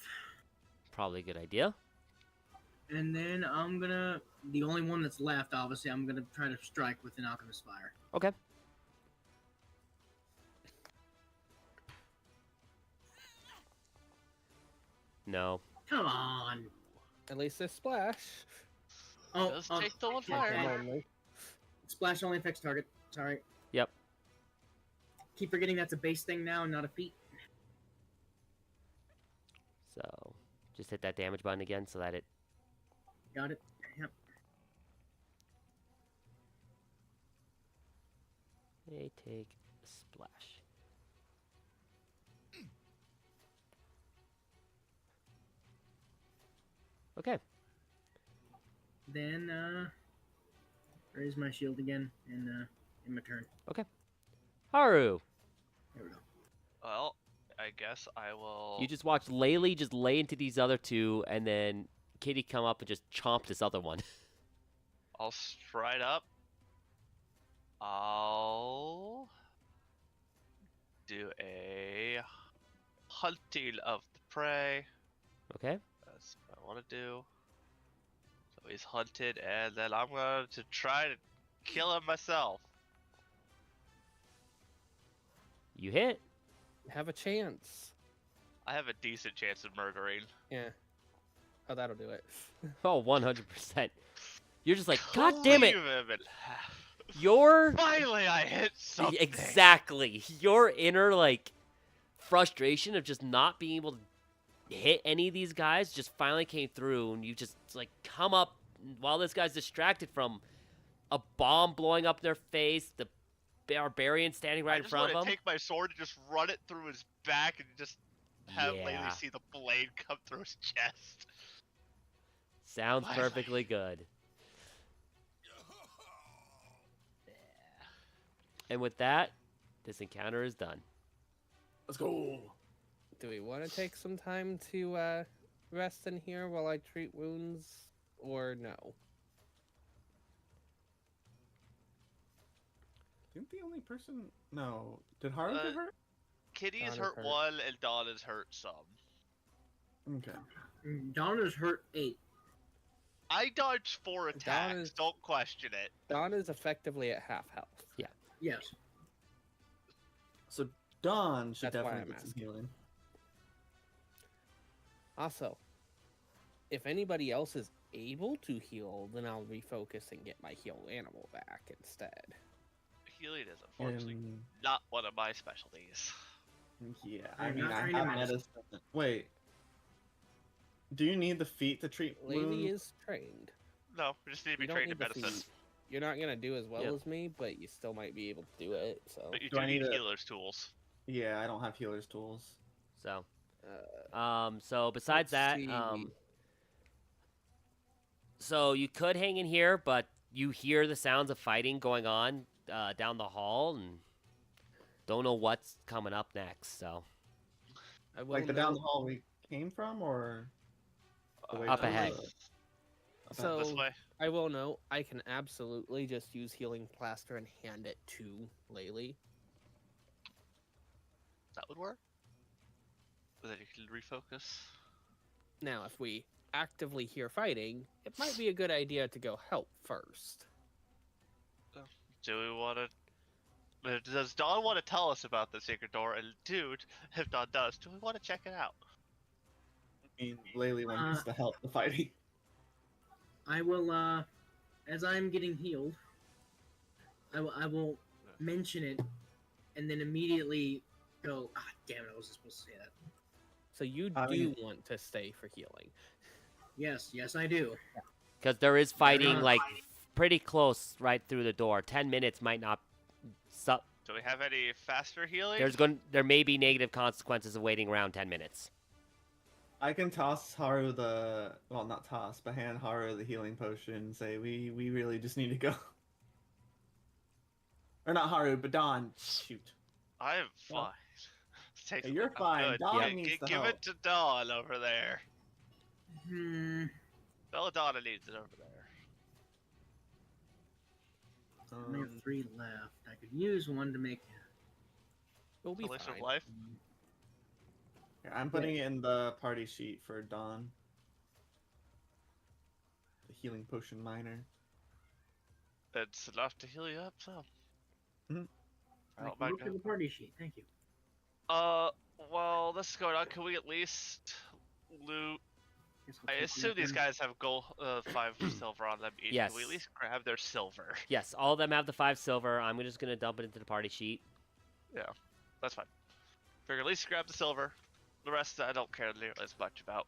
Probably a good idea. And then I'm gonna, the only one that's left, obviously, I'm gonna try to strike with an alchemist fire. Okay. No. Come on. At least this splash. Oh, Does take the one fire. okay. Only. Splash only affects target. Sorry. Yep. Keep forgetting that's a base thing now and not a feat. So just hit that damage button again so that it. Got it. Yep. They take a splash. Okay. Then, raise my shield again in my turn. Haru, There we go. Well, I guess I will. you just watched Laylee just lay into these other two, and then Kitty come up and just chomp this other one. I'll stride up. I'll do a hunting of the prey. Okay. That's what I want to do. So he's hunted, and then I'm going to try to kill him myself. You hit. Have a chance. I have a decent chance of murdering. Yeah. Oh, that'll do it. Oh, 100%. You're just like, God damn it. Cleave him in half. Your Finally, I hit something. exactly your inner like frustration of just not being able to hit any of these guys just finally came through, and you just like come up while this guy's distracted from a bomb blowing up their face, the barbarian standing right I in just front want of to him. take my sword and just run it through his back and just have Yeah. Laylee see the blade come through his chest. Sounds Why- perfectly good. And with that, this encounter is done. Let's go. Do we want to take some time to rest in here while I treat wounds, or no? Didn't the only person? No. Did Haru get hurt? Kitty is Dawn is hurt hurt. 1 and Dawn is hurt some. Okay. Donna's hurt 8. I dodged 4 attacks. is- Don't question it. Dawn is effectively at half health. Yes. So Dawn should That's why definitely I'm get some asking. healing. Also, if anybody else is able to heal, then I'll refocus and get my heal animal back instead. Healing is unfortunately Um, not one of my specialties. yeah, I'm I mean, not I trained in have medicine. medicine. Wait. Do you need the feet to treat Lady wounds? is trained. No, we just need to be You don't trained need in the medicine. feet. You're not gonna do as well Yep. as me, but you still might be able to do it. So, But you Do do I need need a- healer's tools. Yeah, I don't have healer's tools. So, uh, so besides let's that, see. so you could hang in here, but you hear the sounds of fighting going on down the hall, and don't know what's coming up next. So I will Like the down the note- hall we came from, or the way Up to the- ahead. So This way. I will note I can absolutely just use healing plaster and hand it to Laylee. That would work. But then you can refocus. Now, if we actively hear fighting, it might be a good idea to go help first. Do we want to? Does Dawn want to tell us about the secret door? And dude, if Dawn does, do we want to check it out? I mean, Laylee wants to help the fighting. I will, as I'm getting healed, I will mention it, and then immediately go, ah, damn it, I wasn't supposed to say that. So you I do mean- want to stay for healing. Yes, I do. because there is fighting enough. like pretty close right through the door. 10 minutes might not. Do we have any faster healing? There may be negative consequences of waiting around 10 minutes. I can toss Haru not toss, but hand Haru the healing potion and say, we really just need to go. Or not Haru, but Dawn. Shoot. I am Well, fine. Take you're I'm fine. good. Dawn Gi- needs the give help. it to Dawn over there. Belladonna needs it over there. I only have 3 left. I could use one to make. We'll be Elixir of fine. life. Here, I'm putting it in the party sheet for Dawn. The healing potion miner. It's enough to heal you up, so. Mhm. I I don't can mind look at the party sheet. Thank you. Well, this is going on. Can we at least loot? Guess I'll I take assume these nothing. guys have gold, 5 silver on them each. Yes. Can we at least grab their silver? Yes, all of them have the 5 silver. I'm just gonna dump it into the party sheet. That's fine. Figure at least grab the silver. The rest I don't care nearly as much about.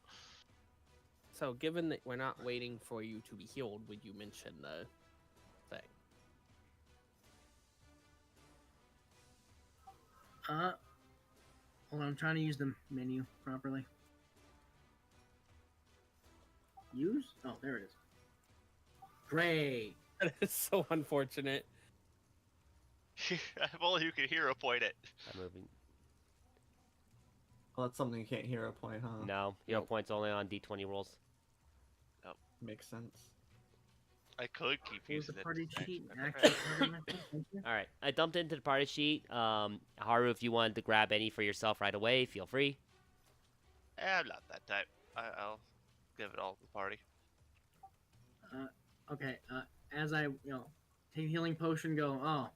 So, given that we're not waiting for you to be healed, would you mention the thing? Hold on, I'm trying to use the menu properly. Use? Oh, there it is. Great. That is so unfortunate. If only you could hero point it. I'm moving. Well, that's something you can't hero point, huh? No, hero Nope. points only on D20 rolls. Makes sense. I could keep What was using the it. party to sheet? mention it. Active party method? Thank you. All right, I dumped into the party sheet. Haru, if you wanted to grab any for yourself right away, feel free. I'm not that type. I'll give it all to the party. Okay, as I, take healing potion, go, oh.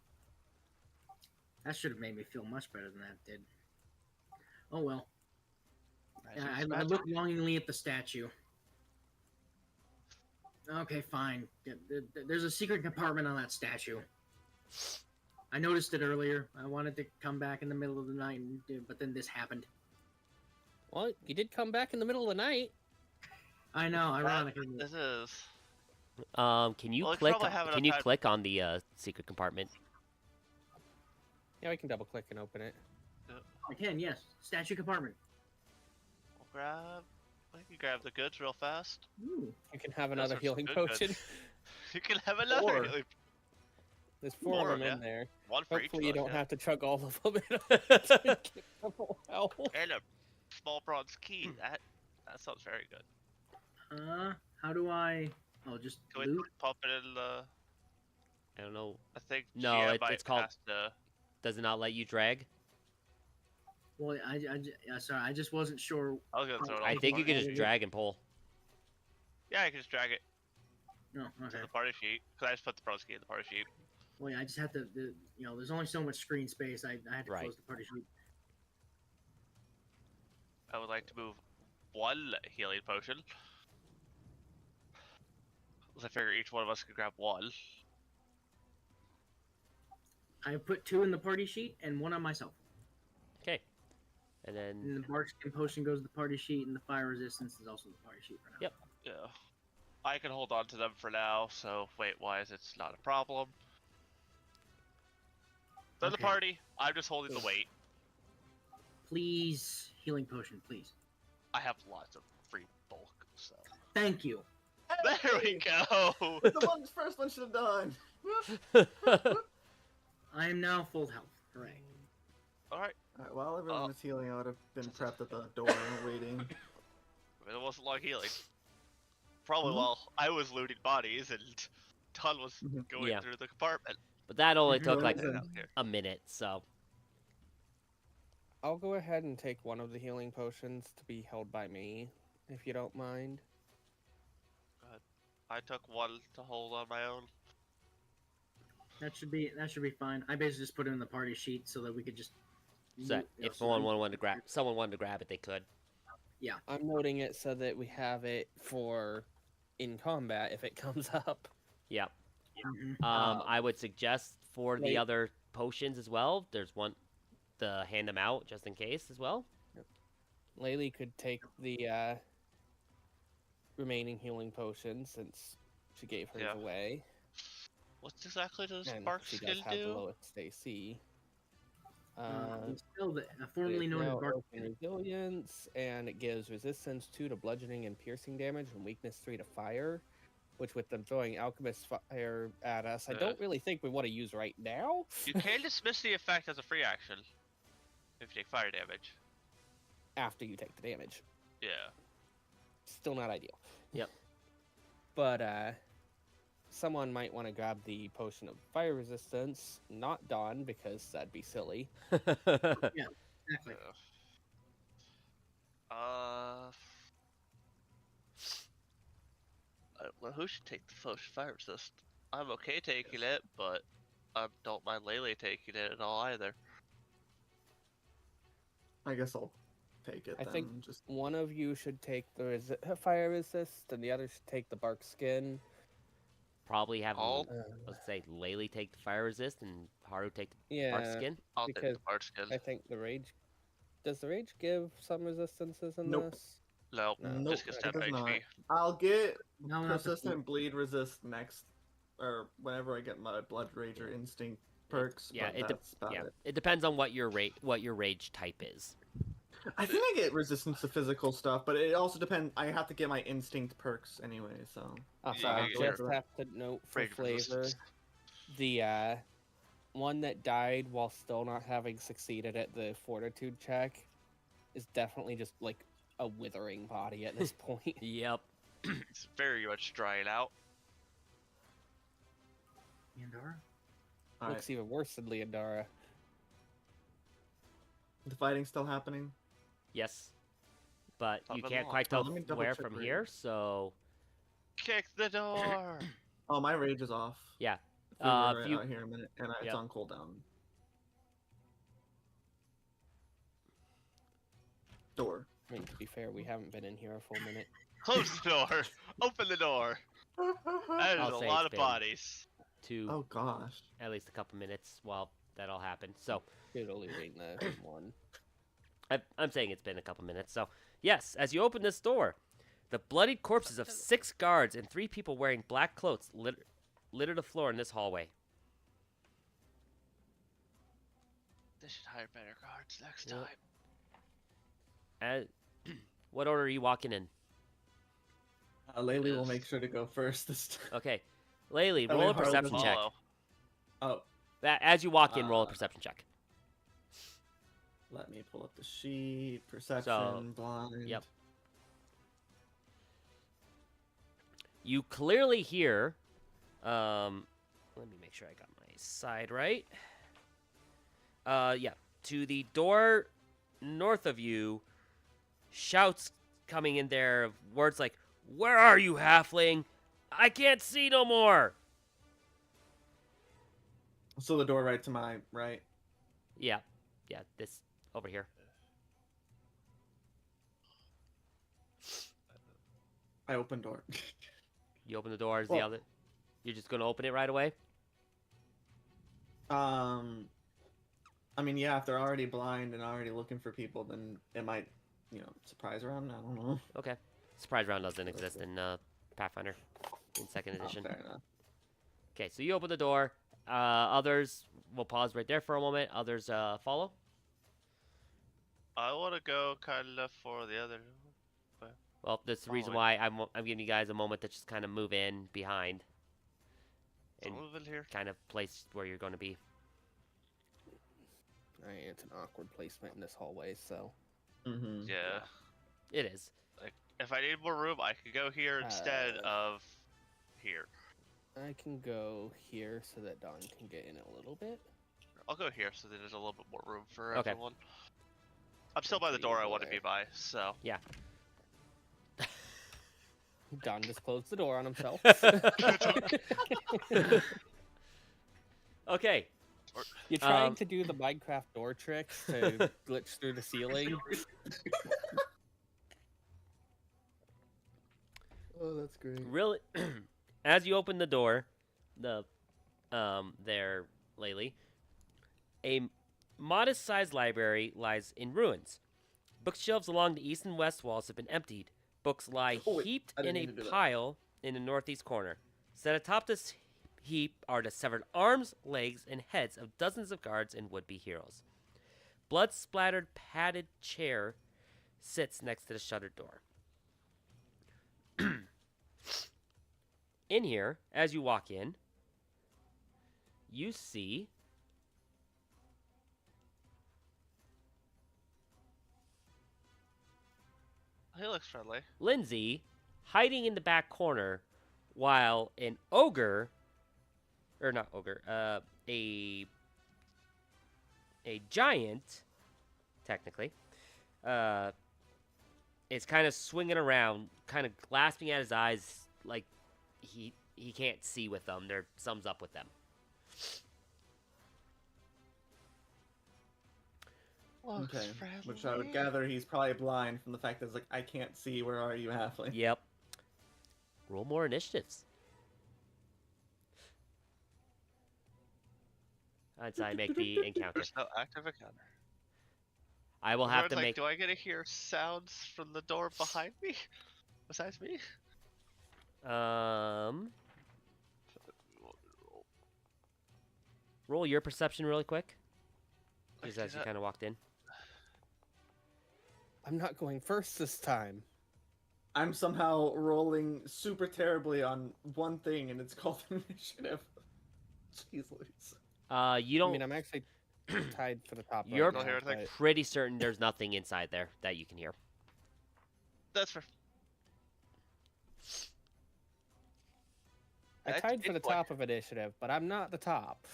That should have made me feel much better than that did. Oh well. As you I expect. look longingly at the statue. Okay, fine. There's a secret compartment on that statue. I noticed it earlier. I wanted to come back in the middle of the night, but then this happened. Well, you did come back in the middle of the night. I know, ironically. This is. Can you Well, I click? probably have Can enough you time- click on the secret compartment? Yeah, we can double click and open it. I can, yes. Statue compartment. We'll grab. I can grab the goods real fast. Ooh. You can have Those another are some healing good potion. goods. You can have another. Or- healing- There's 4 More, of them yeah. in there. One for each. Hopefully you of us, don't yeah. have to chug all of them in order to get the full health. And a small bronze key. That sounds very good. How do I... Oh, just Can we loot? pop it in the? I don't know. I think. No, GM it's might called- has to- Does it not let you drag? Well, sorry, I just wasn't sure. I was gonna throw it. I on the think you party can just sheet. drag and pull. Yeah, I can just drag it No, to okay. the party sheet. Cause I just put the bronze key in the party sheet. Well, yeah, I just have to, there's only so much screen space. I had to Right. close the party sheet. I would like to move one healing potion. 'Cause I figure each one of us could grab one. I put 2 in the party sheet and 1 on myself. Okay. And then And the bark skin potion goes to the party sheet, and the fire resistance is also the party sheet for now. Yep. Yeah. I can hold on to them for now, so weight-wise, it's not a problem. They're the Okay. party. I'm just holding the weight. Please, healing potion, please. I have lots of free bulk, so. Thank you. There we go! The first one should have done. I am now full health. Hooray. Alright. Alright, while everyone Oh. was healing, I would have been prepped at the door waiting. It wasn't long healing. Probably Mhm. while I was looting bodies and Ton was Mhm. going Yeah. through the compartment. but that only Mhm. took like Listen. Out here. a minute, so I'll go ahead and take one of the healing potions to be held by me, if you don't mind. I took one to hold on my own. That should be fine. I basically just put it in the party sheet so that we could just. so if someone wanted to grab it, they could. I'm noting it so that we have it for in combat if it comes up. Yeah. Mhm. I would suggest for the Wait. other potions as well. There's one to hand them out just in case as well. Laylee could take the remaining healing potions since she gave hers Yeah. away. What exactly does And Spark she Skill does have the do? lowest AC. It's still formerly It known as now bark. open resilience, and it gives resistance 2 to bludgeoning and piercing damage, and weakness 3 to fire. Which, with them throwing alchemist fire at us, I don't really think we want to use right now. You can dismiss the effect as a free action if you take fire damage. After you take the damage, Yeah. still not ideal. Yep. But someone might want to grab the potion of fire resistance, not Dawn, because that'd be silly. Exactly. Yeah. Well, who should take the fire resist? I'm okay taking it, but I don't mind Lele taking it at all either. I guess I'll take it I then. think- Just One of you should take the fire resist, and the other should take the bark skin. Probably have, All- let's say, Laylee take the fire resist and Haru take the Yeah, bark skin. I'll take because the part skin. I think the rage. Does the rage give some resistances in Nope. this? No, Nope, just gets it 10 does not. HP. I'll get No, not the persistent bleed resist next, or whenever I get my blood rage or instinct perks. Yeah, but that's about Yeah, it. it depends on what your rage type is. I think I get resistance to physical stuff, but it also depends. I have to get my instinct perks anyway, so. So Yeah, I you get just have to note for Rage flavor, resistance. the one that died while still not having succeeded at the fortitude check is definitely just like a withering body at this point. Yep. It's very much drying out. Yandara? Alright, Looks even worse than Leandara. the fighting's still happening. Yes. But you Top of can't the quite line. tell Let me double where check from right here, here. so Kick the door! Oh, my rage is off. yeah. We were If you- out here a minute, and it's Yep. on cooldown. Door. I mean, to be fair, we haven't been in here a full minute. Close the door! Open the door! That is I'll a say lot it's of been- bodies. to Oh gosh. at least a couple minutes while that all happened. So Should only read the one. I'm saying it's been a couple minutes. So yes, as you open this door, the bloodied corpses of 6 guards and 3 people wearing black cloaks litter the floor in this hallway. They should hire better guards next Yep. time. What order are you walking in? Laylee will Yes. make sure to go first this time. Okay, Laylee, I roll mean, a Haru perception doesn't check. Follow. Oh, As you walk in, roll a perception check. let me pull up the sheet. Perception, blind. yep. You clearly hear. Let me make sure I got my side right. Yeah. To the door north of you, shouts coming in there of words like, "Where are you, halfling? I can't see no more." So the door right to my right. Yeah. Yeah. This over here. I open door. You open the door. Is the Well- other? You're just gonna open it right away? I mean, yeah, if they're already blind and already looking for people, then it might, surprise round. I don't know. Okay. Surprise round doesn't exist in Pathfinder in second Oh, edition. fair enough. Okay, so you open the door. Others will pause right there for a moment. Others follow. I want to go kind of for the other. Well, that's the reason Following. why I'm giving you guys a moment to just kind of move in behind So and move in here. kind of place where you're going to be. It's an awkward placement in this hallway, so Mm-hmm. Yeah. It is. If I need more room, I could go here instead of here. I can go here so that Dawn can get in a little bit. I'll go here so that there's a little bit more room for Okay. everyone. I'm still by the door I want to be by, so. Dawn just closed the door on himself. Okay. You're trying Um, to do the Minecraft door tricks to glitch through the ceiling. Oh, that's great. Really, as you open the door, there, Laylee, a modest-sized library lies in ruins. Bookshelves along the east and west walls have been emptied. Books lie Oh, wait, heaped I in didn't a mean to do that. pile in the northeast corner. Set atop this heap are the severed arms, legs, and heads of dozens of guards and would-be heroes. Blood-splattered padded chair sits next to the shuttered door. In here, as you walk in, you see He looks friendly. Lindsay hiding in the back corner while an ogre, or not ogre, a giant, technically, is kind of swinging around, kind of glasping at his eyes like he can't see with them. They're thumbs up with them. Looks Okay. friendly. Which I would gather he's probably blind from the fact that it's like, I can't see. Where are you, halfling? Yep. Roll more initiatives. Once I make the encounter. There's no active encounter. I will have to Like, make. do I get to hear sounds from the door behind me? Besides me? Roll your perception really quick. Just I as do you that. kind of walked in. I'm not going first this time. I'm somehow rolling super terribly on one thing, and it's called initiative. Jeez Louise. You I don't. mean, I'm actually tied for the top. You're right now, hear anything? but pretty certain there's nothing inside there that you can hear. That's for. I That's tied for the good point. top of initiative, but I'm not the top.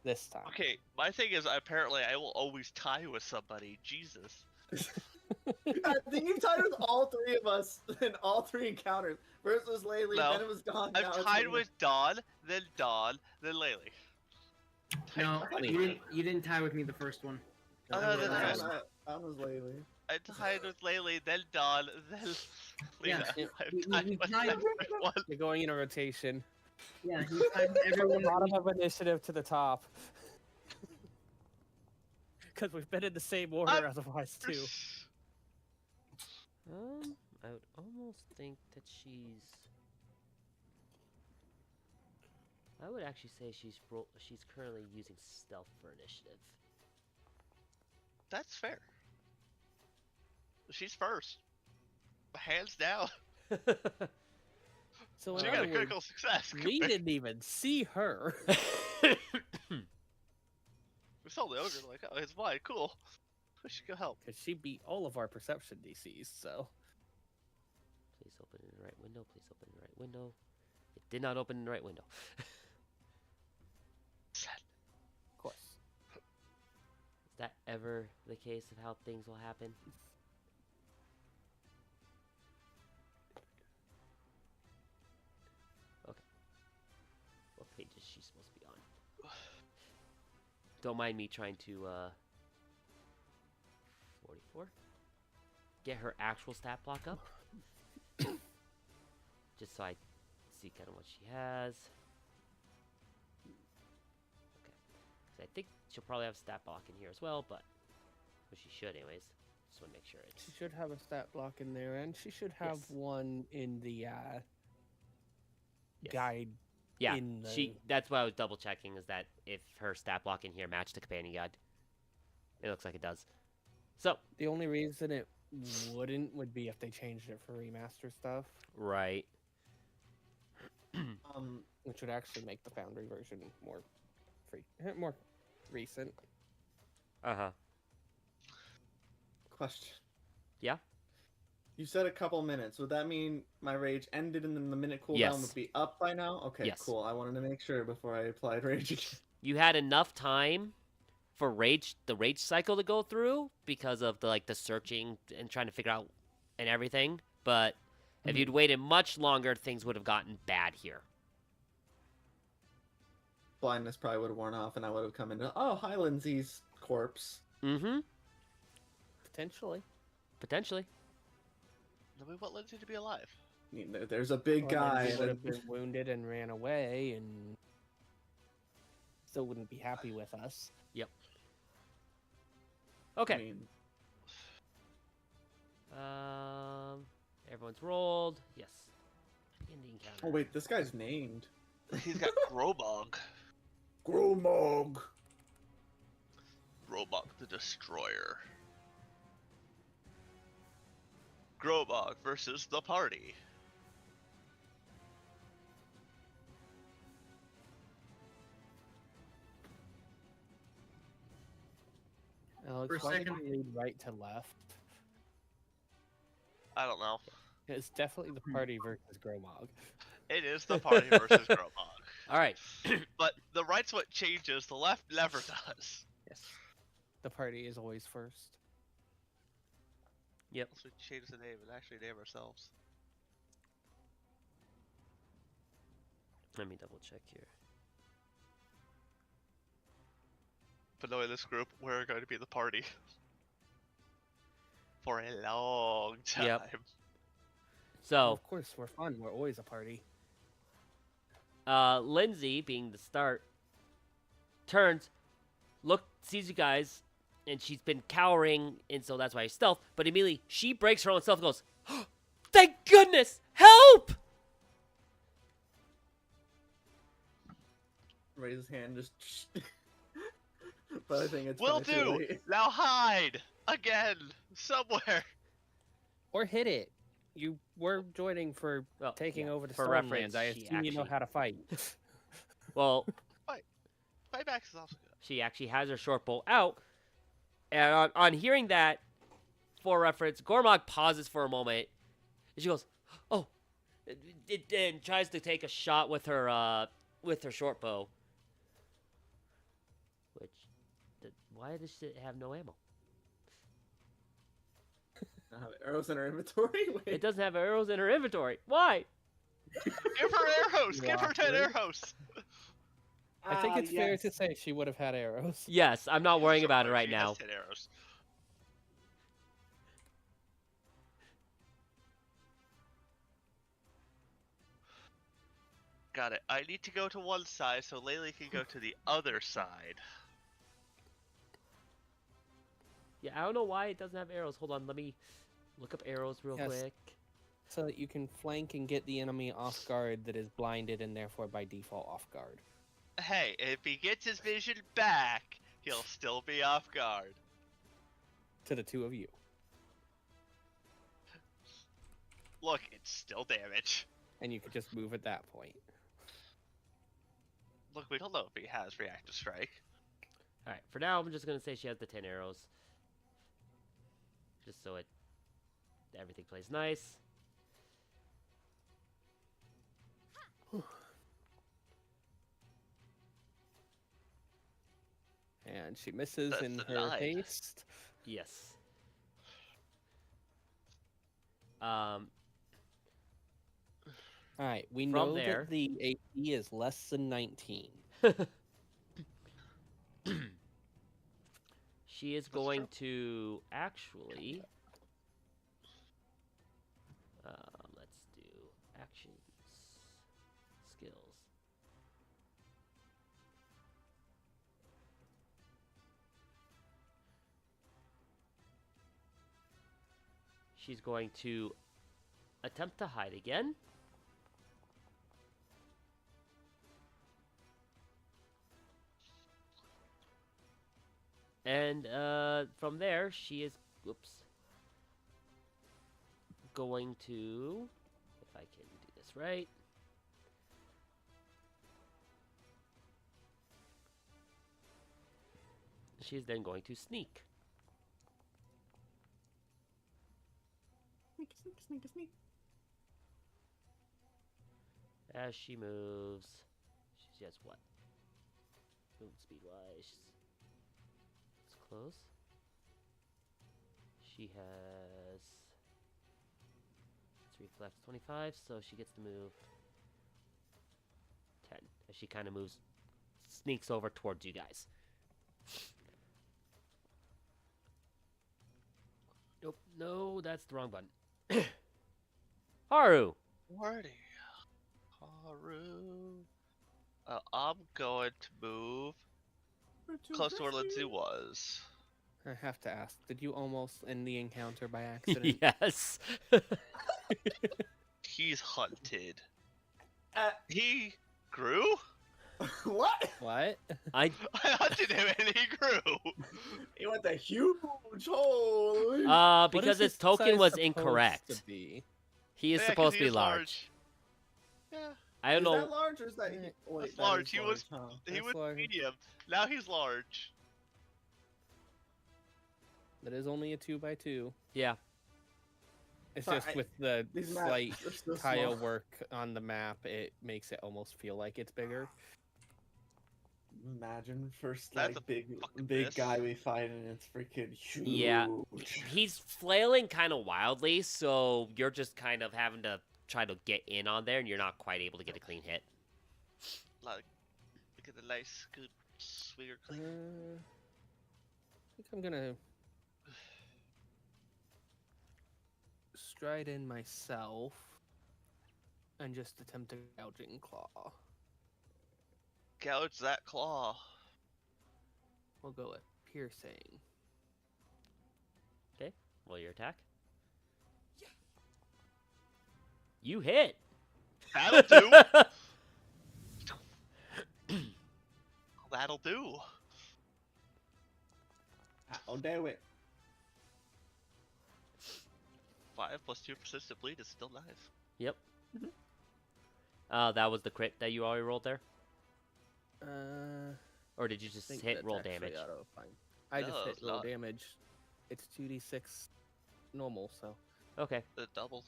This time. Okay, my thing is apparently I will always tie with somebody. Jesus. I think you've tied with all three of us in all three encounters. First was Laylee, No. then it was Dawn. I've now it's tied Lena. with Dawn, then Laylee. No, Funny. you didn't tie with me the first one. Oh, That no, was no, the no, last no. one. That was Laylee. I tied with Laylee, then Dawn, then Lena. Yeah, I've we tied with tied- everyone. You're going in a rotation. Yeah, he tied with everyone. Bottom of initiative to the top. Because we've been in the same order otherwise, too. I would almost think that she's. I would actually say she's currently using stealth for initiative. That's fair. She's first. Hands down. So She in got a other words, critical success. we didn't even see her. We saw the ogre, like, oh, it's mine, cool. We should go help. Because she beat all of our perception DCs, so. Please open in the right window. Please open in the right window. It did not open in the right window. Of course. Is that ever the case of how things will happen? Okay. What page is she supposed to be on? Don't mind me trying to, 44? Get her actual stat block up? just so I see kind of what she has. Okay. So I think she'll probably have stat block in here as well, but well, she should anyways. Just want to make sure it's. She should have a stat block in there, and she should have Yes. one in the Yes. guide. Yeah, in the... she. That's what I was double checking, is that if her stat block in here matched the companion guide. It looks like it does. So The only reason it wouldn't would be if they changed it for remaster stuff, right. which would actually make the Foundry version more recent. Uh-huh. Question. Yeah? You said a couple minutes. Would that mean my rage ended and then the minute cooldown Yes. would be up by now? Okay, Yes. cool. I wanted to make sure before I applied rage again. You had enough time for the rage cycle to go through because of the searching and trying to figure out and everything, but if you'd waited much longer, things would have gotten bad here. Blindness probably would have worn off and I would have come into, oh, hi, Lindsay's corpse. Mm-hmm. Potentially. Potentially. Then we want Lindsay to be alive. I mean, there's a big guy. He would have been wounded and ran away, and still wouldn't be happy with us. Yep. Okay. I mean, Everyone's rolled. Yes. Begin the encounter. oh wait, this guy's named. He's got Grobog. Gromog. Grobog the Destroyer. Grobog versus the party. Alex, For a why did second- you read right to left? I don't know. It's definitely the party versus Gromog. It is the party versus Grobog. All right. But the right's what changes, the left never does. Yes. The party is always first. Yep. Let's change the name and actually name ourselves. Let me double check here. But knowing this group, we're going to be the party. For a long time. Yep. Well, So, of course, we're fun. We're always a party. Lindsay, being the start, turns, sees you guys, and she's been cowering, and so that's why she's stealth. But immediately, she breaks her own stealth and goes, oh, "Thank goodness! Help!" Raise his hand, just. But I think it's. Will probably too do! late. Now hide! Again! Somewhere! Or hit it. You were joining for Well, taking yeah, over the for Stormlands. reference, I she assume you know actually- how to fight. Well, Payback is also good. she actually has her short bow out, and on hearing that, for reference, Gormog pauses for a moment, and she goes, "Oh," and tries to take a shot with her short bow. Which, why does it have no ammo? I have arrows in our inventory. Wait. It doesn't have arrows in her inventory. Why? Give her arrows! Give her 10 arrows! I think it's fair yes. to say she would have had arrows. Yes, I'm not worrying about it right She has now. 10 arrows. Got it. I need to go to one side so Laylee can go to the other side. Yeah, I don't know why it doesn't have arrows. Hold on, let me look up arrows real Yes. quick. So that you can flank and get the enemy off guard that is blinded and therefore by default off guard. Hey, if he gets his vision back, he'll still be off guard. To the two of you. Look, it's still damage. And you could just move at that point. Look, we don't know if he has reactive strike. Alright, for now, I'm just going to say she has the 10 arrows. Just so everything plays nice. And she misses That's in the her 9. haste. Yes. Alright, we From know there- that the AP is less than 19. She is going to actually... let's do actions. She's going to attempt to hide again. And from there, she is, going to, if I can do this right. She's then going to sneak. Sneak, sneak, sneak, sneak. As she moves, she has what? Movement speed wise, it's close. She has, it's reflex 25, so she gets to move 10. As she kind of moves, sneaks over towards you guys. Nope, no, that's the wrong button. Haru! Marty. Haru. I'm going to move close to where Lindsay was. I have to ask, did you almost end the encounter by accident? Yes. He's hunted. Uh, He grew? what? What? I I hunted him and he grew. He went a huge hole. What because is his his token size was supposed incorrect. to be? He is Yeah, 'cause supposed to he be is large. Yeah, I don't Is know. that large or is that? Eh, Wait, that's that large. is He was huh? he That's was large. medium. Now he's large. That is only a 2x2. Yeah. It's Sorry, just with the these maps slight are so tile small. work on the map, it makes it almost feel like it's bigger. Imagine first That's like a big fucking big miss. guy we fight and it's freaking huge. Yeah. He's flailing kind of wildly, so you're just kind of having to try to get in on there, and you're not quite able to get a clean hit. Like, look at the nice, good, sweeter I clean. think I'm gonna stride in myself and just attempt a gouging claw. Gouge that claw. We'll go with piercing. Roll your attack. You hit. That'll do. That'll do. I'll do it. 5 + 2 persistent bleed is still nice. Yep. That was the crit that you already rolled there, or did you just think hit that's roll actually damage? auto-fine. I No, just hit it's roll not. damage. It's 2d6 normal, so Okay. It doubled.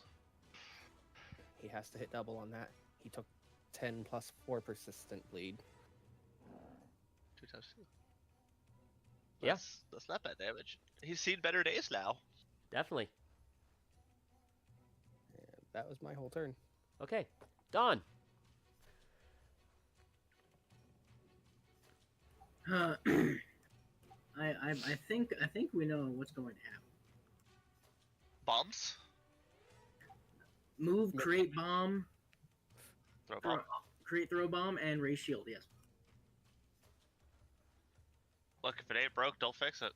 he has to hit double on that. He took 10 plus 4 persistent bleed. 2 times 2. Yeah. That's not bad damage. He's seen better days now. Definitely. And that was my whole turn. Okay. Dawn. I think we know what's going to happen. Bombs? Move, create bomb, Throw a bomb. create throw bomb, and raise shield. Yes. Look, if it ain't broke, don't fix it.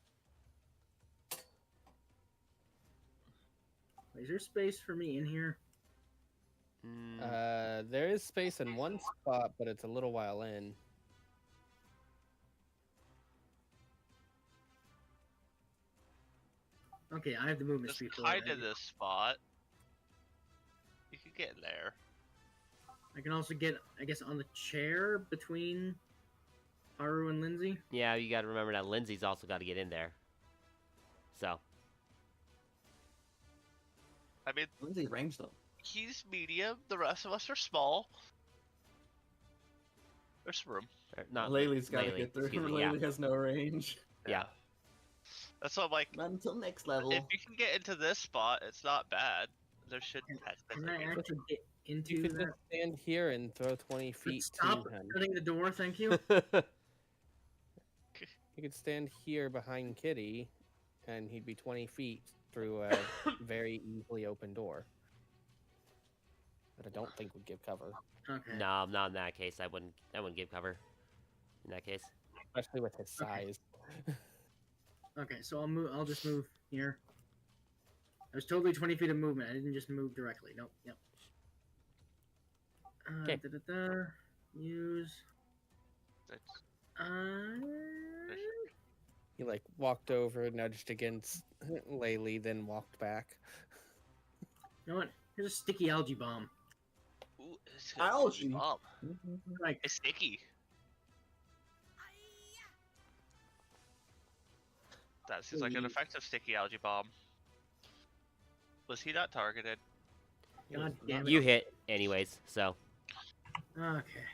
Is there space for me in here? There is space in one spot, but it's a little while in. Okay, I have the movement Just speed for kind it. of this spot. You can get in there. I can also get, I guess, on the chair between Haru and Lindsay. Yeah, you got to remember that Lindsay's also got to get in there. So. I mean, Lindsay range though. he's medium. The rest of us are small. There's some room. Or not Laylee's got to Laylee, get through. excuse me, yeah. Laylee has no range. Yeah. That's why I'm like, Not until next level. if you can get into this spot, it's not bad. There should Can technically I be. actually get You into could that? just stand here and throw 20 feet Stop to him. shutting the door, thank you. You could stand here behind Kitty, and he'd be 20 feet through a very easily open door. That I don't think would give cover, Okay. No, not in that case. I wouldn't give cover. In that case. especially with his size. Okay, so I'll move. I'll just move here. was totally 20 feet of movement. I didn't just move directly. Nope. Yep. 'Kay. Use. It's- He like walked over, nudged against Laylee, then walked back. You know what? Here's a sticky algae bomb. Ooh, it's Algae. bomb. Like, It's sticky. That seems like an effective sticky algae bomb. Was he not targeted? God damn it. You hit anyways, so Okay.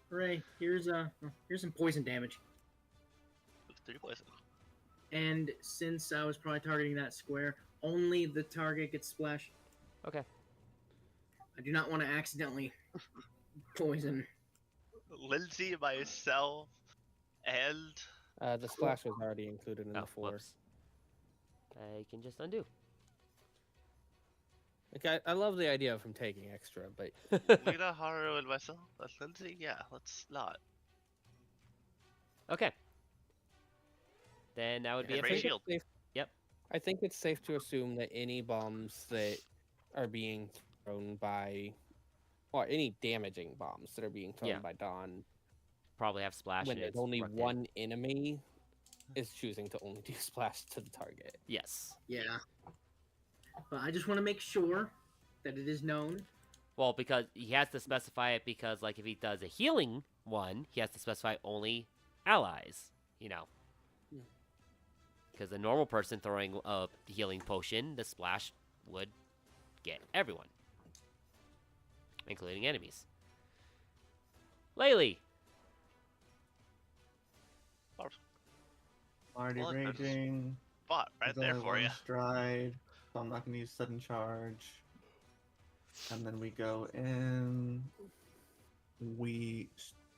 Hooray! Here's some poison damage. 3 poison. And since I was probably targeting that square, only the target gets splashed. okay. I do not want to accidentally poison. Lindsay, myself, and The splash was already included in Oh, the 4. whoops. I can just undo. Like, I love the idea of him taking extra, but Lena, Haru, and myself. That's Lindsay. Yeah, let's not. Okay. Then that would be Yeah, it Ray for shield. you. Safe, Yep. I think it's safe to assume that any bombs that are being thrown by, or any damaging bombs that are being thrown Yeah. by Dawn, Probably have splash. when and there's it's only rucked in. one enemy, is choosing to only do splash to the target. Yes. Yeah. But I just want to make sure that it is known. Well, because he has to specify it because, like, if he does a healing one, he has to specify only allies, you know. Yeah. Because a normal person throwing a healing potion, the splash would get everyone, including enemies. Laylee! Already Well, there's a raging. Spot right There's there only for you. one stride, so I'm not gonna use sudden charge. And then we go in. We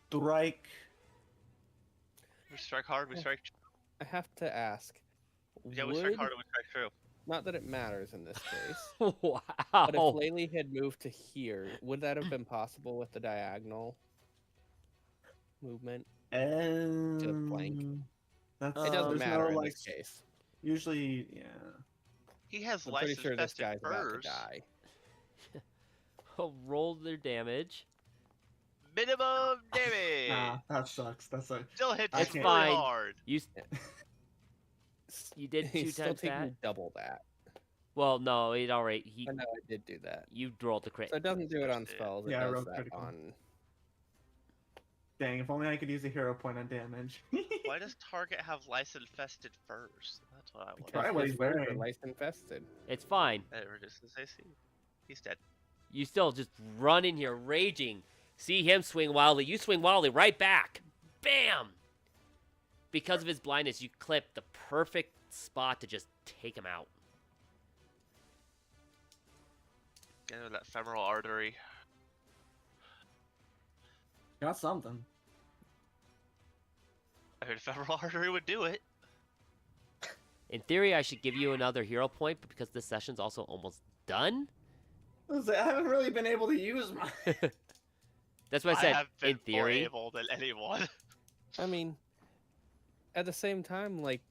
strike. We strike hard. We strike. I have to ask, Yeah, we strike hard and we strike true. not that it matters in this case, Wow! but if Laylee had moved to here, would that have been possible with the diagonal movement? And flank. That's It doesn't there's matter no, in like, this case. Usually, yeah. He has I'm pretty lice sure this infested guy's about to furs. die. Roll their damage. Minimum damage. Nah, that sucks. That sucks. Still hits I really can't- Fine. hard. You you did 2 He's still times taking that. double that. Well, no, it already he I know I did do that. you rolled the crit. So it doesn't do it on Yeah. spells. It Yeah, I does wrote that critical. on. Dang, if only I could use a hero point on damage. Why does target have lice infested furs? That's what I want. Try what he's his furs are wearing. lice infested. It's fine. It reduces AC. He's dead. You still just run in here raging. See him swing wildly. You swing wildly right back. Bam! Because of his blindness, you clip the perfect spot to just take him out. Get him that femoral artery. Got something. I heard femoral artery would do it. In theory, I should give you another hero point, but because this session's also almost done, I haven't really been able to use my. that's what I I said. have been In theory, more able than anyone. I mean, at the same time, like,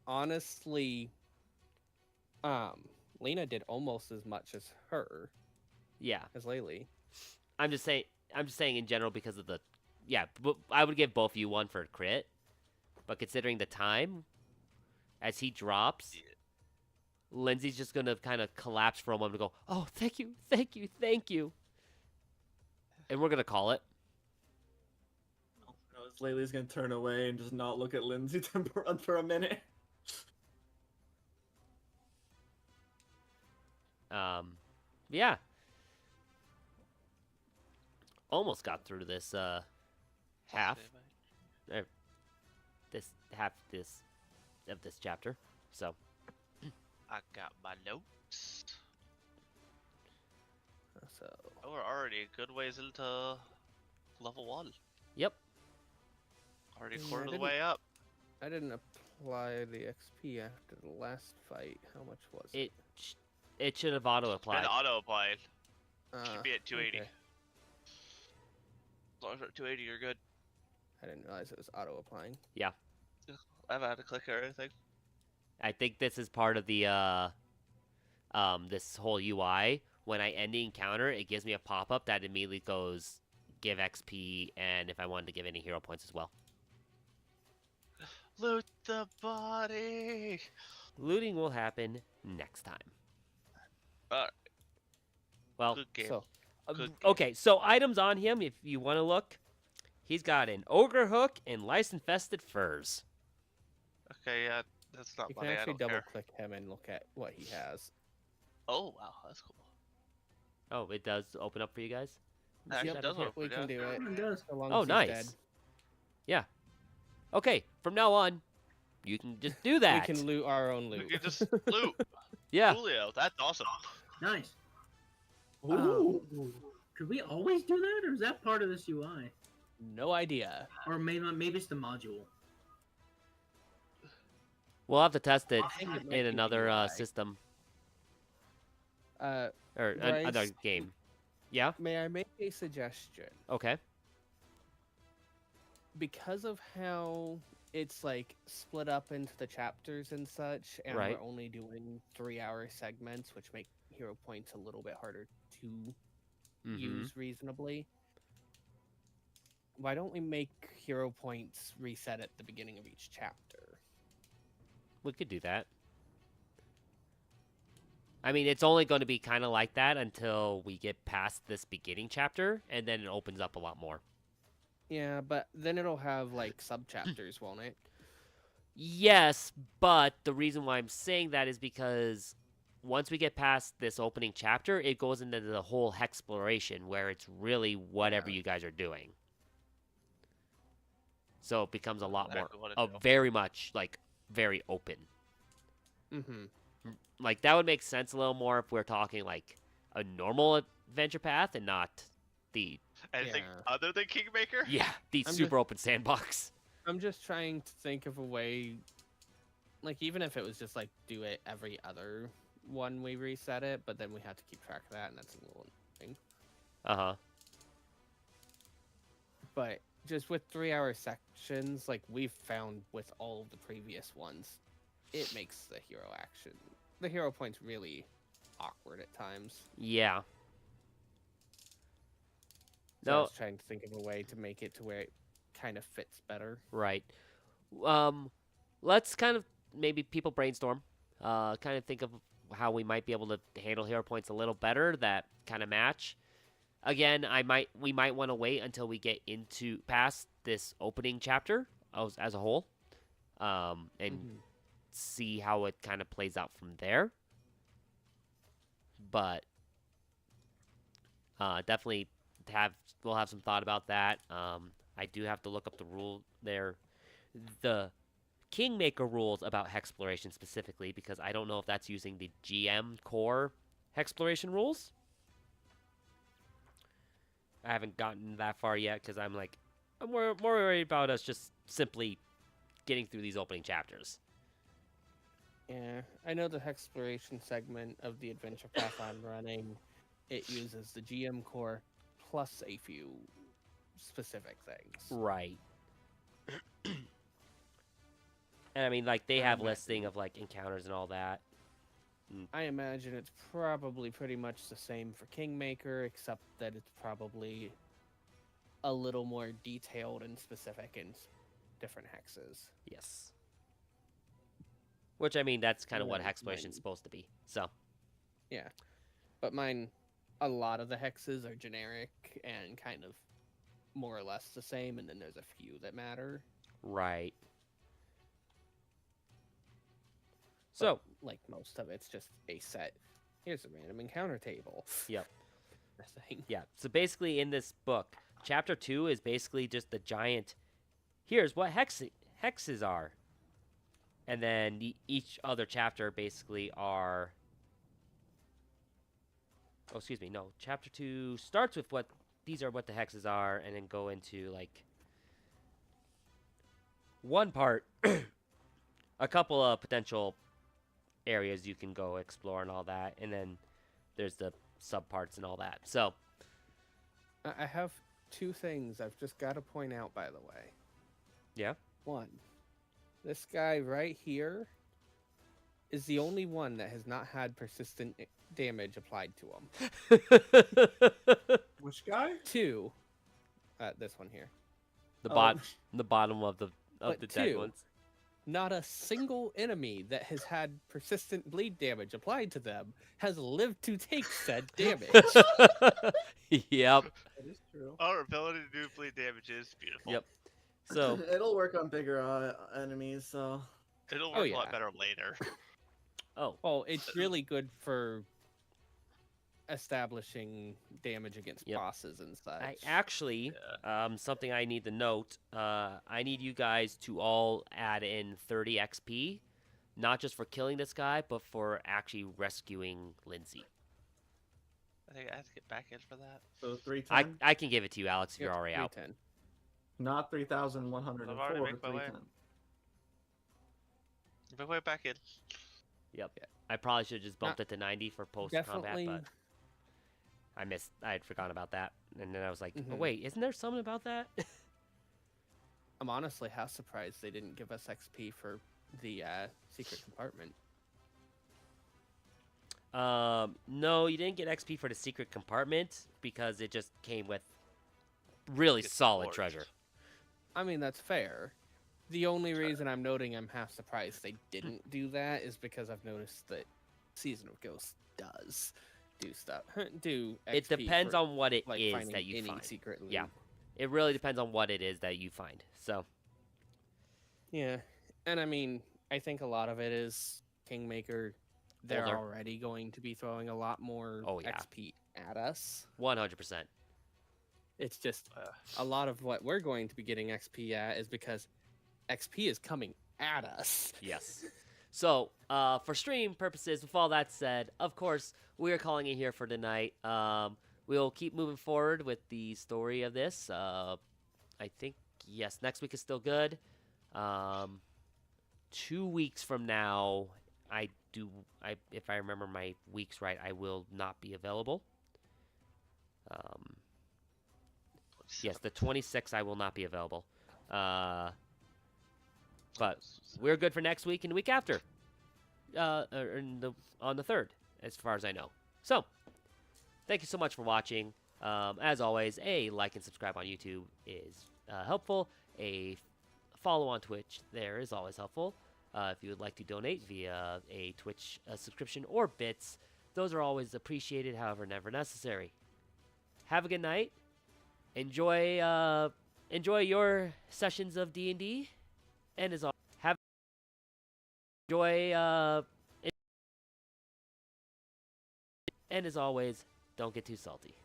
honestly, Lena did almost as much as her, yeah. as Laylee. I'm just saying in general because of the, yeah. But I would give both of you one for crit, but considering the time, as he drops, Yeah. Lindsay's just gonna kind of collapse for a moment and go, "Oh, thank you, thank you, thank you," and we're gonna call it. Laylee's gonna turn away and just not look at Lindsay for a minute. Yeah. Almost got through this half of this chapter. So I got my notes. So Oh, we're already a good ways into level 1. yep. Already a Yeah, I quarter of the didn't- way up. I didn't apply the XP after the last fight. How much was it? It should have auto Been applied. auto applied. Uh, Should be at 280. okay. As long as we're at 280, you're good. I didn't realize it was auto applying. I haven't had to click or anything. I think this is part of the this whole UI. When I end the encounter, it gives me a pop-up that immediately goes give XP, and if I wanted to give any hero points as well. Loot the body. Looting will happen next time. Uh, Well, Good game. So, Good game. okay, so items on him, if you want to look, he's got an ogre hook and lice-infested furs. Okay, yeah, that's not you can money. I actually don't care. double-click him and look at what he has. Oh wow, that's cool. Oh, it does open up for you guys? Actually, Yep, it does Here. open, we can yeah. do it. It does. So long Oh, as he's nice. dead. Yeah. Okay, from now on, you can just do that. We can loot our own We loot. can just loot. Yeah. Julio, that's awesome. Nice. Ooh. Could we always do that, or is that part of this UI? No idea. Or maybe it's the module. We'll have to test it think it might in be the another UI. system Uh, or Bryce, another game. Yeah. may I make a suggestion? Okay. Because of how it's like split up into the chapters and such, and Right. we're only doing 3-hour segments, which make hero points a little bit harder to Mhm. use reasonably. Why don't we make hero points reset at the beginning of each chapter? We could do that. I mean, it's only going to be kind of like that until we get past this beginning chapter, and then it opens up a lot more. Yeah, but then it'll have like sub chapters, won't it? Yes, but the reason why I'm saying that is because once we get past this opening chapter, it goes into the whole hexploration where it's really whatever Yeah. you guys are doing. So it becomes a lot Exactly more, what I do. very much like very open. Mm-hmm. Like that would make sense a little more if we're talking like a normal adventure path and not the Anything Yeah. other than Kingmaker? the I'm super open sandbox. I'm just trying to think of a way, like even if it was just like do it every other one we reset it, but then we have to keep track of that, and that's a little annoying. Uh-huh. But just with 3-hour sections, like we've found with all of the previous ones, it makes the hero points really awkward at times. Yeah. So I No, was trying to think of a way to make it to where it kind of fits better. right. Let's kind of maybe people brainstorm. Kind of think of how we might be able to handle hero points a little better that kind of match. Again, we might want to wait until we get into past this opening chapter as a whole, and Mhm. see how it kind of plays out from there. But definitely we'll have some thought about that. I do have to look up the rule there, the Kingmaker rules about hexploration specifically, because I don't know if that's using the GM core hexploration rules. I haven't gotten that far yet because I'm more worried about us just simply getting through these opening chapters. Yeah, I know the exploration segment of the adventure path I'm running, it uses the GM core plus a few specific things. Right. And I mean, like, they I have imagine- listing of like encounters and all that. I imagine it's probably pretty much the same for Kingmaker, except that it's probably a little more detailed and specific in different hexes. Yes. Which I mean, that's kind of what Right, hexploration is right. supposed to be. So. Yeah, but mine, a lot of the hexes are generic and kind of more or less the same, and then there's a few that matter. Right. But, So. like most of it's just a set. Here's a random encounter table. Yep. Thing. Yeah. So basically, in this book, chapter 2 is basically just the giant. Here's what hexes are, and then each other chapter basically are. Oh, excuse me. No, chapter 2 starts with what these are, what the hexes are, and then go into like one part, a couple of potential areas you can go explore and all that, and then there's the subparts and all that. So. I have two things I've just got to point out, by the way. Yeah. One, this guy right here is the only one that has not had persistent damage applied to him. Which guy? 2, this one here. the Oh. the bottom of the But dead 2, ones. not a single enemy that has had persistent bleed damage applied to them has lived to take said damage. Yep. That is true. Our ability to do bleed damage is beautiful. Yep. So It'll work on bigger enemies, so. It'll Oh, work a lot yeah. better later. oh Well, it's really good for establishing damage against Yep. bosses and such. I actually something I need to note. I need you guys to all add in 30 XP, not just for killing this guy, but for actually rescuing Lindsay. I think I have to get back in for that. So 310? I can give it to you, Alex, if Yep, you're already out. 310. Not I've already 3,104, made my way. 310. Make my way back in. Yep. I probably should have just bumped it to 90 for post combat, Definitely. but I had forgotten about that, and then I was like, oh Mhm. wait, isn't there something about that? I'm honestly half surprised they didn't give us XP for the secret compartment. No, you didn't get XP for the secret compartment because it just came with really Get solid support. treasure. I mean, that's fair. The only reason I'm noting I'm half surprised they didn't do that is because I've noticed that Season of Ghosts does do stuff. Do XP It depends for, on what it like is finding that you any find. secret loot. Yeah. It really depends on what it is that you find. So, Yeah, and I mean, I think a lot of it is Kingmaker. They're Older. already going to be throwing a lot more Oh, yeah. XP at us. 100%. It's just Uh, a lot of what we're going to be getting XP at is because XP is coming at us. Yes. So, for stream purposes, with all that said, of course, we are calling it here for tonight. We'll keep moving forward with the story of this. I think, yes, next week is still good. 2 weeks from now, if I remember my weeks right, I will not be available. Yes, the 26th I will not be available. But we're good for next week and the week after. On the 3rd, as far as I know. So, thank you so much for watching. As always, a like and subscribe on YouTube is helpful. A follow on Twitch there is always helpful. If you would like to donate via a Twitch subscription or bits, those are always appreciated, however, never necessary. Have a good night. Enjoy your sessions of D&D, and as always, and as always, don't get too salty.